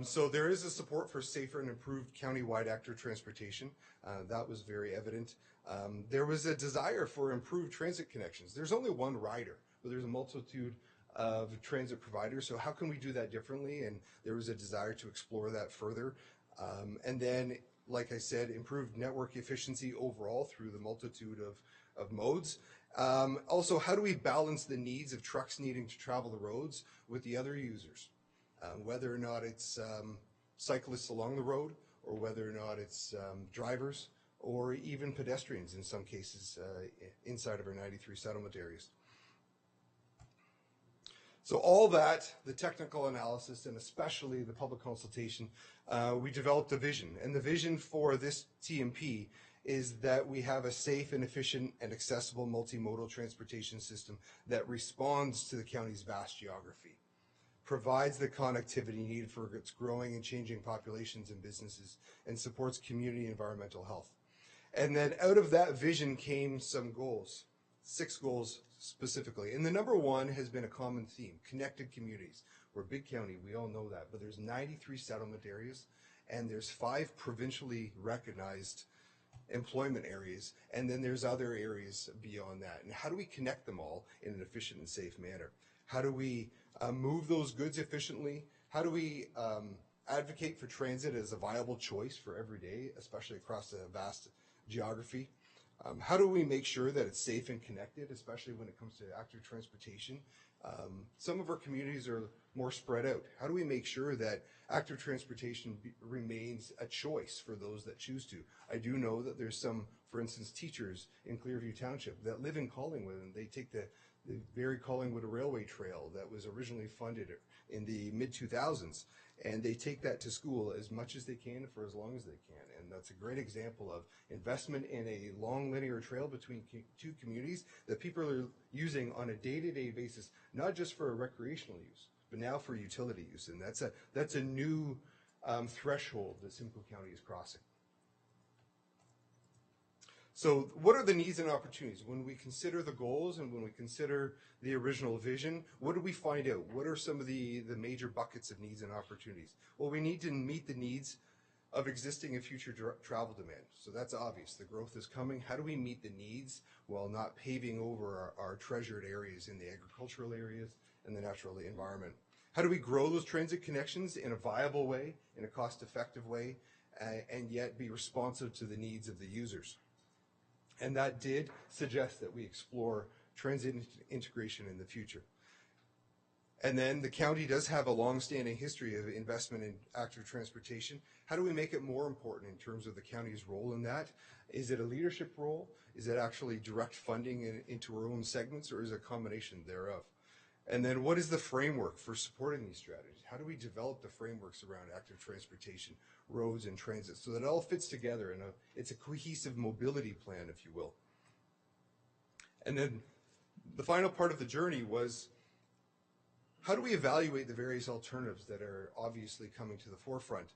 So there is a support for safer and improved countywide active transportation. That was very evident. There was a desire for improved transit connections. There's only one rider, but there's a multitude of transit providers. So how can we do that differently? And there was a desire to explore that further. And then, like I said, improved network efficiency overall through the multitude of modes. Also, how do we balance the needs of trucks needing to travel the roads with the other users? Whether or not it's cyclists along the road, or whether or not it's drivers, or even pedestrians in some cases inside of our 93 settlement areas. So all that, the technical analysis, and especially the public consultation, we developed a vision. And the vision for this TMP is that we have a safe and efficient and accessible multimodal transportation system that responds to the county's vast geography, provides the connectivity needed for its growing and changing populations and businesses, and supports community environmental health. And then out of that vision came some goals, 6 goals specifically. And the number one has been a common theme, connected communities. We're a big county, we all know that, but there's 93 settlement areas, and there's 5 provincially recognized employment areas, and then there's other areas beyond that. And how do we connect them all in an efficient and safe manner? How do we move those goods efficiently? How do we advocate for transit as a viable choice for every day, especially across a vast geography? How do we make sure that it's safe and connected, especially when it comes to active transportation? Some of our communities are more spread out. How do we make sure that active transportation remains a choice for those that choose to? I do know that there's some, for instance, teachers in Clearview Township that live in Collingwood, and they take the very Collingwood Railway Trail that was originally funded in the mid-2000s, and they take that to school as much as they can for as long as they can. And that's a great example of investment in a long linear trail between 2 communities that people are using on a day-to-day basis, not just for a recreational use, but now for utility use. And that's a new threshold that Simcoe County is crossing. So what are the needs and opportunities? When we consider the goals and when we consider the original vision, what do we find out? What are some of the major buckets of needs and opportunities? Well, we need to meet the needs of existing and future travel demand. So that's obvious. The growth is coming. How do we meet the needs while not paving over our treasured areas in the agricultural areas and the natural environment? How do we grow those transit connections in a viable way, in a cost-effective way, and yet be responsive to the needs of the users? And that did suggest that we explore transit integration in the future. And then the county does have a long-standing history of investment in active transportation. How do we make it more important in terms of the county's role in that? Is it a leadership role? Is it actually direct funding into our own segments, or is it a combination thereof? And then what is the framework for supporting these strategies? How do we develop the frameworks around active transportation, roads, and transit so that it all fits together and it's a cohesive mobility plan, if you will? And then the final part of the journey was, how do we evaluate the various alternatives that are obviously coming to the forefront?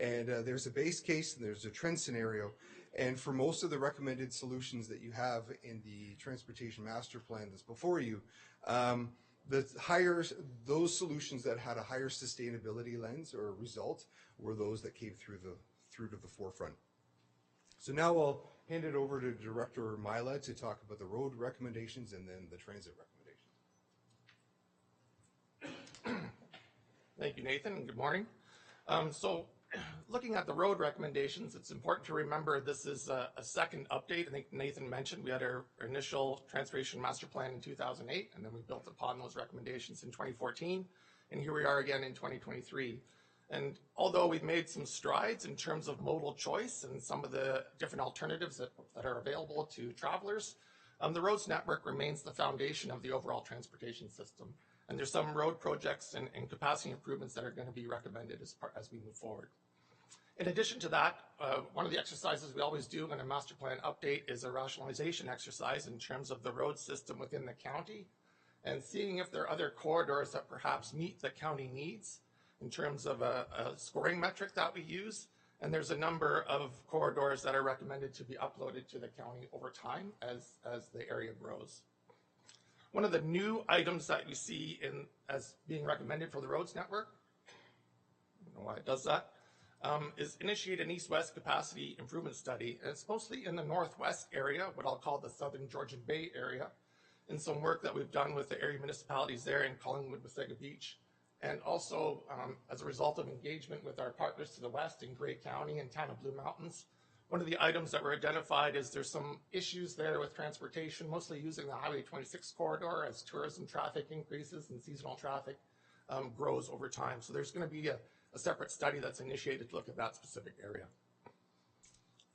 And there's a base case and there's a trend scenario. And for most of the recommended solutions that you have in the transportation master plan that's before you, those solutions that had a higher sustainability lens or result were those that came through through to the forefront. So now I'll hand it over to Director Mila to talk about the road recommendations and then the transit recommendations. Thank you, Nathan, and good morning. So looking at the road recommendations, it's important to remember this is a second update. I think Nathan mentioned we had our initial transportation master plan in 2008, and then we built upon those recommendations in 2014, and here we are again in 2023. And although we've made some strides in terms of modal choice and some of the different alternatives that are available to travelers, the roads network remains the foundation of the overall transportation system. And there's some road projects and capacity improvements that are going to be recommended as we move forward. In addition to that, one of the exercises we always do in a master plan update is a rationalization exercise in terms of the road system within the county and seeing if there are other corridors that perhaps meet the county needs in terms of a scoring metric that we use. And there's a number of corridors that are recommended to be uploaded to the county over time as the area grows. One of the new items that you see as being recommended for the roads network, I don't know why it does that, is initiate an east-west capacity improvement study. And it's mostly in the northwest area, what I'll call the southern Georgian Bay area, and some work that we've done with the area municipalities there in Collingwood, Wasaga Beach, and also as a result of engagement with our partners to the west in Grey County and Tana Blue Mountains. One of the items that were identified is there's some issues there with transportation, mostly using the Highway 26 corridor as tourism traffic increases and seasonal traffic grows over time. So there's going to be a separate study that's initiated to look at that specific area.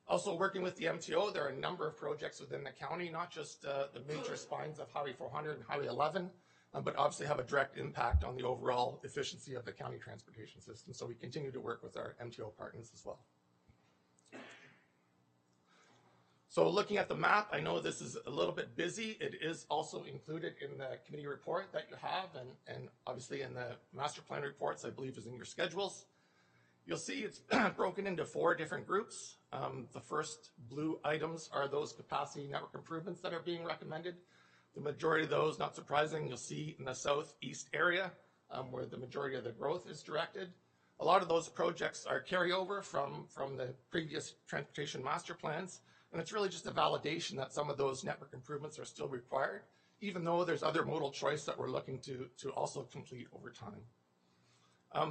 Also working with the MTO, there are a number of projects within the county, not just the major spines of Highway 400 and Highway 11, but obviously have a direct impact on the overall efficiency of the county transportation system. So we continue to work with our MTO partners as well. So looking at the map, I know this is a little bit busy. It is also included in the committee report that you have, and obviously in the master plan reports, I believe is in your schedules. You'll see it's broken into 4 different groups. The first blue items are those capacity network improvements that are being recommended. The majority of those, not surprising, you'll see in the southeast area where the majority of the growth is directed. A lot of those projects are carryover from the previous transportation master plans, and it's really just a validation that some of those network improvements are still required, even though there's other modal choice that we're looking to also complete over time.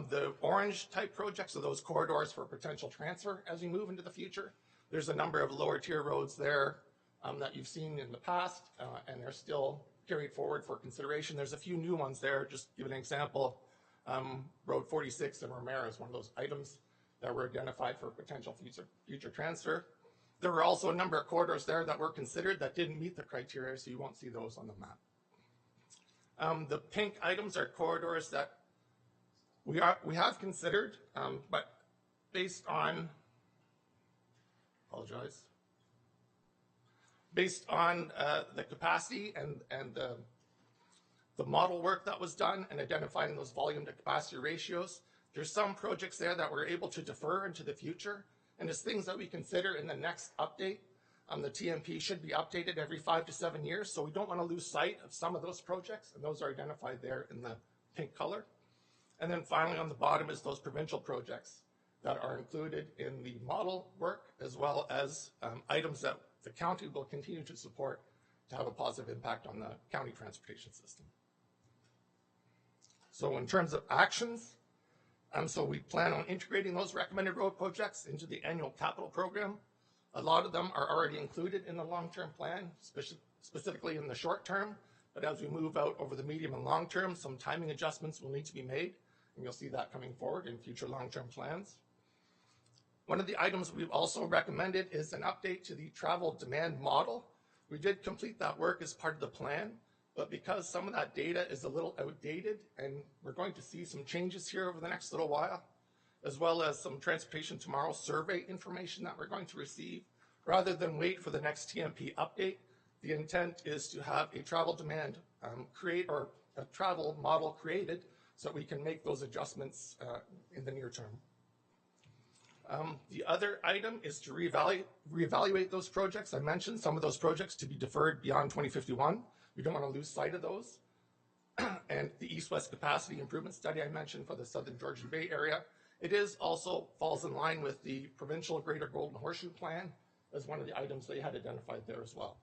The orange type projects are those corridors for potential transfer as we move into the future. There's a number of lower tier roads there that you've seen in the past, and they're still carried forward for consideration. There's a few new ones there. Just to give an example, Road 46 in Romero is one of those items that were identified for potential future transfer. There were also a number of corridors there that were considered that didn't meet the criteria, so you won't see those on the map. The pink items are corridors that we have considered, but based on, based on the capacity and the model work that was done and identifying those volume to capacity ratios, there's some projects there that we're able to defer into the future, and as things that we consider in the next update. The TMP should be updated every 5 to 7 years, so we don't want to lose sight of some of those projects, and those are identified there in the pink color. And then finally on the bottom is those provincial projects that are included in the model work, as well as items that the county will continue to support to have a positive impact on the county transportation system. So in terms of actions, so we plan on integrating those recommended road projects into the annual capital program. A lot of them are already included in the long-term plan, specifically in the short term, but as we move out over the medium and long term, some timing adjustments will need to be made, and you'll see that coming forward in future long-term plans. One of the items we've also recommended is an update to the travel demand model. We did complete that work as part of the plan, but because some of that data is a little outdated, and we're going to see some changes here over the next little while, as well as some Transportation Tomorrow survey information that we're going to receive, rather than wait for the next TMP update, the intent is to have a travel demand a travel model created so we can make those adjustments in the near term. The other item is to reevaluate those projects. I mentioned some of those projects to be deferred beyond 2051. We don't want to lose sight of those. And the east-west capacity improvement study I mentioned for the southern Georgian Bay area It is also falls in line with the provincial Greater Golden Horseshoe Plan as one of the items they had identified there as well.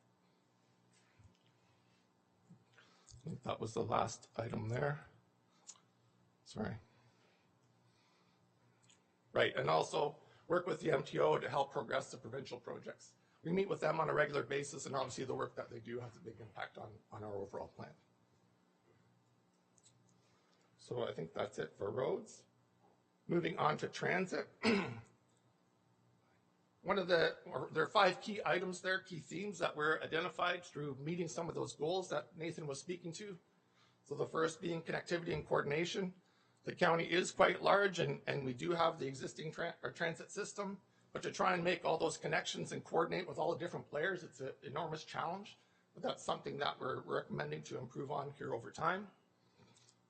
I think that was the last item there. Sorry. Right, and also work with the MTO to help progress the provincial projects. We meet with them on a regular basis, and obviously the work that they do has a big impact on our overall plan. So I think that's it for roads. Moving on to transit. There are 5 key items there, key themes that were identified through meeting some of those goals that Nathan was speaking to. So the first being connectivity and coordination. The county is quite large, and we do have the existing transit system, but to try and make all those connections and coordinate with all the different players, it's an enormous challenge, but that's something that we're recommending to improve on here over time.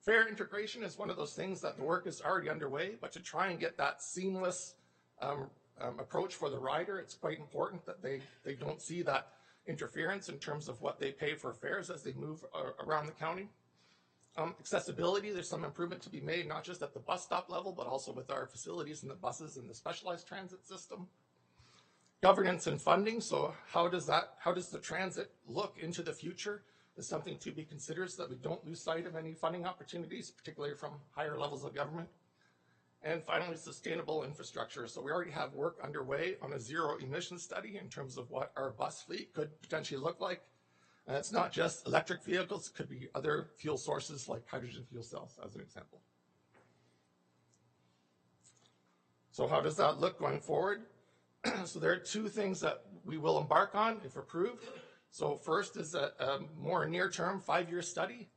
Fare integration is one of those things that the work is already underway, but to try and get that seamless approach for the rider, it's quite important that they don't see that interference in terms of what they pay for fares as they move around the county. Accessibility, there's some improvement to be made, not just at the bus stop level, but also with our facilities and the buses and the specialized transit system. Governance and funding, so how does the transit look into the future is something to be considered so that we don't lose sight of any funding opportunities, particularly from higher levels of government. And finally, sustainable infrastructure. So we already have work underway on a zero emission study in terms of what our bus fleet could potentially look like. And it's not just electric vehicles, it could be other fuel sources like hydrogen fuel cells, as an example. So how does that look going forward? So there are 2 things that we will embark on if approved. So first is a more near-term 5-year study.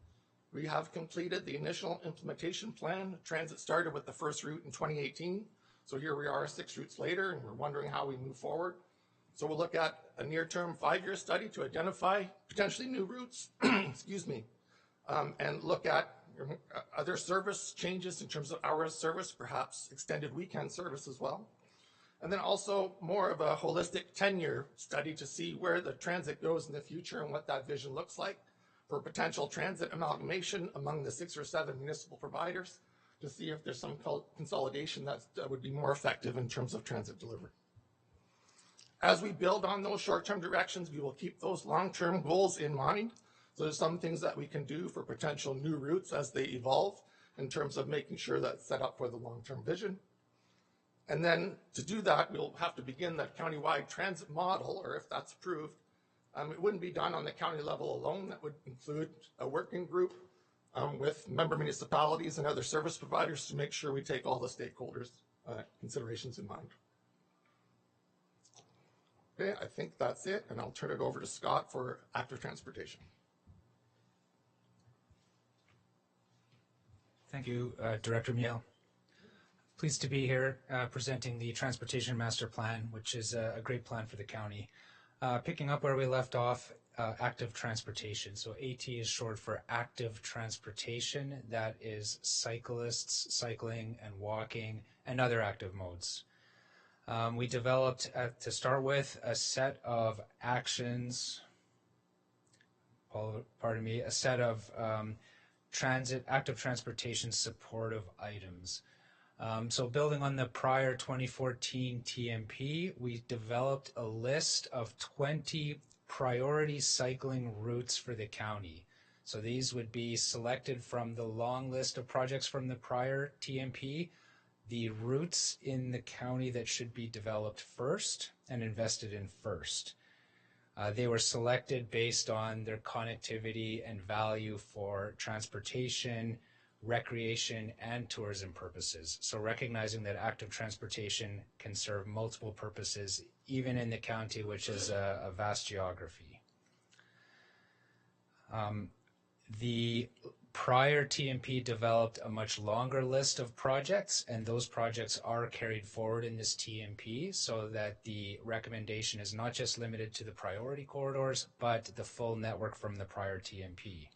We have completed the initial implementation plan. Transit started with the first route in 2018. So here we are 6 routes later, and we're wondering how we move forward. So we'll look at a near-term 5-year study to identify potentially new routes, excuse me, and look at other service changes in terms of hours service, perhaps extended weekend service as well. And then also more of a holistic 10-year study to see where the transit goes in the future and what that vision looks like for potential transit amalgamation among the 6 or 7 municipal providers to see if there's some consolidation that would be more effective in terms of transit delivery. As we build on those short-term directions, we will keep those long-term goals in mind. So there's some things that we can do for potential new routes as they evolve in terms of making sure that's set up for the long-term vision. And then to do that, we'll have to begin that countywide transit model, or if that's approved, it wouldn't be done on the county level alone. That would include a working group with member municipalities and other service providers to make sure we take all the stakeholders' considerations in mind. Okay, I think that's it, and I'll turn it over to Scott for active transportation. Thank you, Director Miel. Pleased to be here presenting the Transportation Master Plan, which is a great plan for the county. Picking up where we left off, active transportation. So AT is short for active transportation. That is cyclists, cycling, and walking, and other active modes. We developed, to start with, a set of actions, a set of active transportation supportive items. So building on the prior 2014 TMP, we developed a list of 20 priority cycling routes for the county. So these would be selected from the long list of projects from the prior TMP, the routes in the county that should be developed first and invested in first. They were selected based on their connectivity and value for transportation, recreation, and tourism purposes. So recognizing that active transportation can serve multiple purposes, even in the county, which is a vast geography. The prior TMP developed a much longer list of projects, and those projects are carried forward in this TMP so that the recommendation is not just limited to the priority corridors, but the full network from the prior TMP.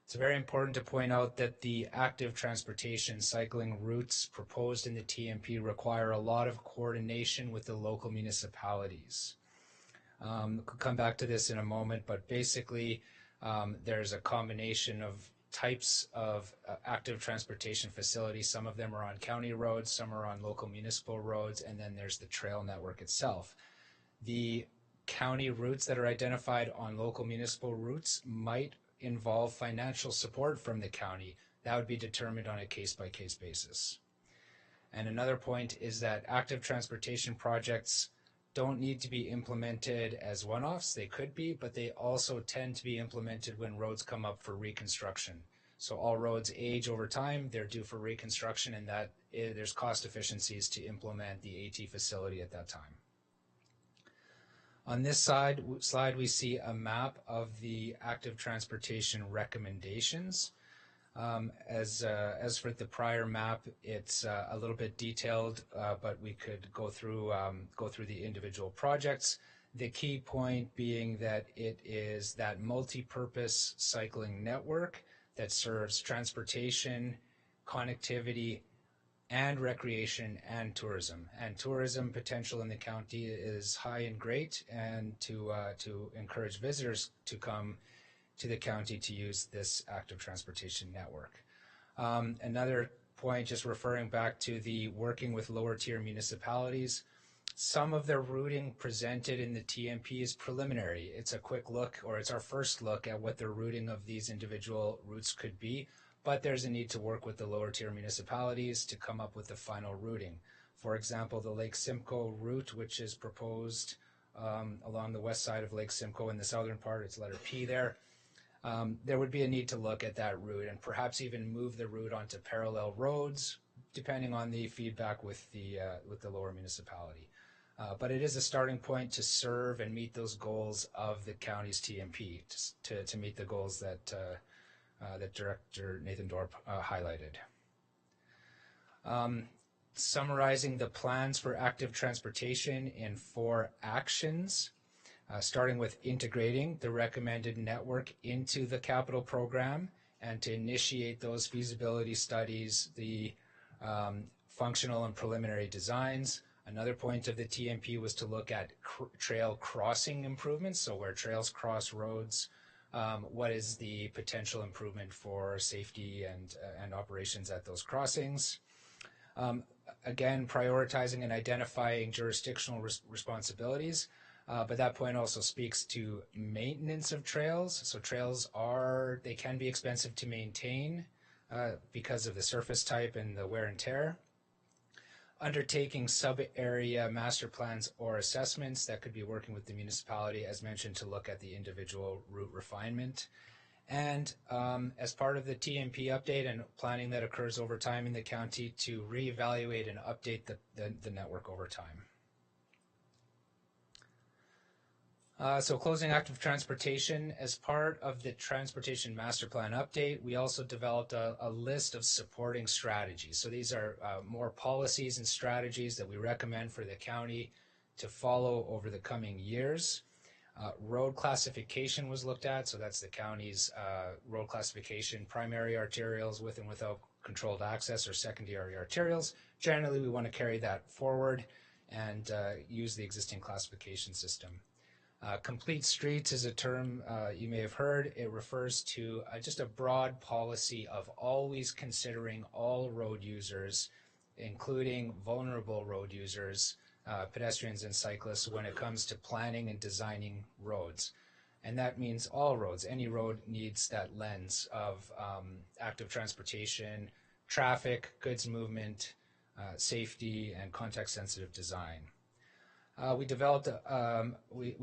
It's very important to point out that the active transportation cycling routes proposed in the TMP require a lot of coordination with the local municipalities. We'll come back to this in a moment, but basically there's a combination of types of active transportation facilities. Some of them are on county roads, some are on local municipal roads, and then there's the trail network itself. The county routes that are identified on local municipal routes might involve financial support from the county. That would be determined on a case-by-case basis. And another point is that active transportation projects don't need to be implemented as one-offs. They could be, but they also tend to be implemented when roads come up for reconstruction. So all roads age over time, they're due for reconstruction, and that there's cost efficiencies to implement the AT facility at that time. On this slide, we see a map of the active transportation recommendations. As for the prior map, it's a little bit detailed, but we could go through the individual projects. The key point being that it is that multi-purpose cycling network that serves transportation, connectivity, and recreation and tourism. And tourism potential in the county is high and great, and to encourage visitors to come to the county to use this active transportation network. Another point, just referring back to the working with lower tier municipalities, some of the routing presented in the TMP is preliminary. It's a quick look, or it's our first look at what the routing of these individual routes could be, but there's a need to work with the lower tier municipalities to come up with the final routing. For example, the Lake Simcoe route, which is proposed along the west side of Lake Simcoe in the southern part, it's letter P there. There would be a need to look at that route and perhaps even move the route onto parallel roads, depending on the feedback with the lower municipality. But it is a starting point to serve and meet those goals of the county's TMP, to meet the goals that Director Nathan Dorp highlighted. Summarizing the plans for active transportation in 4 actions. Starting with integrating the recommended network into the capital program and to initiate those feasibility studies, the functional and preliminary designs. Another point of the TMP was to look at trail crossing improvements, so where trails cross roads, what is the potential improvement for safety and operations at those crossings. Again, prioritizing and identifying jurisdictional responsibilities. But that point also speaks to maintenance of trails. So trails they can be expensive to maintain because of the surface type and the wear and tear. Undertaking sub-area master plans or assessments, that could be working with the municipality, as mentioned, to look at the individual route refinement. And as part of the TMP update and planning that occurs over time in the county, to reevaluate and update the network over time. So closing active transportation, as part of the transportation master plan update, we also developed a list of supporting strategies. So these are more policies and strategies that we recommend for the county to follow over the coming years. Road classification was looked at, so that's the county's road classification, primary arterials with and without controlled access, or secondary arterials. Generally, we want to carry that forward and use the existing classification system. Complete streets is a term you may have heard. It refers to just a broad policy of always considering all road users, including vulnerable road users, pedestrians and cyclists, when it comes to planning and designing roads. And that means all roads. Any road needs that lens of active transportation, traffic, goods movement, safety, and context-sensitive design. We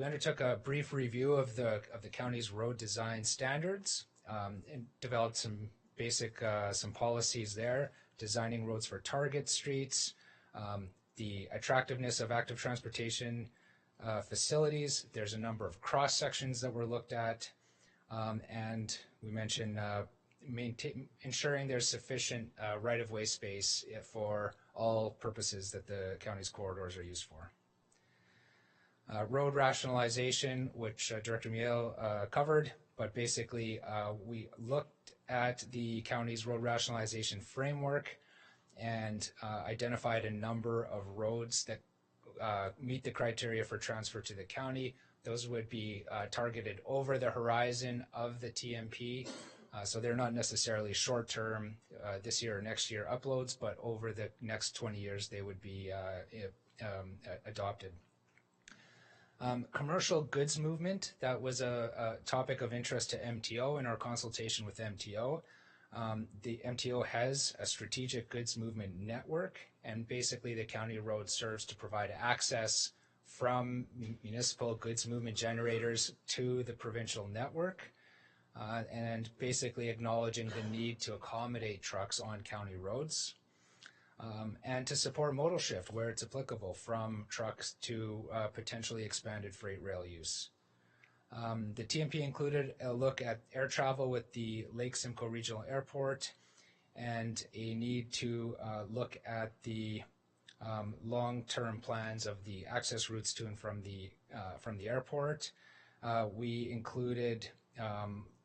undertook a brief review of the county's road design standards and developed some basic some policies there, designing roads for target streets, the attractiveness of active transportation facilities. There's a number of cross sections that were looked at, and we mentioned ensuring there's sufficient right-of-way space for all purposes that the county's corridors are used for. Road rationalization, which Director Miel covered, but basically we looked at the county's road rationalization framework and identified a number of roads that meet the criteria for transfer to the county. Those would be targeted over the horizon of the TMP So they're not necessarily short-term, this year or next year uploads, but over the next 20 years they would be adopted. Commercial goods movement, that was a topic of interest to MTO in our consultation with MTO. The MTO has a strategic goods movement network, and basically the county road serves to provide access from municipal goods movement generators to the provincial network, and basically acknowledging the need to accommodate trucks on county roads, and to support modal shift where it's applicable from trucks to potentially expanded freight rail use. The TMP included a look at air travel with the Lake Simcoe Regional Airport and a need to look at the long-term plans of the access routes to and from the airport. We included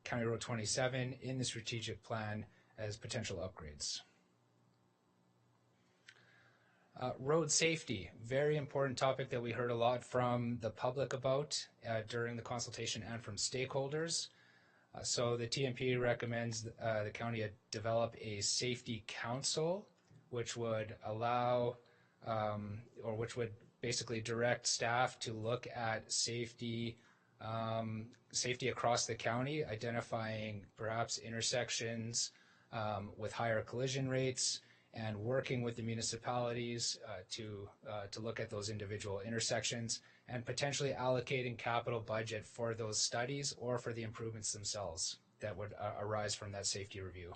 County Road 27 in the strategic plan as potential upgrades. Road safety, very important topic that we heard a lot from the public about during the consultation and from stakeholders. So the TMP recommends the county develop a safety council, which would allow, or which would basically direct staff to look at safety across the county, identifying perhaps intersections with higher collision rates, and working with the municipalities to look at those individual intersections, and potentially allocating capital budget for those studies or for the improvements themselves that would arise from that safety review.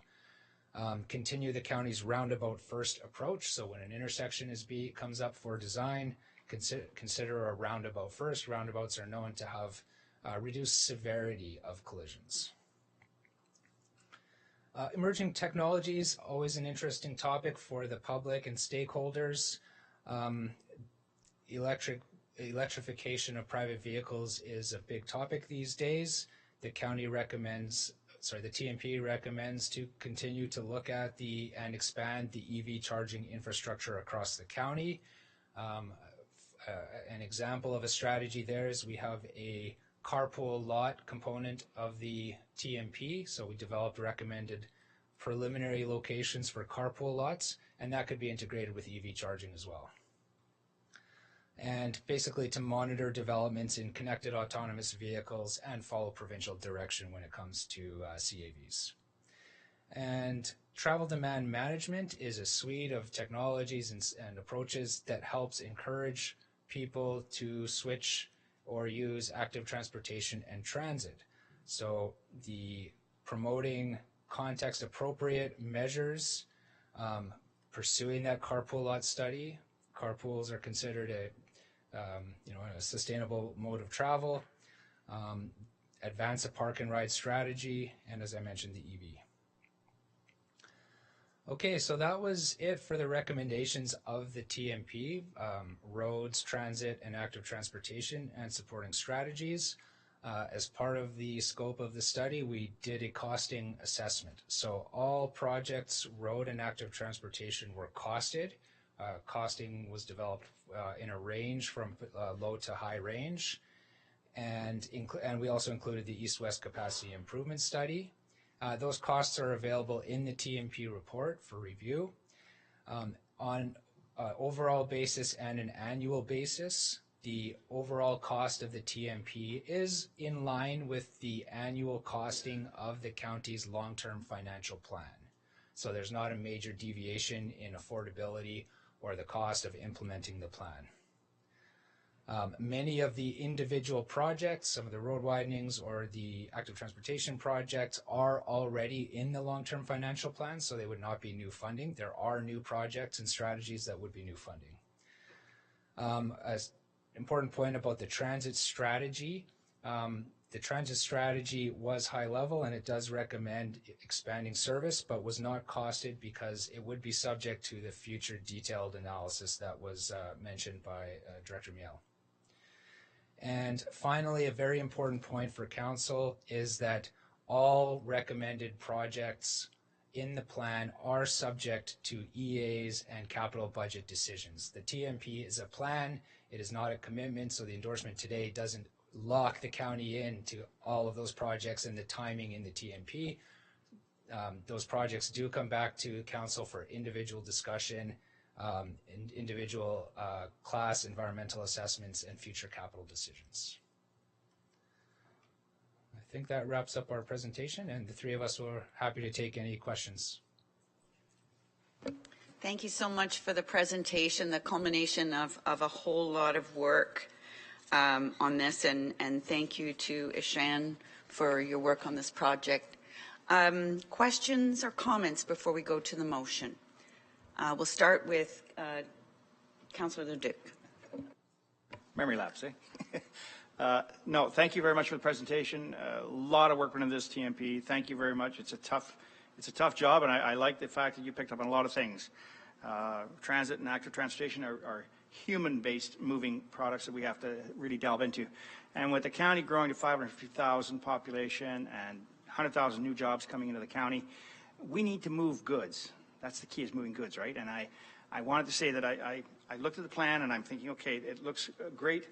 Continue the county's roundabout first approach, so when an intersection comes up for design, consider a roundabout first. Roundabouts are known to have reduced severity of collisions. Emerging technologies, always an interesting topic for the public and stakeholders. Electrification of private vehicles is a big topic these days. The TMP recommends to continue to look at and expand the EV charging infrastructure across the county. An example of a strategy there is we have a carpool lot component of the TMP, so we developed recommended preliminary locations for carpool lots, and that could be integrated with EV charging as well. And basically to monitor developments in connected autonomous vehicles and follow provincial direction when it comes to CAVs. And travel demand management is a suite of technologies and approaches that helps encourage people to switch or use active transportation and transit. So the promoting context-appropriate measures, pursuing that carpool lot study. Carpools are considered a sustainable mode of travel. Advance a park and ride strategy, and as I mentioned, the EV. Okay, so that was it for the recommendations of the TMP, roads, transit, and active transportation, and supporting strategies. As part of the scope of the study, we did a costing assessment. So all projects, road and active transportation, were costed. Costing was developed in a range from low to high range. And we also included the East-West Capacity Improvement Study. Those costs are available in the TMP report for review. On overall basis and an annual basis, the overall cost of the TMP is in line with the annual costing of the county's long-term financial plan. So there's not a major deviation in affordability or the cost of implementing the plan. Many of the individual projects, some of the road widenings or the active transportation projects, are already in the long-term financial plan, so they would not be new funding. There are new projects and strategies that would be new funding. Important point about the transit strategy. The transit strategy was high level and it does recommend expanding service, but was not costed because it would be subject to the future detailed analysis that was mentioned by Director Miel. And finally, a very important point for council is that all recommended projects in the plan are subject to EAs and capital budget decisions. The TMP is a plan. It is not a commitment, so the endorsement today doesn't lock the county into all of those projects and the timing in the TMP. those projects do come back to council for individual discussion, individual class environmental assessments, and future capital decisions. I think that wraps up our presentation, and the three of us were happy to take any questions. Thank you so much for the presentation, the culmination of a whole lot of work on this, and thank you to Ishan for your work on this project. Questions or comments before we go to the motion? We'll start with Councillor Leduc. Memory lapse, eh? No, thank you very much for the presentation. A lot of work went into this TMP. Thank you very much. It's a tough job, and I like the fact that you picked up on a lot of things. Transit and active transportation are human-based moving products that we have to really delve into. And with the county growing to 550,000 population and 100,000 new jobs coming into the county, we need to move goods. That's the key, is moving goods, right? And I wanted to say that I looked at the plan and I'm thinking, okay, it looks great.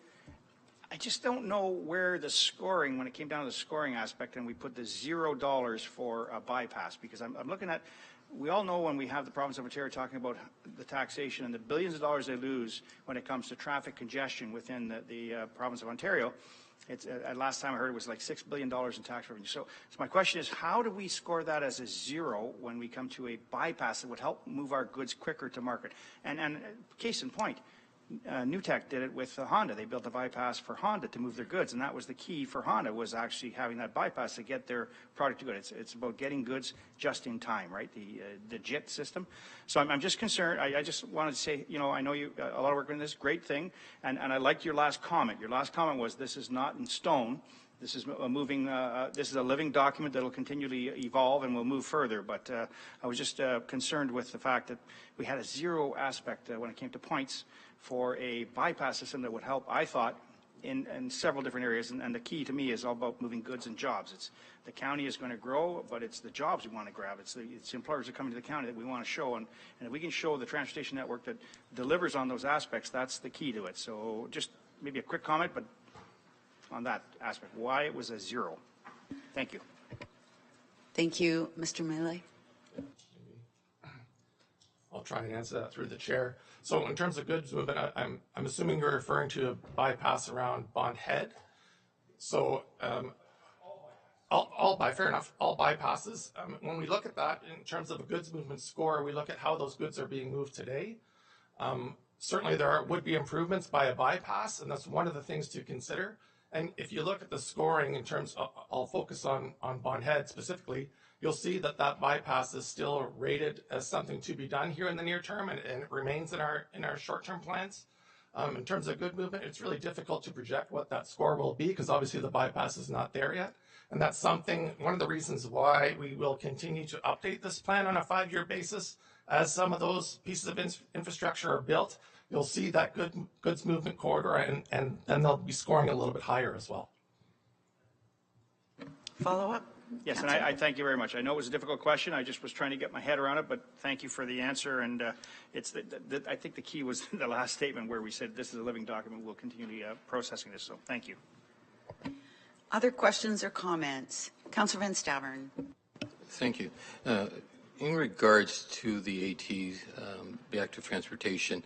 I just don't know where the scoring, when it came down to the scoring aspect, and we put the $0 for a bypass, because I'm looking at, we all know when we have the province of Ontario talking about the taxation and the billions of dollars they lose when it comes to traffic congestion within the province of Ontario. It's, last time I heard it was like $6 billion in tax revenue. So my question is, how do we score that as a 0 when we come to a bypass that would help move our goods quicker to market? And case in point, New Tech did it with Honda. They built a bypass for Honda to move their goods, and that was the key for Honda, was actually having that bypass to get their product to good. It's about getting goods just in time, right? The JIT system. So I'm just concerned. I just wanted to say, you know, I know you a lot of work on this, great thing, and I liked your last comment. Your last comment was, this is not in stone. This is a moving. This is a living document that will continually evolve and will move further. But I was just concerned with the fact that we had a 0 aspect when it came to points for a bypass system that would help, I thought, in several different areas. And the key to me is all about moving goods and jobs. It's the county is going to grow, but it's the jobs we want to grab. It's the employers that come into the county that we want to show. And if we can show the transportation network that delivers on those aspects, that's the key to it. So just maybe a quick comment, but on that aspect, why it was a 0. Thank you. Thank you, Mr. Melee. I'll try and answer that through the chair. So in terms of goods movement, I'm assuming you're referring to a bypass around Bond Head. So fair enough, all bypasses. When we look at that in terms of a goods movement score, we look at how those goods are being moved today. Certainly there would be improvements by a bypass, and that's one of the things to consider. And if you look at the scoring in terms of, I'll focus on Bond Head specifically, you'll see that that bypass is still rated as something to be done here in the near term, and it remains in our short-term plans. In terms of good movement, it's really difficult to project what that score will be, because obviously the bypass is not there yet. And that's something, one of the reasons why we will continue to update this plan on a 5-year basis. As some of those pieces of infrastructure are built, you'll see that goods movement corridor, and then they'll be scoring a little bit higher as well. Follow up? Yes, and I thank you very much. I know it was a difficult question. I just was trying to get my head around it, but thank you for the answer. And it's I think the key was the last statement where we said this is a living document. We'll continue processing this. So thank you. Other questions or comments? Councillor Van Stavern. Thank you. In regards to the AT, the active transportation,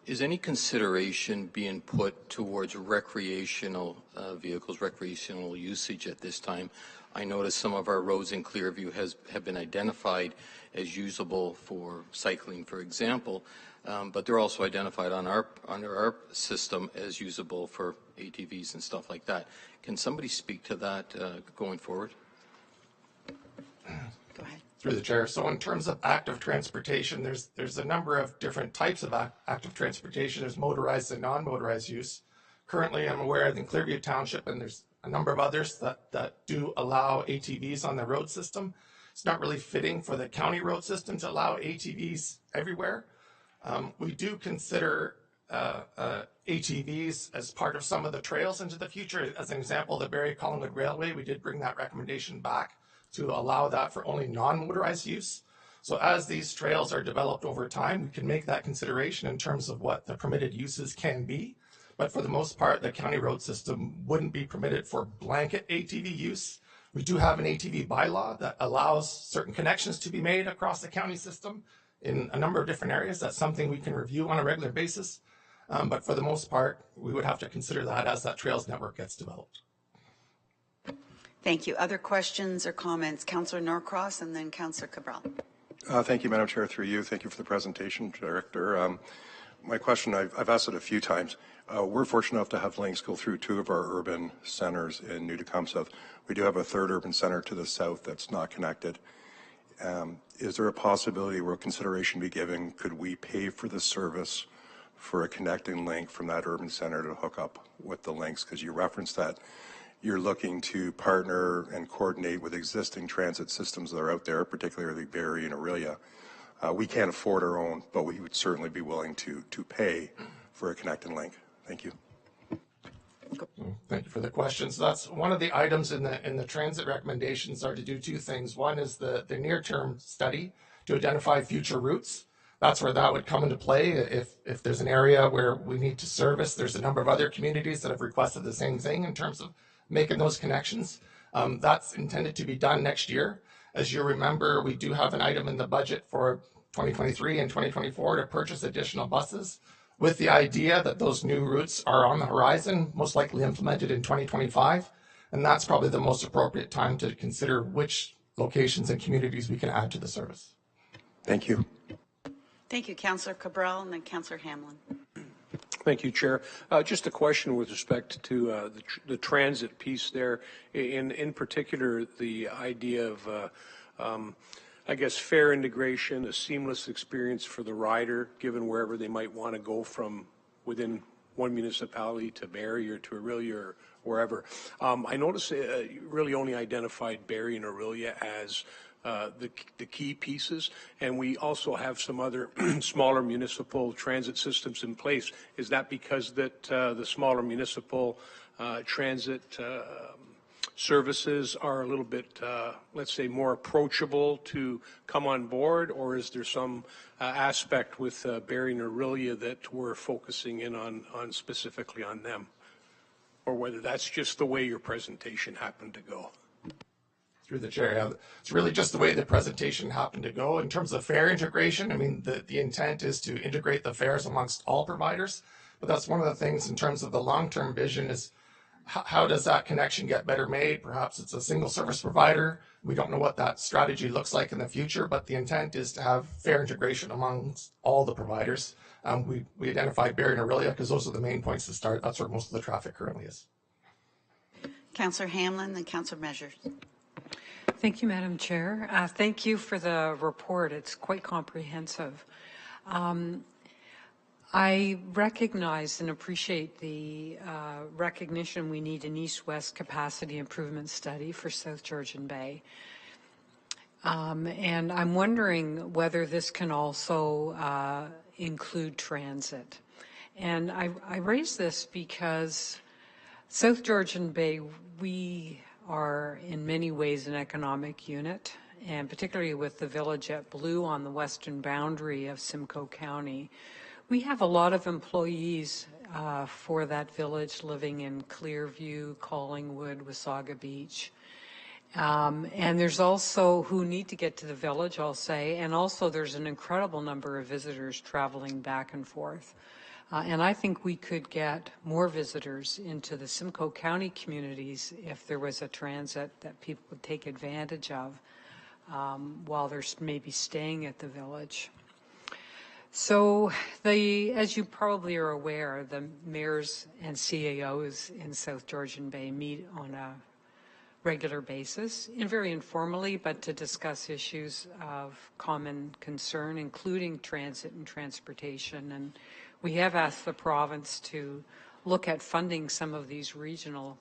is any consideration being put towards recreational vehicles, recreational usage at this time? I noticed some of our roads in Clearview have been identified as usable for cycling, for example, but they're also identified under our system as usable for ATVs and stuff like that. Can somebody speak to that going forward? Go ahead. Through the chair. So in terms of active transportation, there's a number of different types of active transportation. There's motorized and non-motorized use. Currently, I'm aware in Clearview Township, and there's a number of others that do allow ATVs on the road system. It's not really fitting for the county road system to allow ATVs everywhere. We do consider ATVs as part of some of the trails into the future. As an example, the Barrie-Collingwood Railway, we did bring that recommendation back to allow that for only non-motorized use. So as these trails are developed over time, we can make that consideration in terms of what the permitted uses can be. But for the most part, the county road system wouldn't be permitted for blanket ATV use. We do have an ATV bylaw that allows certain connections to be made across the county system in a number of different areas. That's something we can review on a regular basis. But for the most part, we would have to consider that as that trails network gets developed. Thank you. Other questions or comments? Councillor Norcross and then Councillor Cabral. Thank you, Madam Chair. Through you, thank you for the presentation, Director. My question, I've asked it a few times. We're fortunate enough to have links go through 2 of our urban centers in New-Tecumseh. We do have a 3rd urban center to the south that's not connected. Is there a possibility where consideration be given, could we pay for the service for a connecting link from that urban center to hook up with the links? Because you referenced that you're looking to partner and coordinate with existing transit systems that are out there, particularly Barrie and Orillia. We can't afford our own, but we would certainly be willing to pay for a connecting link. Thank you. Thank you for the question. So that's one of the items in the transit recommendations are to do 2 things. One is the near-term study to identify future routes. That's where that would come into play. If there's an area where we need to service, there's a number of other communities that have requested the same thing in terms of making those connections. That's intended to be done next year. As you remember, we do have an item in the budget for 2023 and 2024 to purchase additional buses with the idea that those new routes are on the horizon, most likely implemented in 2025. And that's probably the most appropriate time to consider which locations and communities we can add to the service. Thank you. Thank you, Councillor Cabral and then Councillor Hamlin. Thank you, Chair. Just a question with respect to the transit piece there, in particular the idea of, I guess, fare integration, a seamless experience for the rider, given wherever they might want to go from within one municipality to Barrie or to Orillia or wherever. I noticed you really only identified Barrie and Orillia as the key pieces, and we also have some other smaller municipal transit systems in place. Is that because that the smaller municipal transit services are a little bit, let's say, more approachable to come on board, or is there some aspect with Barrie and Orillia that we're focusing in on specifically on them, or whether that's just the way your presentation happened to go? Through the chair, it's really just the way the presentation happened to go. In terms of fare integration, I mean, the intent is to integrate the fares amongst all providers, but that's one of the things in terms of the long-term vision is how does that connection get better made? Perhaps it's a single service provider. We don't know what that strategy looks like in the future, but the intent is to have fare integration amongst all the providers. We identified Barrie and Orillia because those are the main points to start. That's where most of the traffic currently is. Councillor Hamlin and Councillor Measures. Thank you, Madam Chair. Thank you for the report. It's quite comprehensive. I recognize and appreciate the recognition we need an east-west capacity improvement study for South Georgian Bay. And I'm wondering whether this can also include transit. And I raise this because South Georgian Bay, we are in many ways an economic unit, and particularly with the village at Blue on the western boundary of Simcoe County. We have a lot of employees for that village living in Clearview, Collingwood, Wasaga Beach. And there's also who need to get to the village, I'll say, and also there's an incredible number of visitors traveling back and forth. And I think we could get more visitors into the Simcoe County communities if there was a transit that people would take advantage of while they're maybe staying at the village. So as you probably are aware, the mayors and CAOs in South Georgian Bay meet on a regular basis, and very informally, but to discuss issues of common concern, including transit and transportation. And we have asked the province to look at funding some of these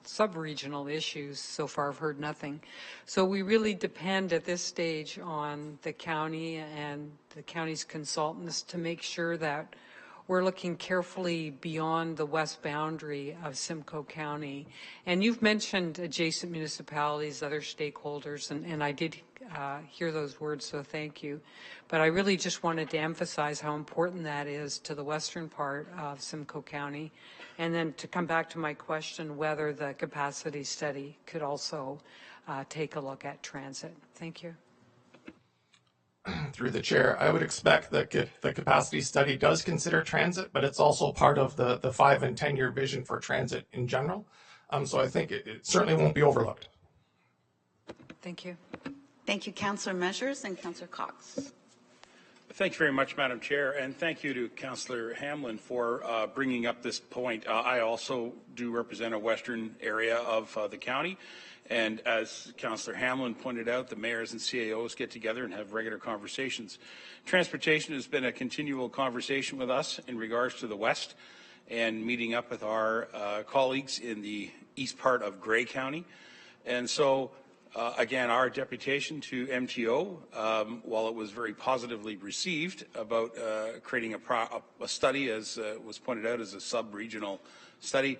sub-regional issues. So far, I've heard nothing. So we really depend at this stage on the county and the county's consultants to make sure that we're looking carefully beyond the west boundary of Simcoe County. And you've mentioned adjacent municipalities, other stakeholders, and I did hear those words, so thank you. But I really just wanted to emphasize how important that is to the western part of Simcoe County. And then to come back to my question, whether the capacity study could also take a look at transit. Thank you. Through the chair, I would expect that the capacity study does consider transit, but it's also part of the 5 and 10 year vision for transit in general. So I think it certainly won't be overlooked. Thank you. Thank you, Councillor Measures and Councillor Cox. Thank you very much, Madam Chair, and thank you to Councillor Hamlin for bringing up this point. I also do represent a western area of the county, and as Councillor Hamlin pointed out, the mayors and CAOs get together and have regular conversations. Transportation has been a continual conversation with us in regards to the west and meeting up with our colleagues in the east part of Grey County. And so again, our deputation to MTO, while it was very positively received about creating a study, as was pointed out, as a sub-regional study,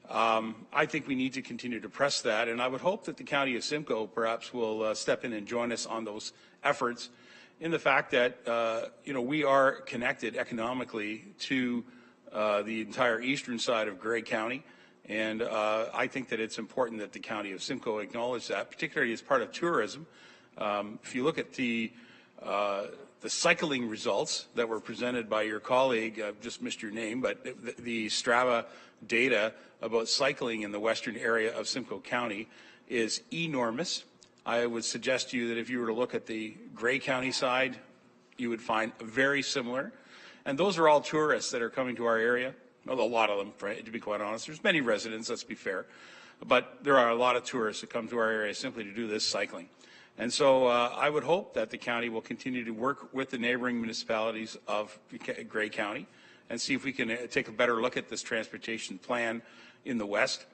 I think we need to continue to press that, and I would hope that the County of Simcoe perhaps will step in and join us on those efforts in the fact that, we are connected economically to the entire eastern side of Grey County. And I think that it's important that the County of Simcoe acknowledge that, particularly as part of tourism. If you look at the cycling results that were presented by your colleague, I've just missed your name, but the Strava data about cycling in the western area of Simcoe County is enormous. I would suggest to you that if you were to look at the Grey County side, you would find very similar. And those are all tourists that are coming to our area. Well, a lot of them, to be quite honest. There's many residents, let's be fair. But there are a lot of tourists that come to our area simply to do this cycling. And so I would hope that the county will continue to work with the neighboring municipalities of Grey County and see if we can take a better look at this transportation plan in the west.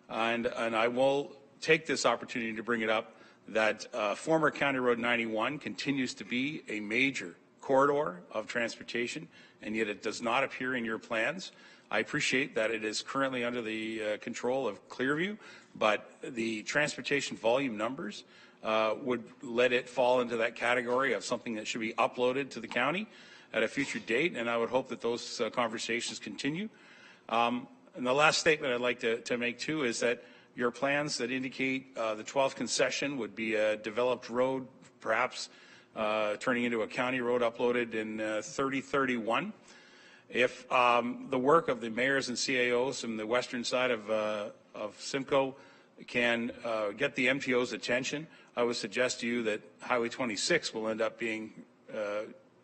And I will take this opportunity to bring it up that former County Road 91 continues to be a major corridor of transportation, and yet it does not appear in your plans. I appreciate that it is currently under the control of Clearview, but the transportation volume numbers would let it fall into that category of something that should be uploaded to the county at a future date, and I would hope that those conversations continue. And the last statement I'd like to make too is that your plans that indicate the 12th concession would be a developed road, perhaps turning into a county road uploaded in 3031. If the work of the mayors and CAOs from the western side of Simcoe can get the MTO's attention, I would suggest to you that Highway 26 will end up being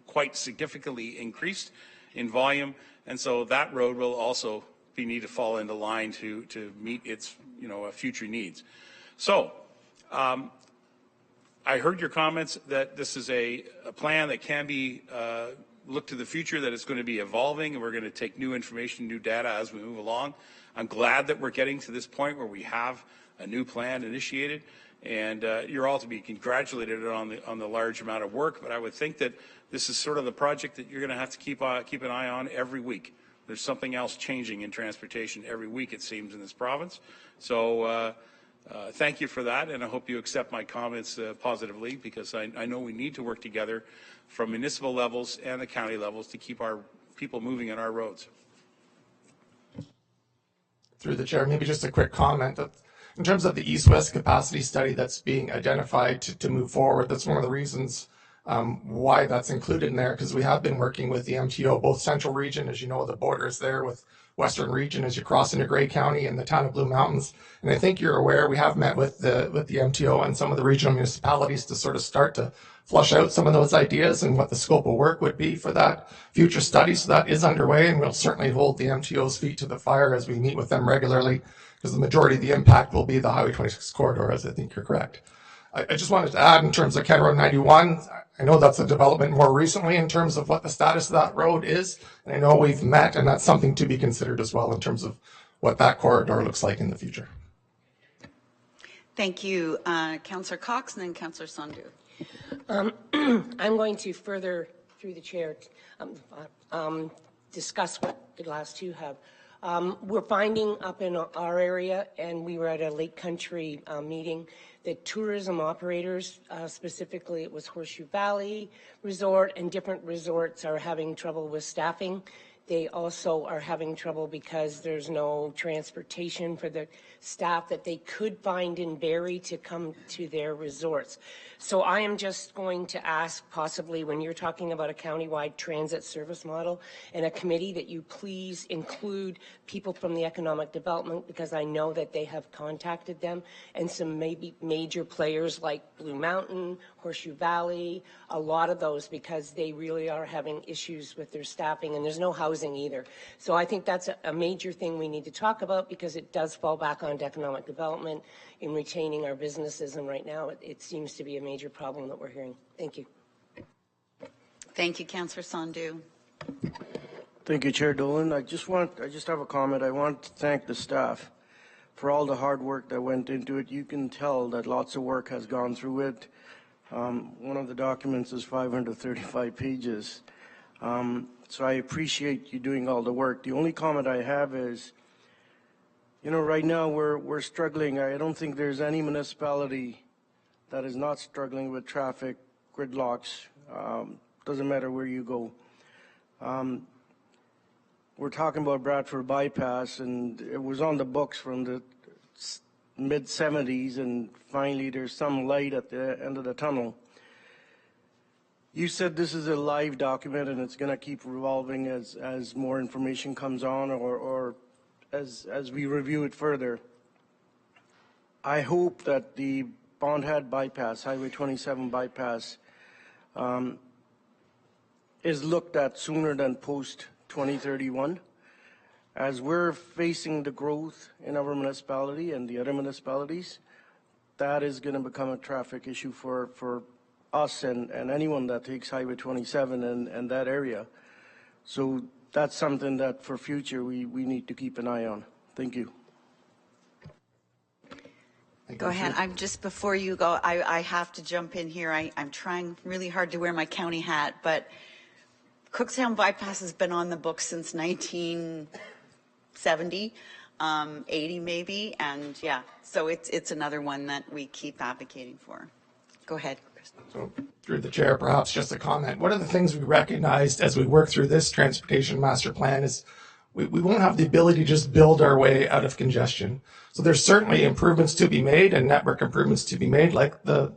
quite significantly increased in volume, and so that road will also need to fall into line to meet its future needs. So I heard your comments that this is a plan that can be look to the future, that it's going to be evolving, and we're going to take new information, new data as we move along. I'm glad that we're getting to this point where we have a new plan initiated, and you're all to be congratulated on the large amount of work, but I would think that this is sort of the project that you're going to have to keep an eye on every week. There's something else changing in transportation every week, it seems, in this province. So thank you for that, and I hope you accept my comments positively, because I know we need to work together from municipal levels and the county levels to keep our people moving on our roads. Through the chair, maybe just a quick comment. In terms of the east-west capacity study that's being identified to move forward, that's one of the reasons why that's included in there, because we have been working with the MTO, both central region, as you know, the borders there with western region as you cross into Grey County and the town of Blue Mountains. And I think you're aware we have met with the MTO and some of the regional municipalities to sort of start to flush out some of those ideas and what the scope of work would be for that future study. So that is underway, and we'll certainly hold the MTO's feet to the fire as we meet with them regularly, because the majority of the impact will be the Highway 26 corridor, as I think you're correct. I just wanted to add, in terms of County Road 91, I know that's a development more recently in terms of what the status of that road is. And I know we've met, and that's something to be considered as well in terms of what that corridor looks like in the future. Thank you, Councillor Cox, and then Councillor Sandhu. I'm going to further, through the chair, discuss what the last two have. We're finding up in our area, and we were at a Lake Country meeting, that tourism operators, specifically it was Horseshoe Valley Resort and different resorts, are having trouble with staffing. They also are having trouble because there's no transportation for the staff that they could find in Barrie to come to their resorts. So I am just going to ask, possibly when you're talking about a countywide transit service model and a committee, that you please include people from the economic development, because I know that they have contacted them, and some maybe major players like Blue Mountain, Horseshoe Valley, a lot of those, because they really are having issues with their staffing, and there's no housing either. So I think that's a major thing we need to talk about, because it does fall back on economic development in retaining our businesses, and right now it seems to be a major problem that we're hearing. Thank you. Thank you, Councillor Sandhu. Thank you, Chair Dolan. I just have a comment. I want to thank the staff for all the hard work that went into it. You can tell that lots of work has gone through it. One of the documents is 535 pages. So I appreciate you doing all the work. The only comment I have is, you know, right now we're struggling. I don't think there's any municipality that is not struggling with traffic gridlocks. Doesn't matter where you go. We're talking about Bradford Bypass, and it was on the books from the mid-70s, and finally there's some light at the end of the tunnel. You said this is a live document and it's going to keep revolving as more information comes on, or as we review it further. I hope that the Bondhead bypass, Highway 27 bypass, is looked at sooner than post 2031. As we're facing the growth in our municipality and the other municipalities, that is going to become a traffic issue for us and anyone that takes Highway 27 and that area. So that's something that for future we need to keep an eye on. Thank you. Go ahead. I'm just, before you go, I have to jump in here. I'm trying really hard to wear my county hat, but Cookstown Bypass has been on the books since 1970, 80 maybe, and yeah, so it's another one that we keep advocating for. Go ahead, Chris. So through the chair, perhaps just a comment. One of the things we recognized as we work through this transportation master plan is we won't have the ability to just build our way out of congestion. So there's certainly improvements to be made and network improvements to be made, like the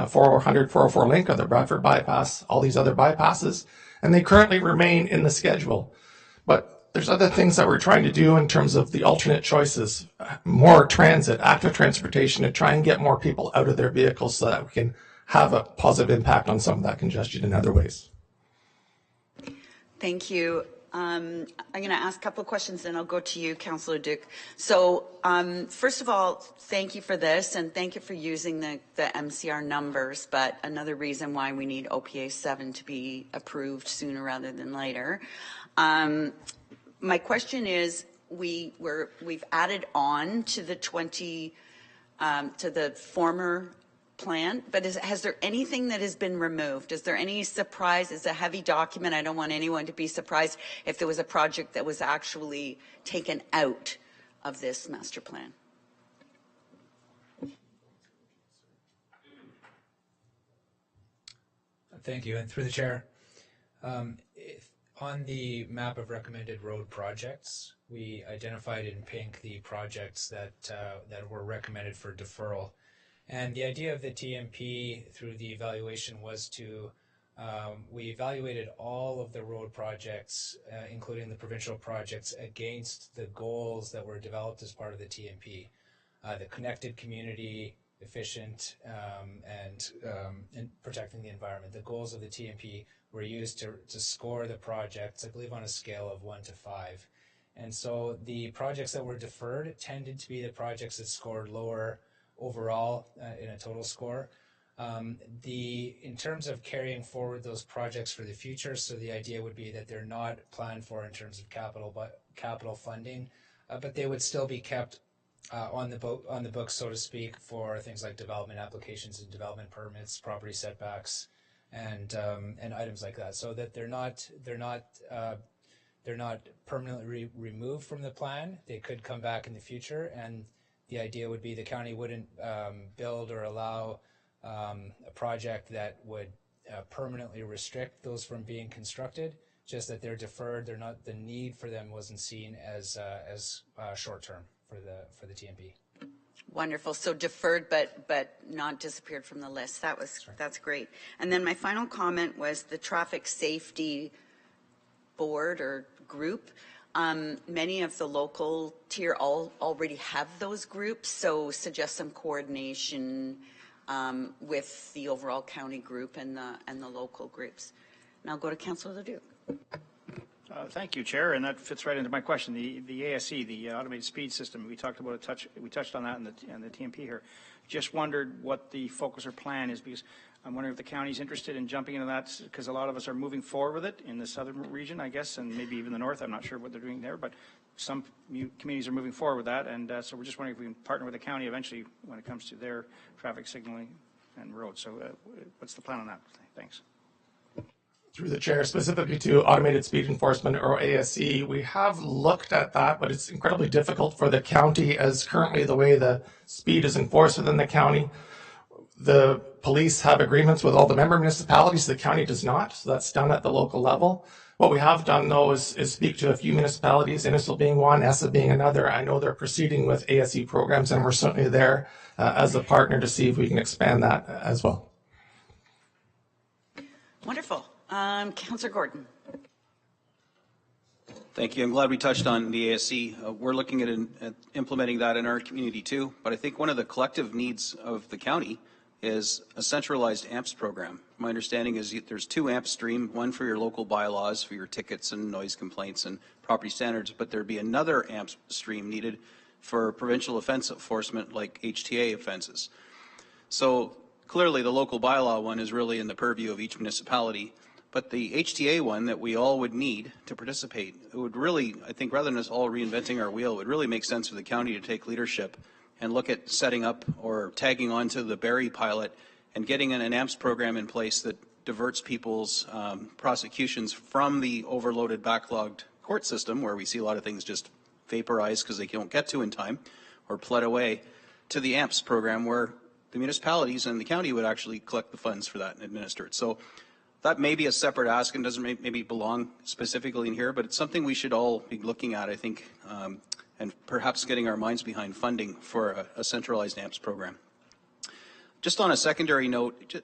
400, 404 link or the Bradford bypass, all these other bypasses, and they currently remain in the schedule. But there's other things that we're trying to do in terms of the alternate choices, more transit, active transportation, to try and get more people out of their vehicles so that we can have a positive impact on some of that congestion in other ways. Thank you. I'm going to ask a couple of questions, and I'll go to you, Councillor Duke. So first of all, thank you for this, and thank you for using the MCR numbers, but another reason why we need OPA 7 to be approved sooner rather than later. My question is, we've added on to the to the former plan, but has there anything that has been removed? Is there any surprise? It's a heavy document. I don't want anyone to be surprised if there was a project that was actually taken out of this master plan. Thank you. And through the chair, on the map of recommended road projects, we identified in pink the projects that were recommended for deferral. And the idea of the TMP through the evaluation was to, we evaluated all of the road projects, including the provincial projects, against the goals that were developed as part of the TMP. The connected community, efficient, and protecting the environment. The goals of the TMP were used to score the projects, I believe, on a scale of 1 to 5. And so the projects that were deferred tended to be the projects that scored lower overall in a total score. In terms of carrying forward those projects for the future, so the idea would be that they're not planned for in terms of capital funding, but they would still be kept on the books, so to speak, for things like development applications and development permits, property setbacks, and items like that, so that they're not they're not permanently removed from the plan. They could come back in the future, and the idea would be the county wouldn't build or allow a project that would permanently restrict those from being constructed, just that they're deferred. They're not, the need for them wasn't seen as short term for the TMP. Wonderful. So deferred, but not disappeared from the list. That's great. And then my final comment was the traffic safety board or group. Many of the local tier already have those groups, so suggest some coordination with the overall county group and the local groups. Now go to Councillor Leduc. Thank you, Chair, and that fits right into my question. The ASE, the automated speed system, we talked about we touched on that in the TMP here. Just wondered what the focus or plan is, because I'm wondering if the county's interested in jumping into that, because a lot of us are moving forward with it in the southern region, I guess, and maybe even the north. I'm not sure what they're doing there, but some communities are moving forward with that, and so we're just wondering if we can partner with the county eventually when it comes to their traffic signaling and roads. So what's the plan on that? Thanks. Through the chair, specifically to automated speed enforcement or ASE, we have looked at that, but it's incredibly difficult for the county as currently the way the speed is enforced within the county. The police have agreements with all the member municipalities. The county does not, so that's done at the local level. What we have done, though, is speak to a few municipalities, Innisfil being one, ESSA being another. I know they're proceeding with ASE programs, and we're certainly there as a partner to see if we can expand that as well. Wonderful. Councillor Gordon. Thank you. I'm glad we touched on the ASC. We're looking at implementing that in our community too. But I think one of the collective needs of the county is a centralized AMPS program. My understanding is there's 2 AMPS stream, one for your local bylaws, for your tickets and noise complaints and property standards, but there'd be another AMPS stream needed for provincial offense enforcement like HTA offenses. So clearly the local bylaw one is really in the purview of each municipality. But the HTA one that we all would need to participate, it would really, I think, rather than us all reinventing our wheel, it would really make sense for the county to take leadership and look at setting up or tagging onto the Barrie pilot and getting an AMPS program in place that diverts people's prosecutions from the overloaded, backlogged court system, where we see a lot of things just vaporized because they don't get to in time or pled away, to the AMPS program where the municipalities and the county would actually collect the funds for that and administer it. So that may be a separate ask and doesn't maybe belong specifically in here, but it's something we should all be looking at, I think, and perhaps getting our minds behind funding for a centralized AMPS program. Just on a secondary note,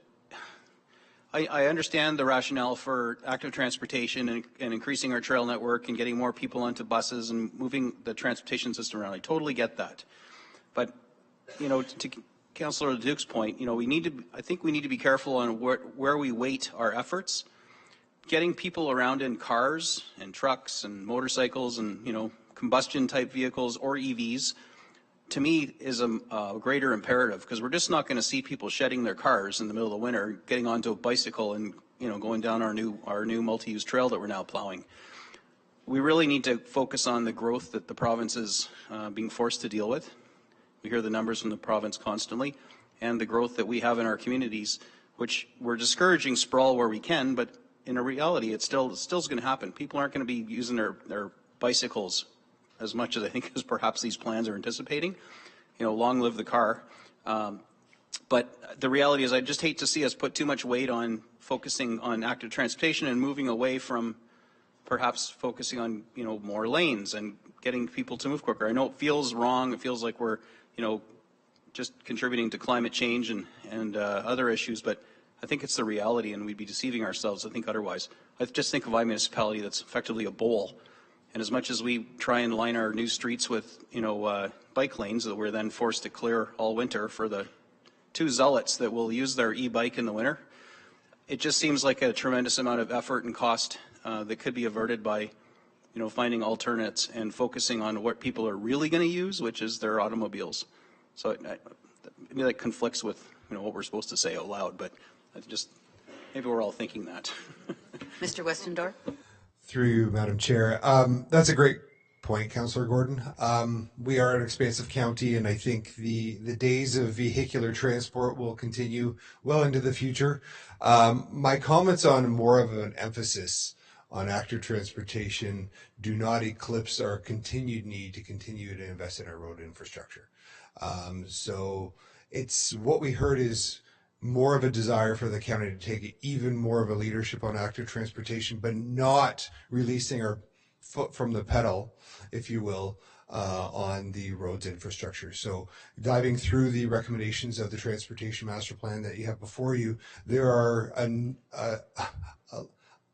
I understand the rationale for active transportation and increasing our trail network and getting more people onto buses and moving the transportation system around. I totally get that. But, you know, to Councillor Leduc's point, you know, I think we need to be careful on where we weight our efforts. Getting people around in cars and trucks and motorcycles and, you know, combustion type vehicles or EVs, to me, is a greater imperative, because we're just not going to see people shedding their cars in the middle of the winter, getting onto a bicycle and, you know, going down our new multi-use trail that we're now plowing. We really need to focus on the growth that the province is being forced to deal with. We hear the numbers from the province constantly, and the growth that we have in our communities, which we're discouraging sprawl where we can, but in a reality, it's still going to happen. People aren't going to be using their bicycles as much as I think as perhaps these plans are anticipating. You know, long live the car. But the reality is, I just hate to see us put too much weight on focusing on active transportation and moving away from perhaps focusing on, you know, more lanes and getting people to move quicker. I know it feels wrong. It feels like we're, you know, just contributing to climate change and other issues, but I think it's the reality, and we'd be deceiving ourselves, I think, otherwise. I just think of my municipality that's effectively a bowl, and as much as we try and line our new streets with, you know, bike lanes that we're then forced to clear all winter for the 2 zealots that will use their e-bike in the winter, it just seems like a tremendous amount of effort and cost that could be averted by, you know, finding alternates and focusing on what people are really going to use, which is their automobiles. So maybe that conflicts with, you know, what we're supposed to say out loud, but just maybe we're all thinking that. Mr. Westendorf. Through you, Madam Chair. That's a great point, Councillor Gordon. We are an expansive county, and I think the days of vehicular transport will continue well into the future. My comments on more of an emphasis on active transportation do not eclipse our continued need to continue to invest in our road infrastructure. So it's what we heard is more of a desire for the county to take even more of a leadership on active transportation, but not releasing our foot from the pedal, if you will, on the roads infrastructure. So diving through the recommendations of the Transportation Master Plan that you have before you, there are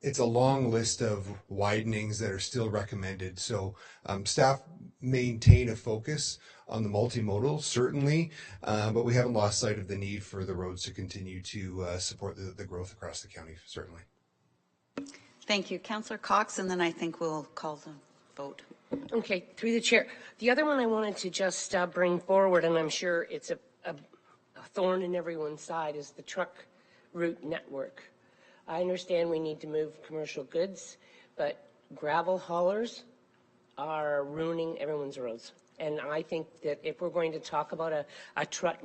it's a long list of widenings that are still recommended. So staff maintain a focus on the multimodal, certainly, but we haven't lost sight of the need for the roads to continue to support the growth across the county, certainly. Thank you. Councillor Cox, and then I think we'll call the vote. Okay, through the chair. The other one I wanted to just bring forward, and I'm sure it's a thorn in everyone's side, is the truck route network. I understand we need to move commercial goods, but gravel haulers are ruining everyone's roads. And I think that if we're going to talk about a truck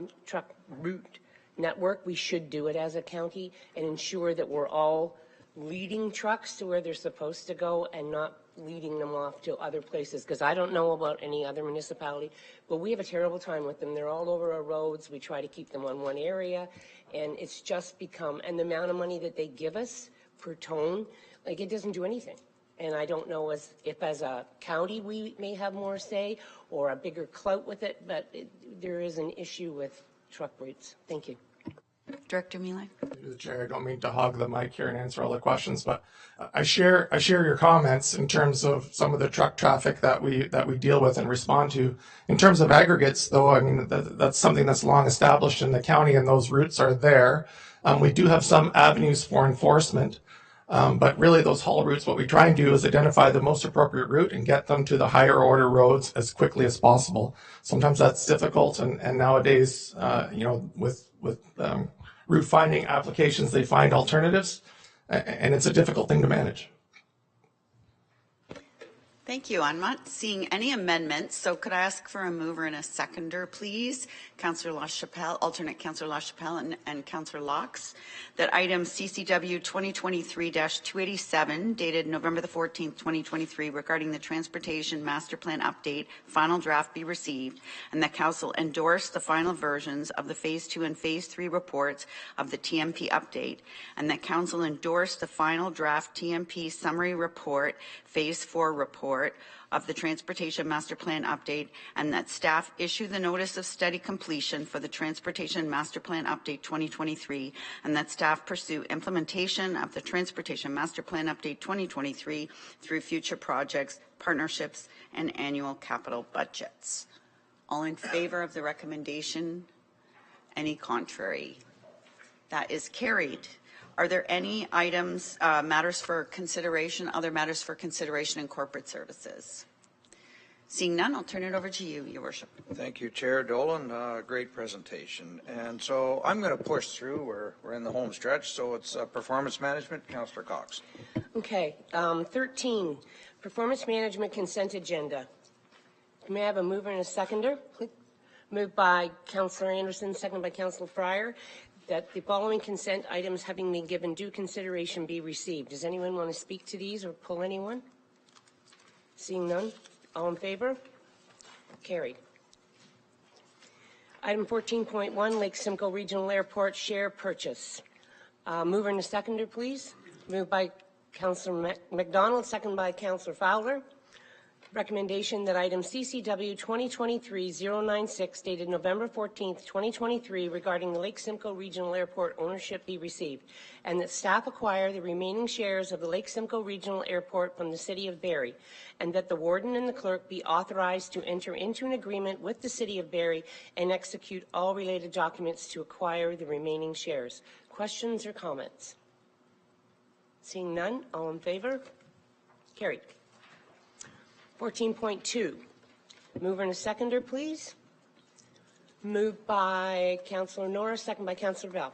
route network, we should do it as a county and ensure that we're all leading trucks to where they're supposed to go and not leading them off to other places, because I don't know about any other municipality, but we have a terrible time with them. They're all over our roads. We try to keep them on one area, and it's just become, and the amount of money that they give us per tone, like, it doesn't do anything. And I don't know if as a county we may have more say or a bigger clout with it, but there is an issue with truck routes. Thank you. Director Milay. Through the chair, I don't mean to hog the mic here and answer all the questions, but I share your comments in terms of some of the truck traffic that we deal with and respond to. In terms of aggregates, though, I mean that's something that's long established in the county, and those routes are there. We do have some avenues for enforcement, but really those haul routes, what we try and do is identify the most appropriate route and get them to the higher order roads as quickly as possible. Sometimes that's difficult, and nowadays, with route finding applications, they find alternatives, and it's a difficult thing to manage. Thank you. I'm not seeing any amendments, so could I ask for a mover and a seconder, please? Councillor LaChapelle, alternate Councillor LaChapelle and Councillor Laux, that item CCW 2023-287, dated November the 14th, 2023, regarding the Transportation Master Plan update, final draft be received, and that Council endorse the final versions of the Phase 2 and Phase 3 reports of the TMP update, and that Council endorse the final draft TMP summary report, Phase 4 report, of the Transportation Master Plan update, and that staff issue the notice of study completion for the Transportation Master Plan update 2023, and that staff pursue implementation of the Transportation Master Plan update 2023 through future projects, partnerships, and annual capital budgets. All in favor of the recommendation? Any contrary? That is carried. Are there any items, matters for consideration, other matters for consideration in corporate services? Seeing none, I'll turn it over to you, Your Worship. Thank you, Chair Dolan. Great presentation. And so I'm going to push through. We're in the home stretch, so it's performance management. Councillor Cox. Okay. 13, performance management consent agenda. May I have a mover and a seconder? Moved by Councillor Anderson, seconded by Councillor Fryer, that the following consent items having been given due consideration be received. Does anyone want to speak to these or pull anyone? Seeing none, all in favor? Carried. Item 14.1, Lake Simcoe Regional Airport share purchase. Mover and a seconder, please. Moved by Councillor McDonald, seconded by Councillor Fowler. Recommendation that item CCW 2023-096 dated November 14th, 2023 regarding the Lake Simcoe Regional Airport ownership be received, and that staff acquire the remaining shares of the Lake Simcoe Regional Airport from the City of Barrie, and that the warden and the clerk be authorized to enter into an agreement with the City of Barrie and execute all related documents to acquire the remaining shares. Questions or comments? Seeing none, all in favor? Carried. 14.2, mover and a seconder, please. Moved by Councillor Norris, second by Councillor Bell.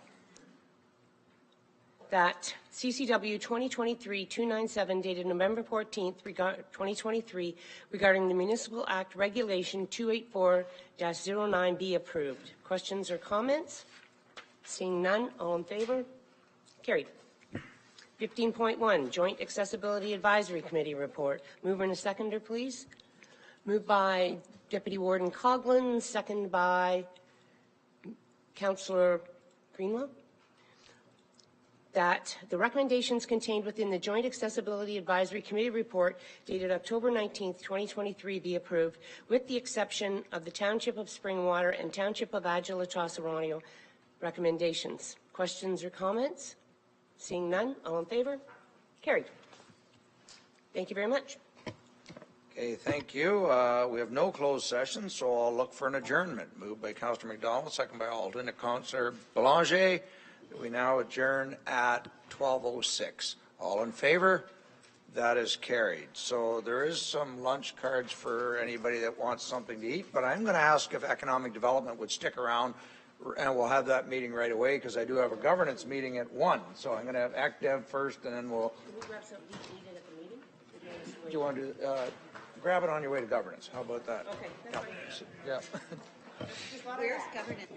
That CCW 2023-297 dated November 14th, 2023 regarding the Municipal Act Regulation 284-09 be approved. Questions or comments? Seeing none, all in favor? Carried. 15.1, Joint Accessibility Advisory Committee Report. Mover and a seconder, please. Moved by Deputy Warden Coughlin, second by Councillor Greenwell. That the recommendations contained within the Joint Accessibility Advisory Committee report dated October 19th, 2023 be approved, with the exception of the Township of Springwater and Township of Agila-Tosaronio recommendations. Questions or comments? Seeing none, all in favor? Carried. Thank you very much. Okay, thank you. We have no closed session, so I'll look for an adjournment. Moved by Councillor McDonald, second by alternate Councillor Belanger. We now adjourn at 12:06. All in favor? That is carried. So there is some lunch cards for anybody that wants something to eat, but I'm going to ask if Economic Development would stick around, and we'll have that meeting right away because I do have a governance meeting at 1. So I'm going to have ActDev first, and then we'll... Can we grab something to eat at the meeting? Do you want to grab it on your way to governance? How about that? Okay, that's fine. Yeah. Where's governance?